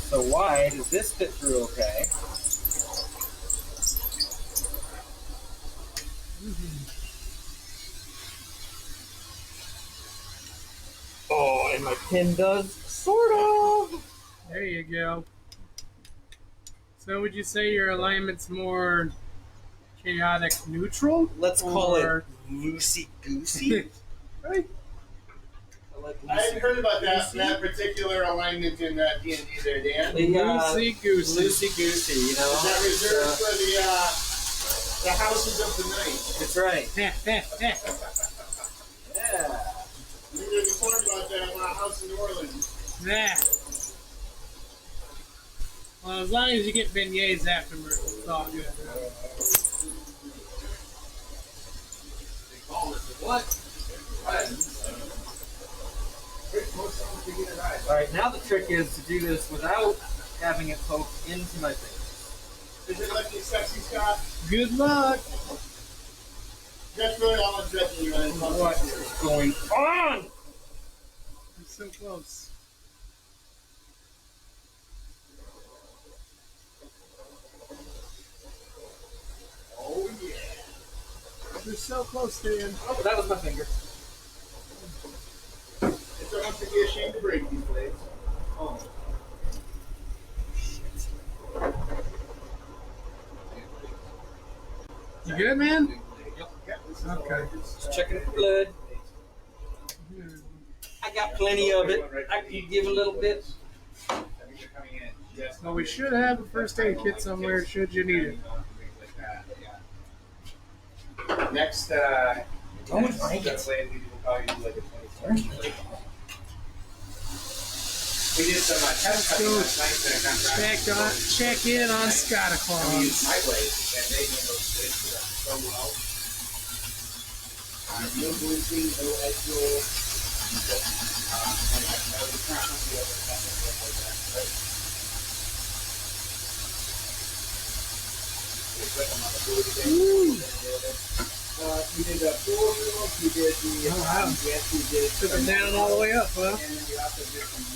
So why does this fit through okay? Oh, and my pin does sort of. There you go. So would you say your alignment's more chaotic neutral? Let's call Or- it loosey goosey. Right? I hadn't heard about that particular alignment in D&D there, Dan. Loosey goosey. Loosey goosey, you know. Is that reserved for the houses of the night? That's right. Yeah. Yeah. There's a song about that house in New Orleans. Well, as long as you get beignets afterwards, it's all good. They call it the what? All right. Now the trick is to do this without having it poke into my face. Is it looking sexy, Scott? Good luck. That's really all I'm judging you on. What is going on? You're so close. Oh, yeah. You're so close, Dan. Oh, that was my finger. It's almost to be ashamed to break these blades. Oh. You good, man? Yeah, this is the Okay. largest, Just checking for blood. I got plenty of it. I can give a little bit. I think they're coming in just. Well, we should have a first aid kit somewhere should you need it. Like that, yeah. Next, Oh, it's blankets. plan, we will probably do like a 20. We did some test cutting last night that I contracted. Check in on Scotaclaws. And we used my blades, and they handle it so well. No bleaching, no edge roll. And I was not going to be able to have it like that. Right? We put them on the board again. We did the floor wheels, we did the, yes, we did. Took them down all the way up, huh? And then we also did some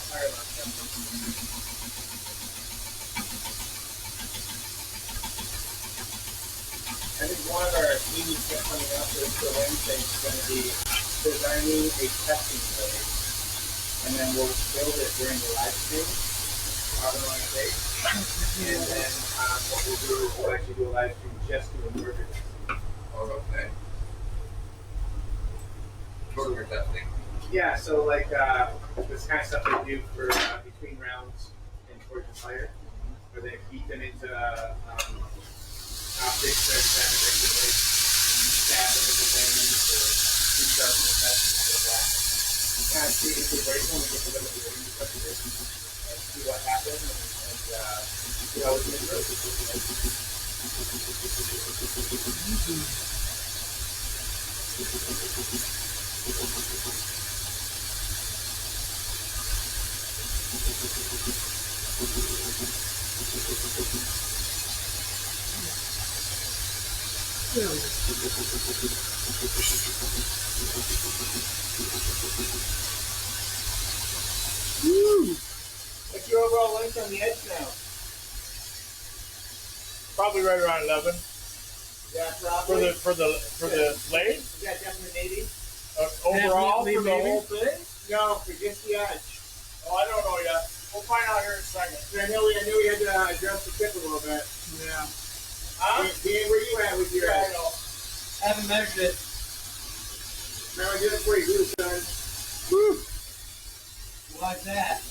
fire alarm systems. I think one of our meetings coming up is for Wednesday is going to be designing a testing blade. And then we'll build it during the live stream, however long it takes. And then what we'll do is we'll actually do a live stream just to inverter it. Oh, okay. Burger testing. Yeah, so like this kind of stuff they do for between rounds and towards the fire, where they feed them into optics that regulate stab and everything, or shoot up and test and stuff like that. You kind of see if we break them, we get to look at the range of this and see what happens and see how we can improve. What's your overall length on the edge now? Probably right around 11 Yeah, probably. for the blade. Yeah, definitely 80. Overall Definitely for the maybe. whole thing. No, for just the edge. Oh, I don't know yet. We'll find out here in a second. I knew we had to adjust the tip a little bit. Yeah. Huh? Dan, where you at with your Yeah, I edge? know. Haven't measured it. Now I did it for you, good son. Why's that?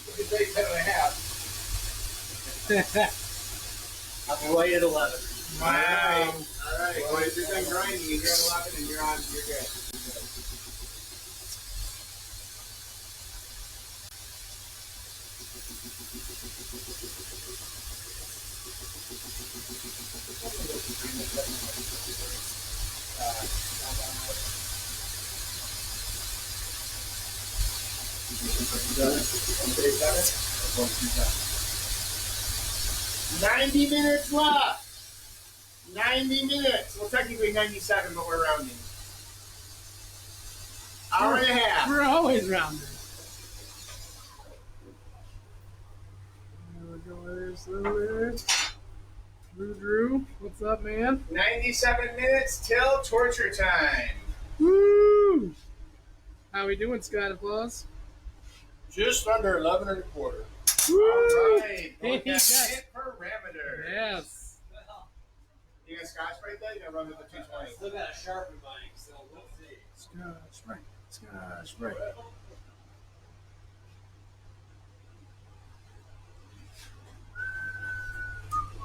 You can say 10.5. I'm right at 11. Wow. All right. Well, if you're done grinding, you're at 11 and you're on. You're good. Done. 90 minutes left. 90 minutes. Well, technically 97, but we're rounding. Hour and a half. We're always rounding. There we go. There's Drew. What's up, man? 97 minutes till torture time. Woo! How we doing, Scotaclaws? Just under 11 and a quarter. Woo! All right. Hey, Look at yes. hit parameter. Yes. You got Scotch right there? You got to run with the 220. Still got a Sharpie buying, so we'll see. Scotch right.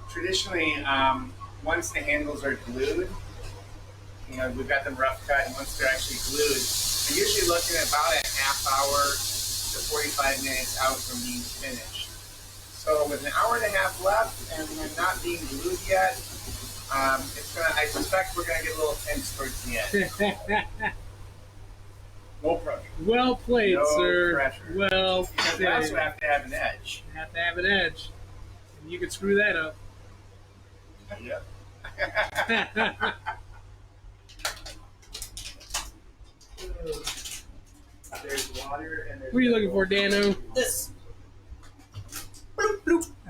Traditionally, once the handles are glued, you know, we've got them rough cut, and once they're actually glued, we're usually looking at about a half hour to 45 minutes out from being finished. So with an hour and a half left and they're not being glued yet, I suspect we're gonna get a little tense towards the end. No pressure. Well played, No sir. pressure. Well Because we played. also have to have an edge. You have to have an edge. And you can screw that up. Yep. There's water and there's. What are you looking for, Dano? This.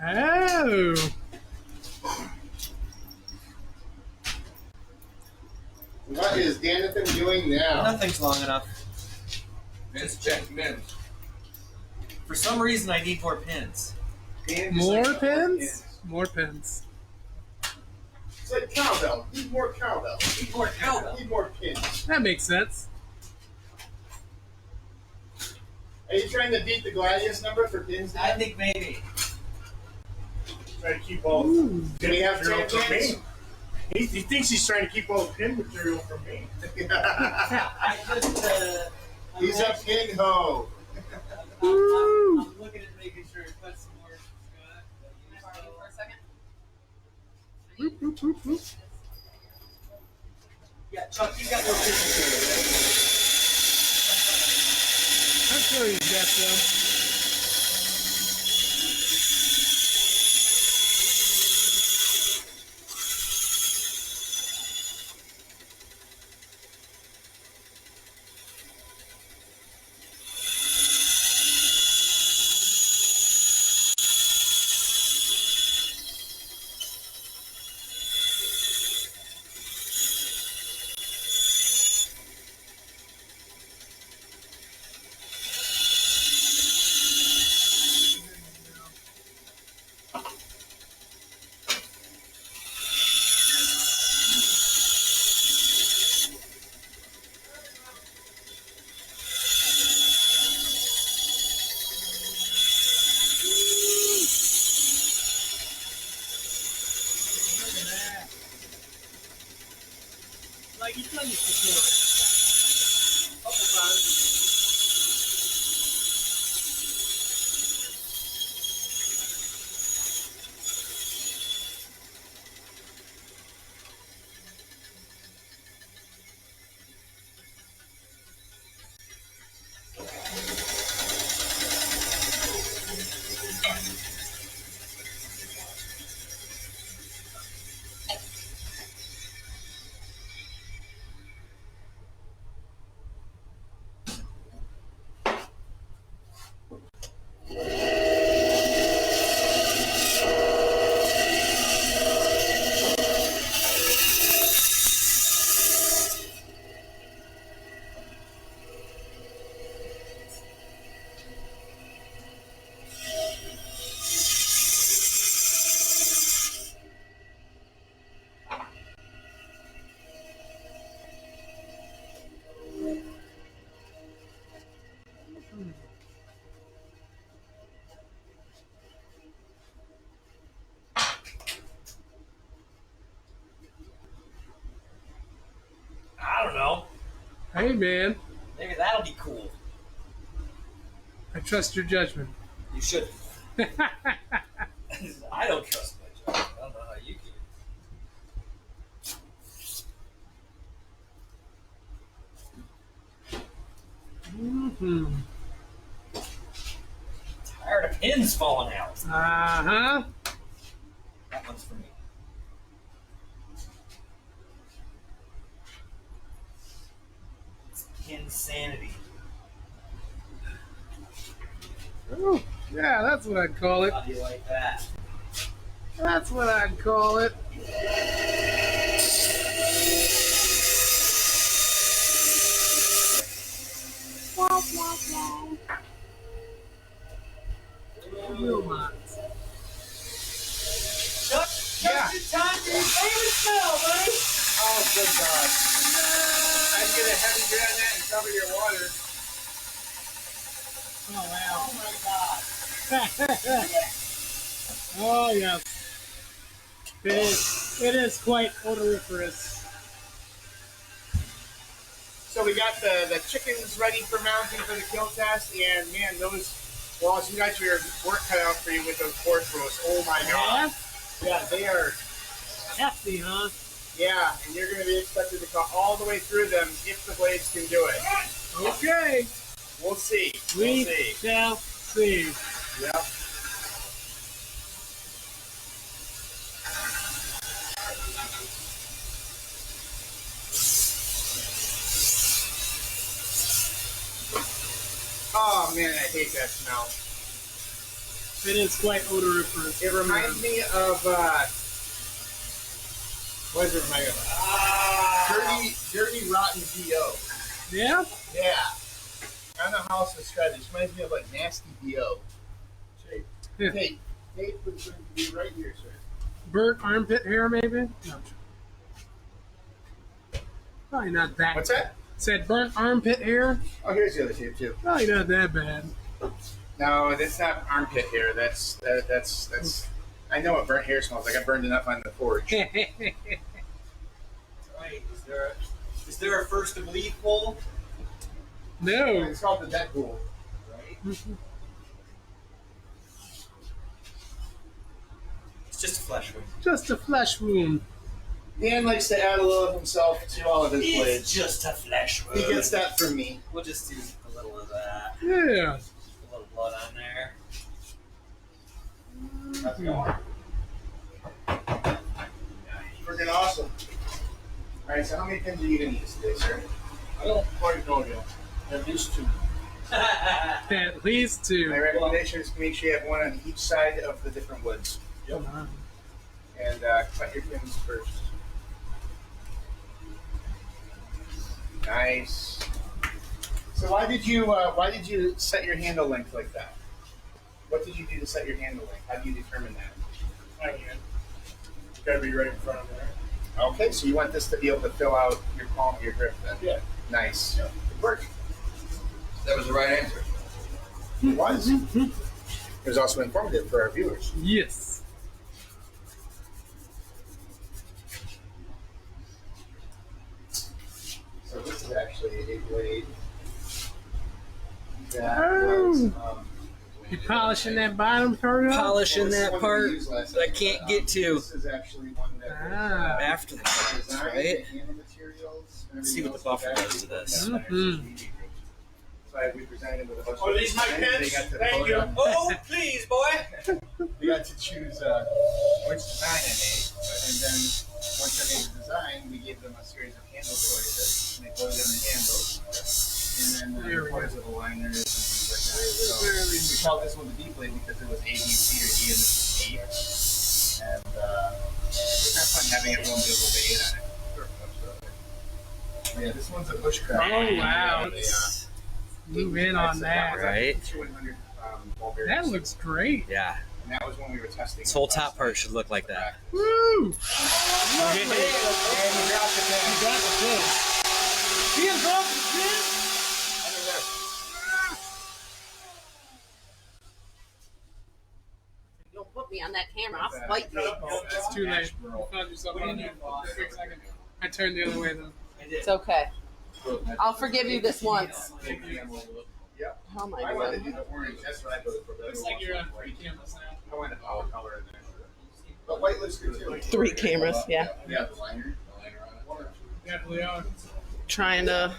Oh. What is Danathan doing now? Nothing's long enough. Mince check mince. For some reason, I need more pins. Dan, just More like pins? More pins. It's like cowbell. Need more cowbell. Need more cowbell. Need more pins. That makes sense. Are you trying to beat the Gladius number for pins? Dan? I think maybe. Try to keep all Do we have material 10 from pins? me. He thinks he's trying to keep all the pin material from me. I just, He's a pin hoe. I'm looking at making sure it cuts some more, Scott. Can I borrow you for a second? Boop, boop, boop, boop. Yeah, Chuck, you got more pin material, right? I'm sure he's got some. Like you've done this before. Couple times. I don't know. Hey, man. Maybe that'll be cool. I trust your judgment. You should. I don't trust my judgment. I don't know how you do. Mm-hmm. Tired of pins falling out. Uh-huh. That one's for me. It's insanity. Ooh, yeah, that's what I'd call it. How do you like that? That's what I'd call it. Womp, womp, womp. Robots. Chuck, Yeah. it's time for your favorite smell, buddy. Oh, good God. I'd get a heavy grit on that and cover your water. Oh, wow. Oh my god. Oh, yes. It is quite odoriferous. So we got the chickens ready for mounting for the kill test, and man, those walls, you got your work cut out for you with those pork roasts. Oh my god. Yeah, they are, Hefty, huh? yeah, and you're going to be expected to cut all the way through them if the blades can do it. Okay. We'll see. We We'll see. shall see. Yep. Oh man, I hate that smell. It is quite odoriferous. It reminds me of what does it remind me of? Dirty rotten BO. Yeah? Yeah. I don't know how else to describe it. It reminds me of like nasty BO. Hey, tape was going to be right here, sir. Burnt armpit hair, maybe? No. Probably not that. What's that? Said burnt armpit hair? Oh, here's the other tape too. Probably not that bad. No, that's not armpit hair. That's. I know what burnt hair smells like. I burned enough on the forge. Right. Is there a first to bleed poll? No. It's called the dead pool. Right. It's just a flesh wound. Just a flesh wound. Dan likes to add a little of himself to all of his blades. It's just a flesh wound. He gets that from me. We'll just do a little of that. Yeah. A little blood on there. That's going. Freaking awesome. Alright, so how many pins are you going to use today, sir? I don't quite know yet. At least 2. At least 2. My recommendation is to make sure you have one on each side of the different woods. Yep. And cut your pins first. Nice. So why did you set your handle length like that? What did you do to set your handle length? How do you determine that? I can. It's got to be right in front of there. Okay, so you want this to be able to fill out your palm, your grip then? Yeah. Nice. Yeah. Good work. That was the right answer. It was. It was also informative for our viewers. Yes. So this is actually a blade that Oh. was, You polishing that bottom part up? Polishing this is that one part we used last that I time, can't but, get to. This is actually one that Ah. was, After the fact, designed, right? the handle materials, and Let's see what the everything else buffer was does to actually this. put down Mhm. there. So we presented with a bunch Oh, of these my designs. They pins? got to Thank vote you. on- Oh, please, boy. We got to choose which design I made, and then once I made the design, we gave them a series of handle choices, and they voted on the handles, and then There we go. of aligners and things like that. So we called this one the D blade because it was A, B, C, or D, and this is D. And it's kind of fun having everyone be able to weigh in on it. But yeah, this one's a bushcraft. Oh, wow. They, Move in on that. Right. 200 ball That bearings. looks great. Yeah. And that was when we were testing. This whole top part should look like that. Woo! And you dropped the pin. You got the pin. He dropped the pin? Under there. Don't put me on that camera. I'll fight you. It's too late. You found yourself on there. Quick second. I turned the other way though. It's okay. I'll forgive you this once. Yep. How am I I wanted to doing? do the orange. That's what I voted for. but Looks like you're on 3 cameras now. I wanted a power color in there. But white looks good too. 3 cameras, yeah. Yeah, the liner. Definitely are. Trying to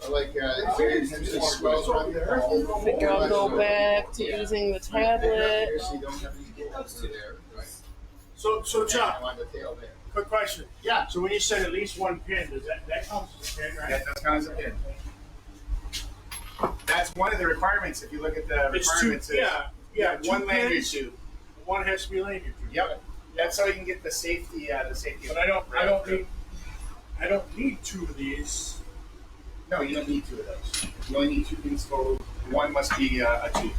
I like it swells around there. figure out, go back to using the tablet. So you don't have these bolts there. Right? So I Chuck, want the tail there. quick question. Yeah. So when you said at least 1 pin, does that counts as a pin, right? That's kind of a pin. That's one of the requirements. If you look at the It's 2. requirements, Yeah. 2 one lanyard pins. tube. 1 has to be lanyard tube. Yep. That's how you can get the safety. The safety. But I don't need 2 of these. No, you don't need 2 of those. You only need 2 pins total. One must be a tube.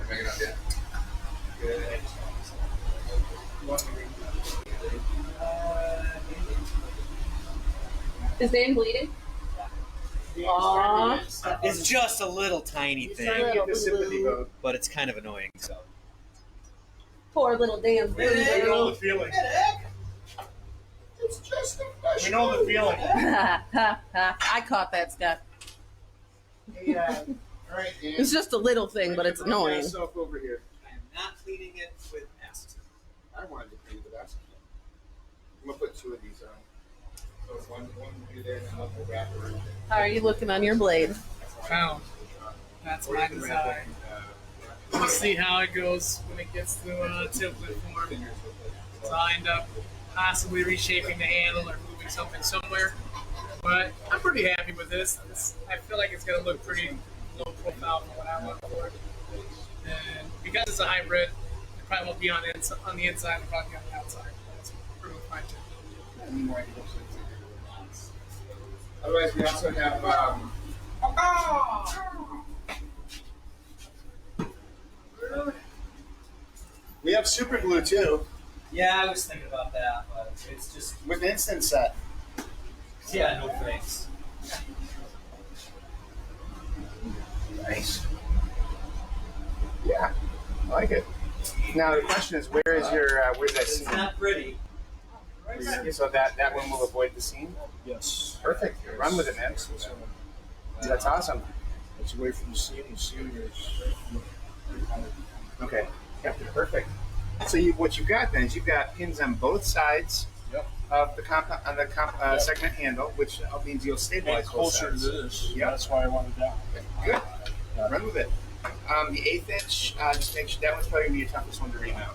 Big enough, yeah. Good. Is Dan bleeding? Aww. It's just a little tiny He's trying to thing, get the sympathy vote. but it's kind of annoying. So. Poor little Dan's We know bleeding. the feeling. It's just a We know the feeling. I caught that, Scott. Hey, all right, Dan. It's just a little thing, but it's annoying. Yourself over here. I am not cleaning it with acid. I wanted to clean the basket. I'm gonna put 2 of these on. So one do there, and then one will wrap around it. How are you looking on your blade? Wow. That's my design. We'll see how it goes when it gets to template form. So I'll end up possibly reshaping the handle or moving something somewhere. But I'm pretty happy with this. I feel like it's going to look pretty low profile for what I want for it. And because it's a hybrid, it probably won't be on the inside, it'll probably be on the outside. That's pretty much fine too. Any more ideas? Otherwise, we also have We have super glue too Yeah, I was thinking about that, but it's just with instant set. no thanks. Nice. Yeah, I like it. Now the question is, where is your where's that It's seam? not pretty. So that one will avoid the seam. Yes. Perfect. Run with it, man. That's awesome. It's away from the seam. The seam is. Okay. Yep. Perfect. So what you've got then is you've got pins on both sides of the segment handle, which means you'll stabilize both Closer to sides. this. Yep. That's why I wanted that. Good. Run with it. The 1/8 inch, just make sure that one's probably gonna be your toughest one to remount.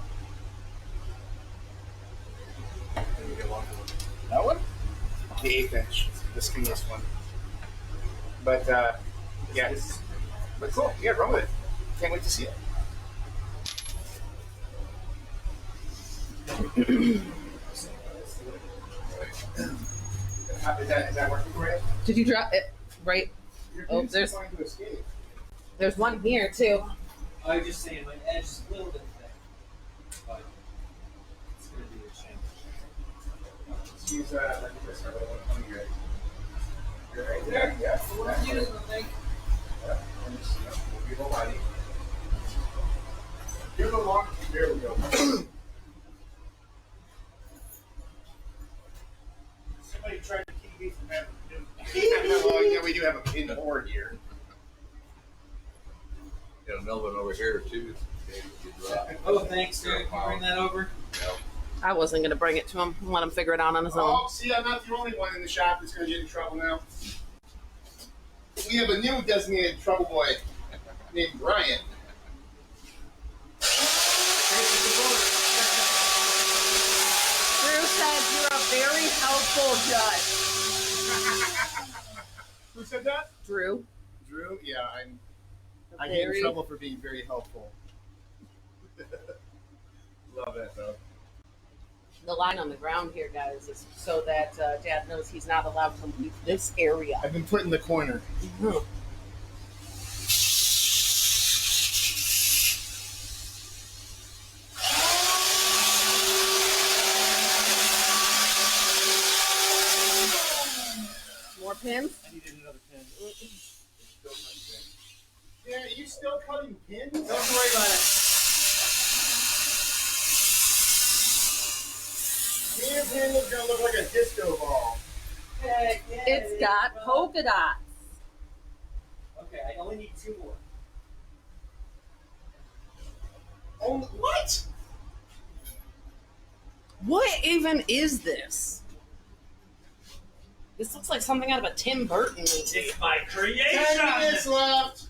That one? The 1/8 inch, the skinniest one. But yeah, but cool. Yeah, run with it. Can't wait to see it. Is that working for you? Did you drop it right? Oh, there's going to escape. there's one here too. I was just saying, my edge is a little bit thick, but it's going to be a shame. Let's use let me just start with one here. You're right there. Yeah. What I'm using, I think. Yeah. And just, move your whole body. Give it a long. There we go. Somebody tried to keep me from having to do Well, yeah, we do have a pin board here. Got another one over here too. Oh, thanks, dude. Can you bring that over? I wasn't gonna bring it to him. Let him figure it out on his own. Oh, see, I'm not the only one in the shop that's going to get in trouble now. We have a new designated trouble boy named Brian. Drew said you're a very helpful judge. Who said that? Drew. Drew? Yeah, I get in trouble for being very helpful. Love that, though. The line on the ground here, guys, is so that Dad knows he's not allowed to leave this area. I've been put in the corner. More pins? I needed another pin. Yeah, are you still cutting pins? Don't worry about it. Your pin is going to look like a disco ball. It's got polka dots. Okay, I only need 2 more. Oh, what? What even is this? This looks like something out of a Tim Burton movie. It's my 10 creation! minutes left.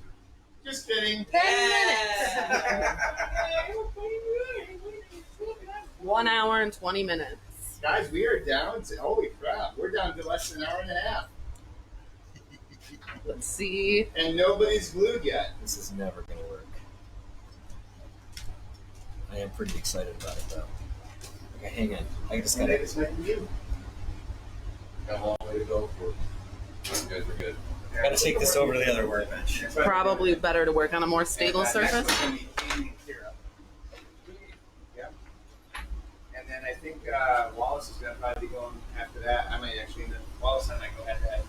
Just kidding. 10 minutes. 1 hour and 20 minutes. Guys, we are down to, holy crap, we're down to less than an hour and a half. Let's see. And nobody's glued yet. This is never going to work. I am pretty excited about it, though. Okay, hang on. I just got to... It's making you. Got a long way to go for it. You guys are good. Got to take this over to the other workbench. Probably better to work on a more stable And, next surface. one's gonna be Amy and Kira. Yep. And then I think Wallace is going to probably be going after that. I might actually, Wallace and I go head to head.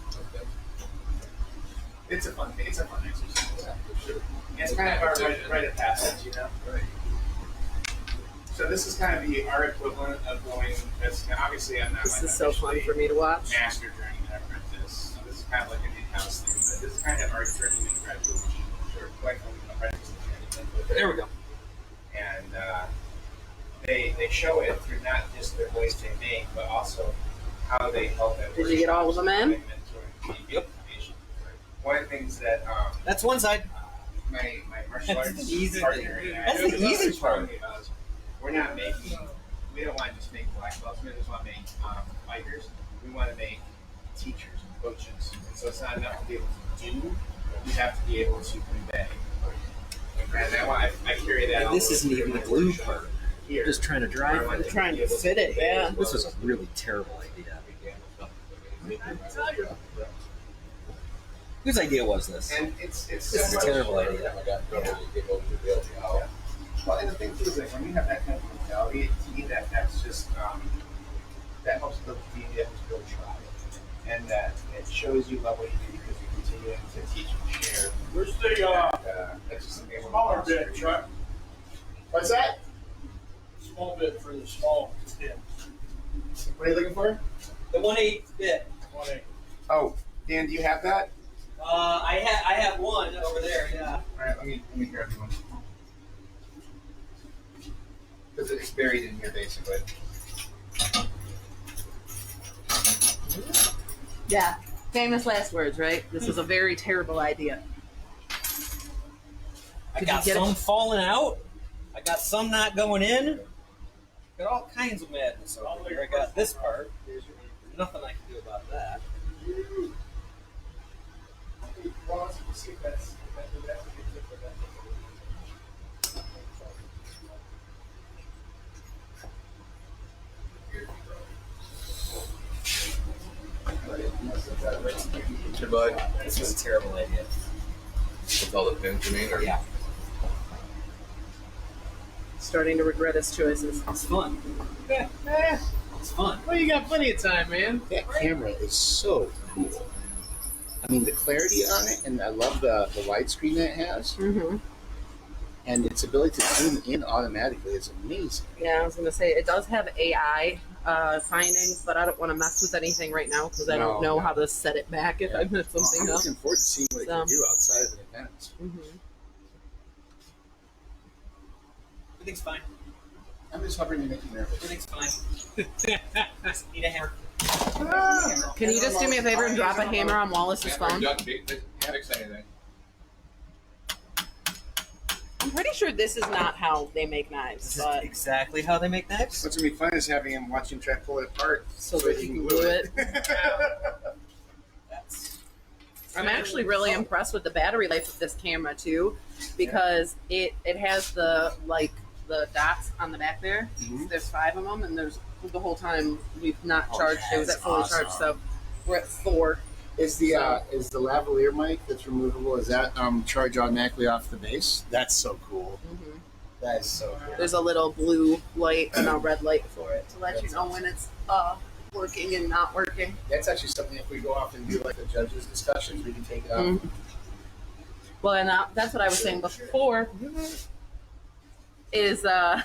It's a fun thing. It's a fun exercise. For sure. It's kind of our rite of passage, you know? Right. So this is kind of our equivalent of going, that's obviously I'm not This like is so fun for me to watch. master journeyman apprentice. So this is kind of like an in-house thing, but this is kind of our journeyman graduation. Sure, like apprentice journeyman. There we go. And they show it through not just their voice they make, but also how they help at Did you get all of them in? Yep. One of the things that That's one side. my martial That's arts the easy partner thing. and I That's the easy part. we're not making, we don't want to just make black belts, we just want to make fighters. We want to make teachers and coaches. And so it's not enough to be able to do, you have to be able to convey. And I carry that. And this isn't even the glue part. Here. Just trying to drive it. I'm trying to fit it, yeah. This was a really terrible idea. Whose idea was this? And it's This is a terrible idea. I got trouble to get over to the LTO. Well, and the thing too is like when you have that kind of mentality, to me that's just that helps build community, that helps build tribe, and that it shows you love what you do because you continue to teach and share. Where's the That's just something I wanna smaller foster. bit, Chuck? What's that? Small bit for the small pin. What are you looking for? The 1/8 bit. 1/8. Oh, Dan, do you have that? I have one over there. Yeah. All right, let me grab you one. Because it's buried in here, basically. Yeah. Famous last words, right? This is a very terrible idea. I Did got you get some it? falling out. I got some not going in. Got all kinds of madness over here. I got this part. There's nothing I can do about that. Hey, bud. This is a terrible idea. With all the pins, you mean? Or? Yeah. Starting to regret his choices. It's fun. It's fun. Well, you got plenty of time, man. That camera is so cool. I mean, the clarity on it, and I love the widescreen that it has, Mm-hmm. and its ability to zoom in automatically is amazing. Yeah, I was gonna say it does have AI findings, but I don't want to mess with anything right now because I don't know how to set it back if I mess something I'm up. looking forward to seeing what it So. can do outside of an event. Mm-hmm. Everything's fine. I'm just hovering to make you nervous. Everything's fine. Just need a hammer. Can you just do me a favor and drop a hammer on Wallace's phone? Fix anything. I'm pretty sure this is not how they make knives, This is but exactly how they make knives. What's gonna be fun is having him watching try to pull it apart so that you can glue it. That's I'm actually really impressed with the battery life of this camera too, because it has the dots on the back there. Mhm. There's 5 of them, and there's the whole time we've not charged. It was that's at fully awesome. charged, so we're at 4. Is the lavalier mic that's removable? Is that charge automatically off the base? That's so cool. Mm-hmm. That is so cool. There's a little blue light and a red light for it to let you know when it's working and not working. That's actually something if we go off and do like the judges' discussions, we can take it off. Mhm. Well, and that's what I was saying before. Is That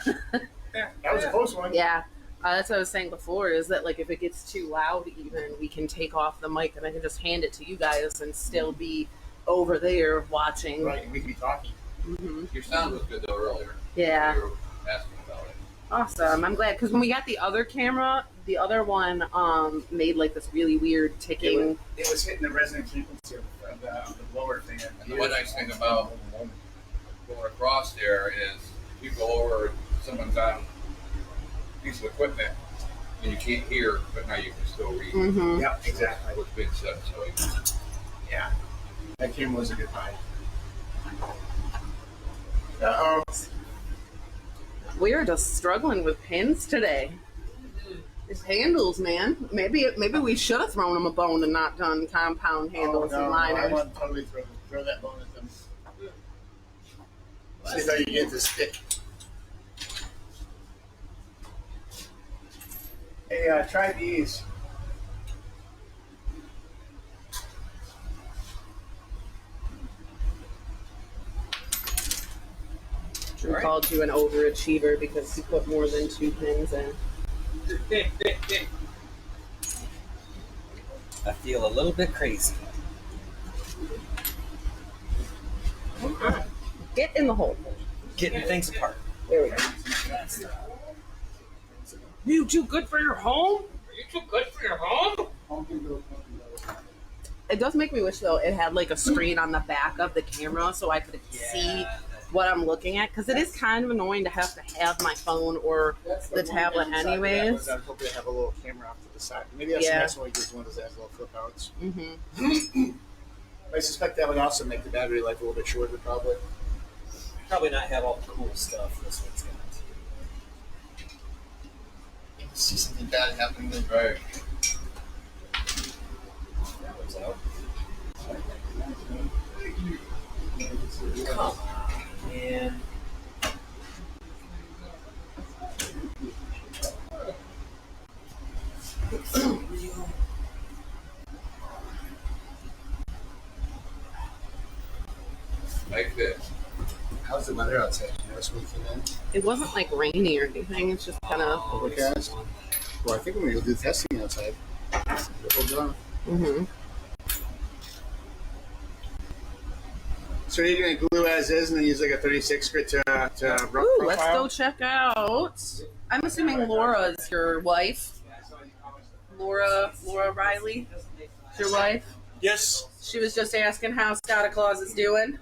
was a close one. yeah. That's what I was saying before, is that like if it gets too loud even, we can take off the mic and I can just hand it to you guys and still be over there watching. Right, and we can be talking. Mm-hmm. Your sound was good though earlier. Yeah. You were asking about it. Awesome. I'm glad, because when we got the other camera, the other one made like this really weird ticking. It was hitting the resonant frequency of the blower thing. And the one nice thing about going across there is you go over, someone's on a piece of equipment and you can't hear, but now you can still read Mm-hmm. Yep, exactly. what's being said. So Yeah. That camera was a good buy. Uh-oh. We are just struggling with pins today. These handles, man. Maybe we should have thrown them a bone and not done compound handles and I liners. want to totally throw that bone at them. See if I can get this stick. Hey, try these. We called you an overachiever because you put more than 2 pins in. I feel a little bit crazy. Get in the hole. Getting things apart. There we go. You too good for your home? Are you too good for your home? It does make me wish though it had like a screen on the back of the camera so I could see what I'm looking at, because it is kind of annoying to have my phone or the tablet anyways. I was hoping to have a little camera off to the side. Maybe that's the next one. Just one that has little flip outs. Mm-hmm. I suspect that would also make the battery life a little bit shorter, probably. Probably not have all the cool stuff this one's got. You can see something bad happening. right. That one's out. And like this. How's the weather outside? You know, this weekend? It wasn't like rainy or anything. It's just kind of. Overcast. Well, I think we're gonna go do testing outside. Mm-hmm. So you're gonna glue as is, and then use like a 36 grit to rough Ooh, profile. let's go check out. I'm assuming Laura is your wife. Laura Riley is your wife. Yes. She was just asking how Santa Claus is doing.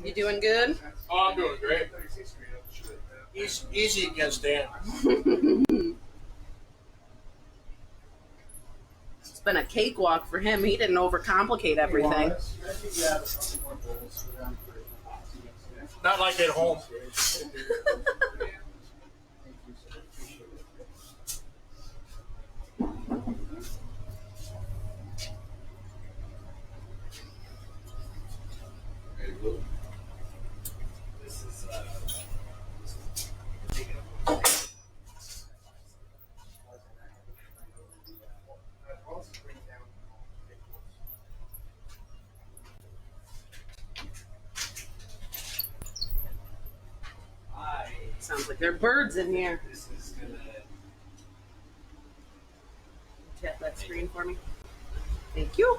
You doing good? Oh, I'm doing great. Easy against Dan. It's been a cakewalk for him. He didn't overcomplicate everything. Not like at home. There you go. Sounds like there are birds in here. This is gonna. Tap that screen for me. Thank you.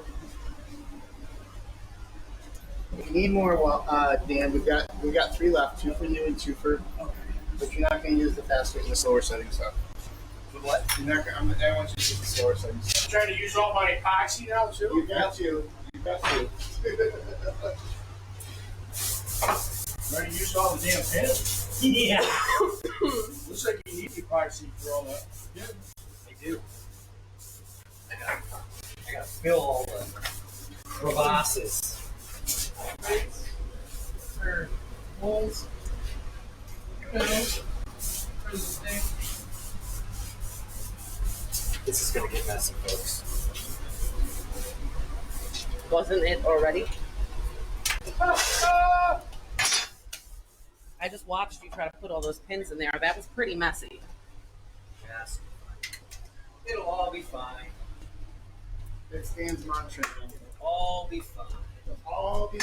If you need more, well, Dan, we got 3 left. 2 for you and 2 for. But you're not going to use the faster and the slower setting stuff. The what? You're not. I want you to use the slower setting stuff. I'm trying to use all my epoxy now too. You got to. You got to. Already used all the damn pins. Yeah. Looks like you need epoxy for all that. I do. I gotta fill all the crevasses. Or holes. This is gonna get messy, folks. Wasn't it already? I just watched you try to put all those pins in there. That was pretty messy. Yes. It'll all be fine. It's Dan's mantra. It'll all be fine. It'll all be.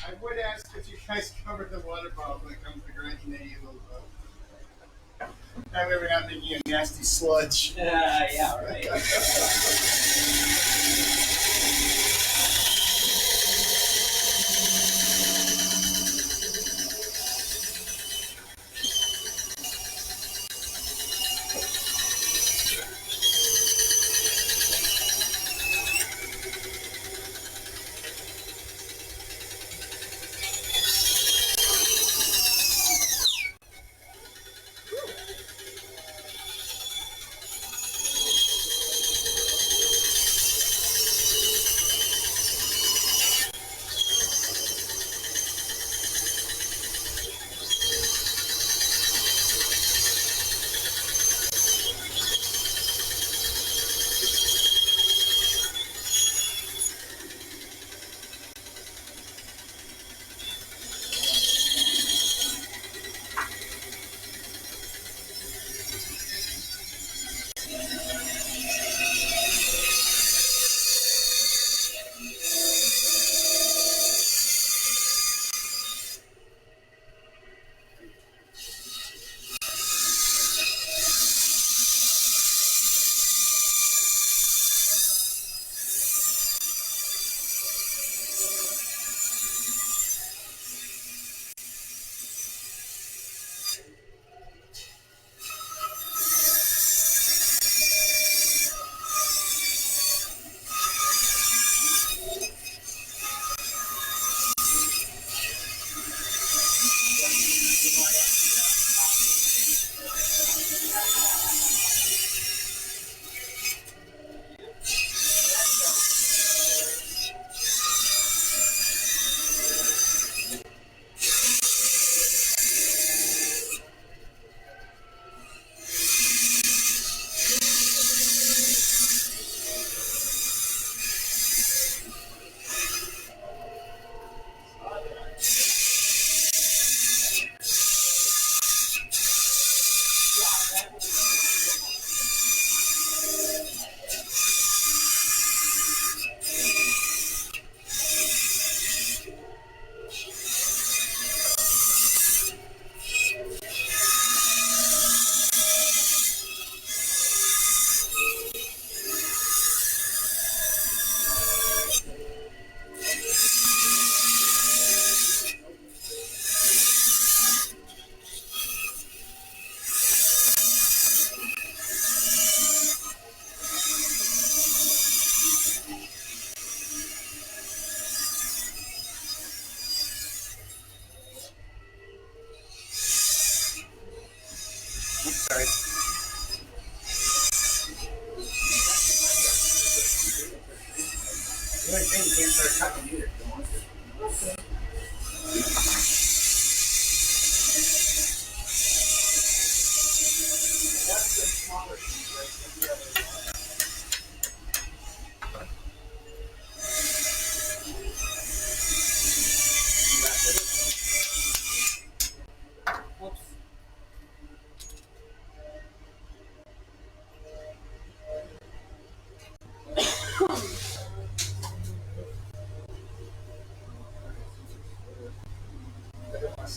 I would ask if you guys covered the water bottle when it comes to grinding any of those up. That way we're not making a nasty sludge. Yeah, right.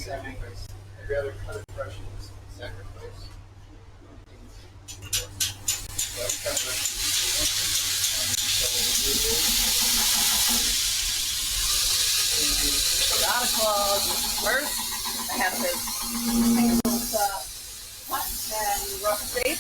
sacrifice. I'd rather cut it fresh than sacrifice. Santa Claus first. I have his handles cut and rough shape.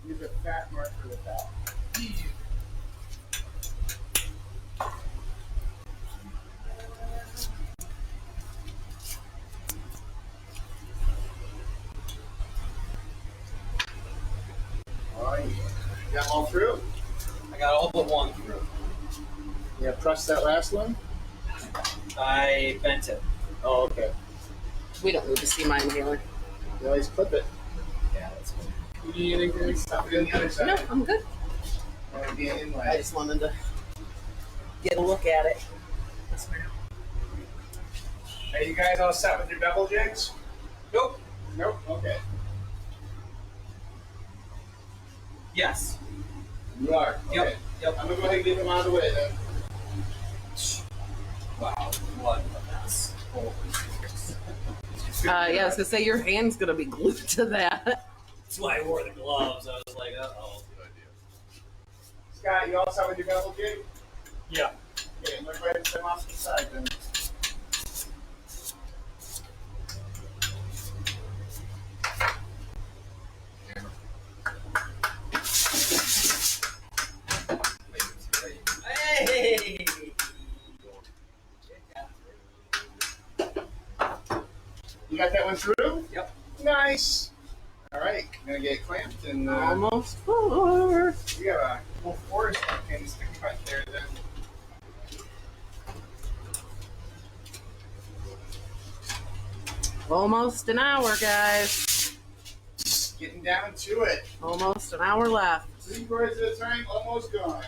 Use a fat marker for the fat. Oh, yeah. You got them all through? I got all but one through. Yeah, press that last one. I bent it. Oh, okay. We don't need to see mine here. You always clip it. Yeah, that's good. You need anything? Stop it on the other side. No, I'm good. Or be an I inlay. just wanted to get a look at it. Are you guys all set with your bevel jigs? Nope. Nope. Okay. Yes. You are. Yep. Okay. Yep. I'm gonna go ahead and get them out of the way then. Wow. What a mess. Holy Yeah, I was gonna say your hand's gonna be glued to that. That's why I wore the gloves. I was like, uh-oh. Scott, you all set with your bevel jig? Yeah. Okay, I'm gonna go ahead and set them off to the side then. Hey! You got that one through? Yep. Nice. All right, I'm gonna get it clamped and Almost full. we got a whole forest of pins to cut there then. Almost an hour, guys. Getting down to it. Almost an hour left. 3/4 of the time, almost gone.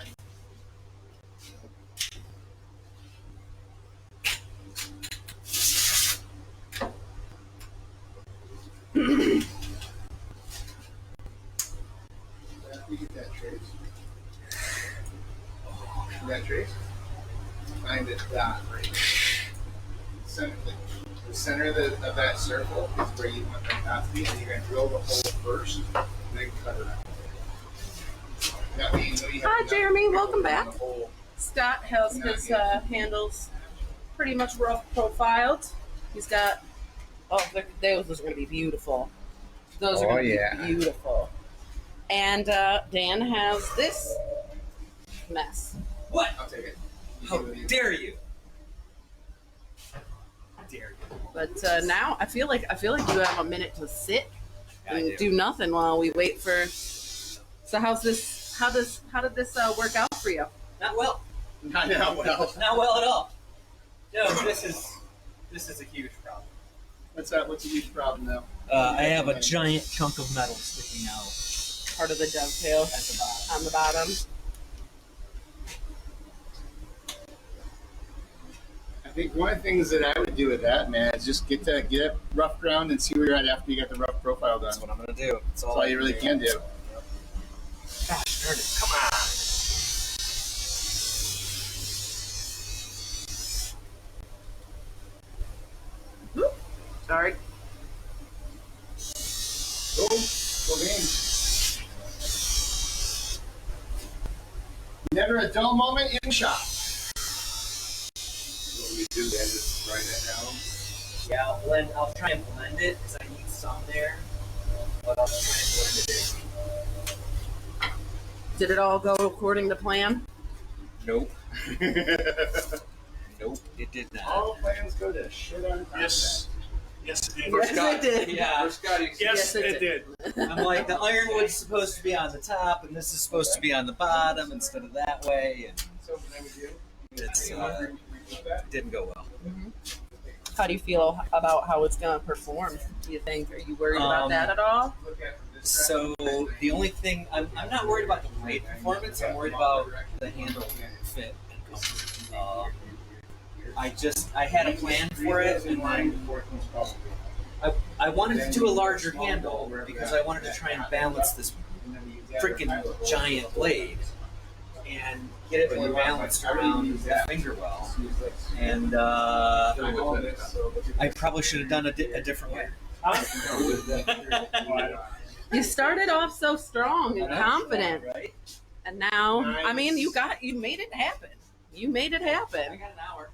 You get that trace. See that trace? Find the dot right there. The center of that circle is where you want that dot to be, and you're going to drill the hole first, and then cut it out. That way you know you have Hi, enough Jeremy. wiggle Welcome in back. the hole. Scott has his handles pretty much rough profiled. He's got, those are going to be beautiful. Those are going to be beautiful. And Dan has this mess. What? I'll take it. How dare you? How dare you? But now I feel like you have a minute to sit I and do. do nothing while we wait for. So how did this work out for you? Not well. Not now, well. Not well at all. No, this is a huge problem. What's a huge problem now? I have a giant chunk of metal sticking out Part of the dovetail at the bottom. on the bottom. I think one of the things that I would do with that, man, is just get it rough ground and see where you're at after you got the rough profile done. That's what I'm gonna do. That's That's all you really can do. Gosh darn it! Come on. Sorry. Go game. Never a dull moment in shop. What we do then is write it down. Yeah, I'll try and blend it because I need some there. But I'll try and blend it in. Did it all go according to plan? Nope. Nope, it did not. All plans go to shit on contact. Yes. Yes, it did. Yes, it did. Yeah. Where's Scotty? Yes, Yes, it it did. I'm like, the ironwood's supposed to be on the top, and this is supposed to be on the bottom instead of that way, and So then we do. it's You want to remove that? didn't go well. How do you feel about how it's going to perform? Do you think? Are you worried about that at all? So the only thing I'm not worried about the blade performance. I'm worried about the handle fit and comfort. I had a plan for it, and I wanted to do a larger handle because I wanted to try and balance this freaking giant blade and get it more balanced around the finger well. And I probably should have done a different way. You started off so strong and confident, right? And now, I mean, you made it happen. You made it I happen. got an hour.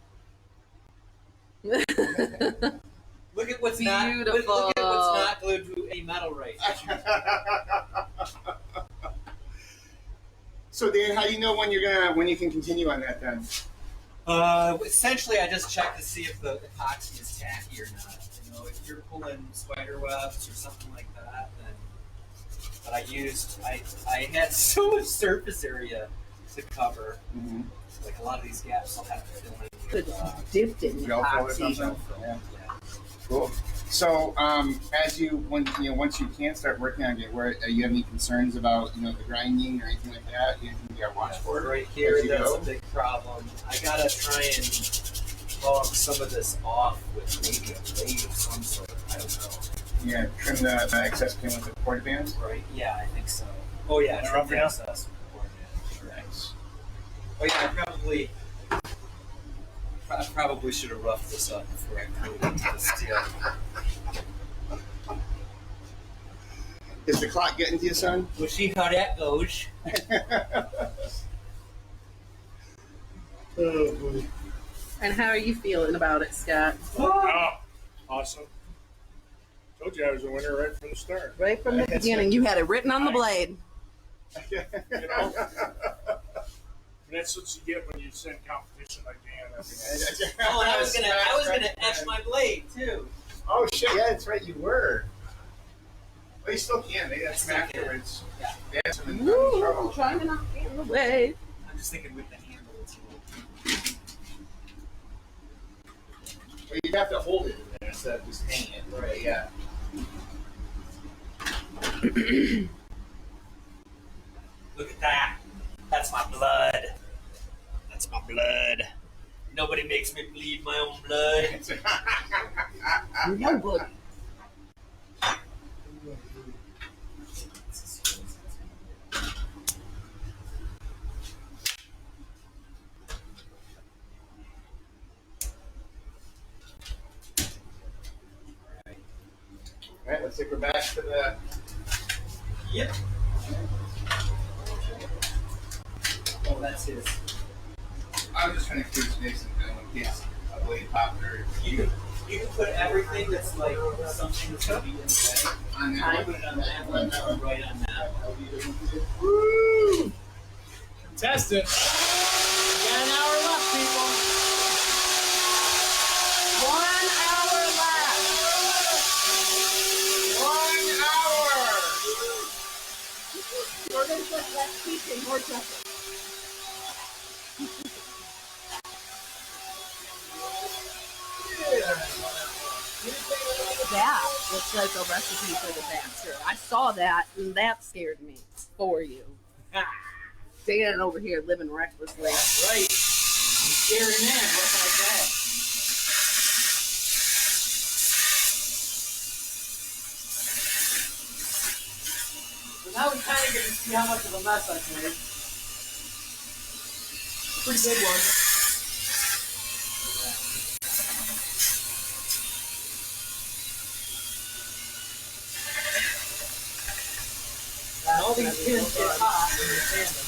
Look at what's Beautiful. Look at what's not glued to a metal right. So Dan, how do you know when you can continue on that then? Essentially, I just check to see if the epoxy is tacky or not. You know, if you're pulling spider webs or something like that, then. But I had so much surface area to cover. Mm-hmm. Like a lot of these gaps, I'll have to fill in. It's dipped in Velcro or epoxy. something? Yeah. Cool. So, once you can start working on it, you have any concerns about the grinding or anything like that? Anything you got to watch for? Right here, as you that's go? a big problem. I gotta try and log some of this off with maybe a blade of some sort. I don't know. Yeah, trim the excess pin with the porta bands. Right? Yeah, I think so. Oh yeah, Yeah, trim rough the it up. excess. Nice. Oh yeah, I probably should have roughed this up before I put it into the steel. Is the clock getting to you, son? We'll see how that goes. Oh, boy. And how are you feeling about it, Scott? Oh, awesome. Told you I was a winner right from the start. Right from the beginning, you had it written on the blade. You know? And that's what you get when you send competition like Dan. Oh, and I was gonna etch my blade too. Oh shit! Yeah, that's right. You were. Well, you still can. They got some still can. afterwards. Yeah. They had some in Woo, trouble. trying to not get in the way. I'm just thinking with the handle, it's a little. Well, you'd have to hold it in there instead of just hang it. Right? Yeah. Look at that. That's my blood. That's my blood. Nobody makes me bleed my own blood. Nobody. All right. Let's take her back to the. Yep. Oh, that's his. I was just trying to keep Jason going in case a blade popped or. You can put everything that's like something that's gonna be in the way. On I that put it on that one, right on that. Woo! Test it. We got an hour left, people. 1 hour left. 1 hour. We're going to put less teaching, more testing. That looks like a recipe for disaster. I saw that, and that scared me for you. Dan over here living recklessly. Right. I'm scaring in. What can I say? So now we kind of get to see how much of a mess I've made. Pretty big one. And all these pins get hot when you're sanding.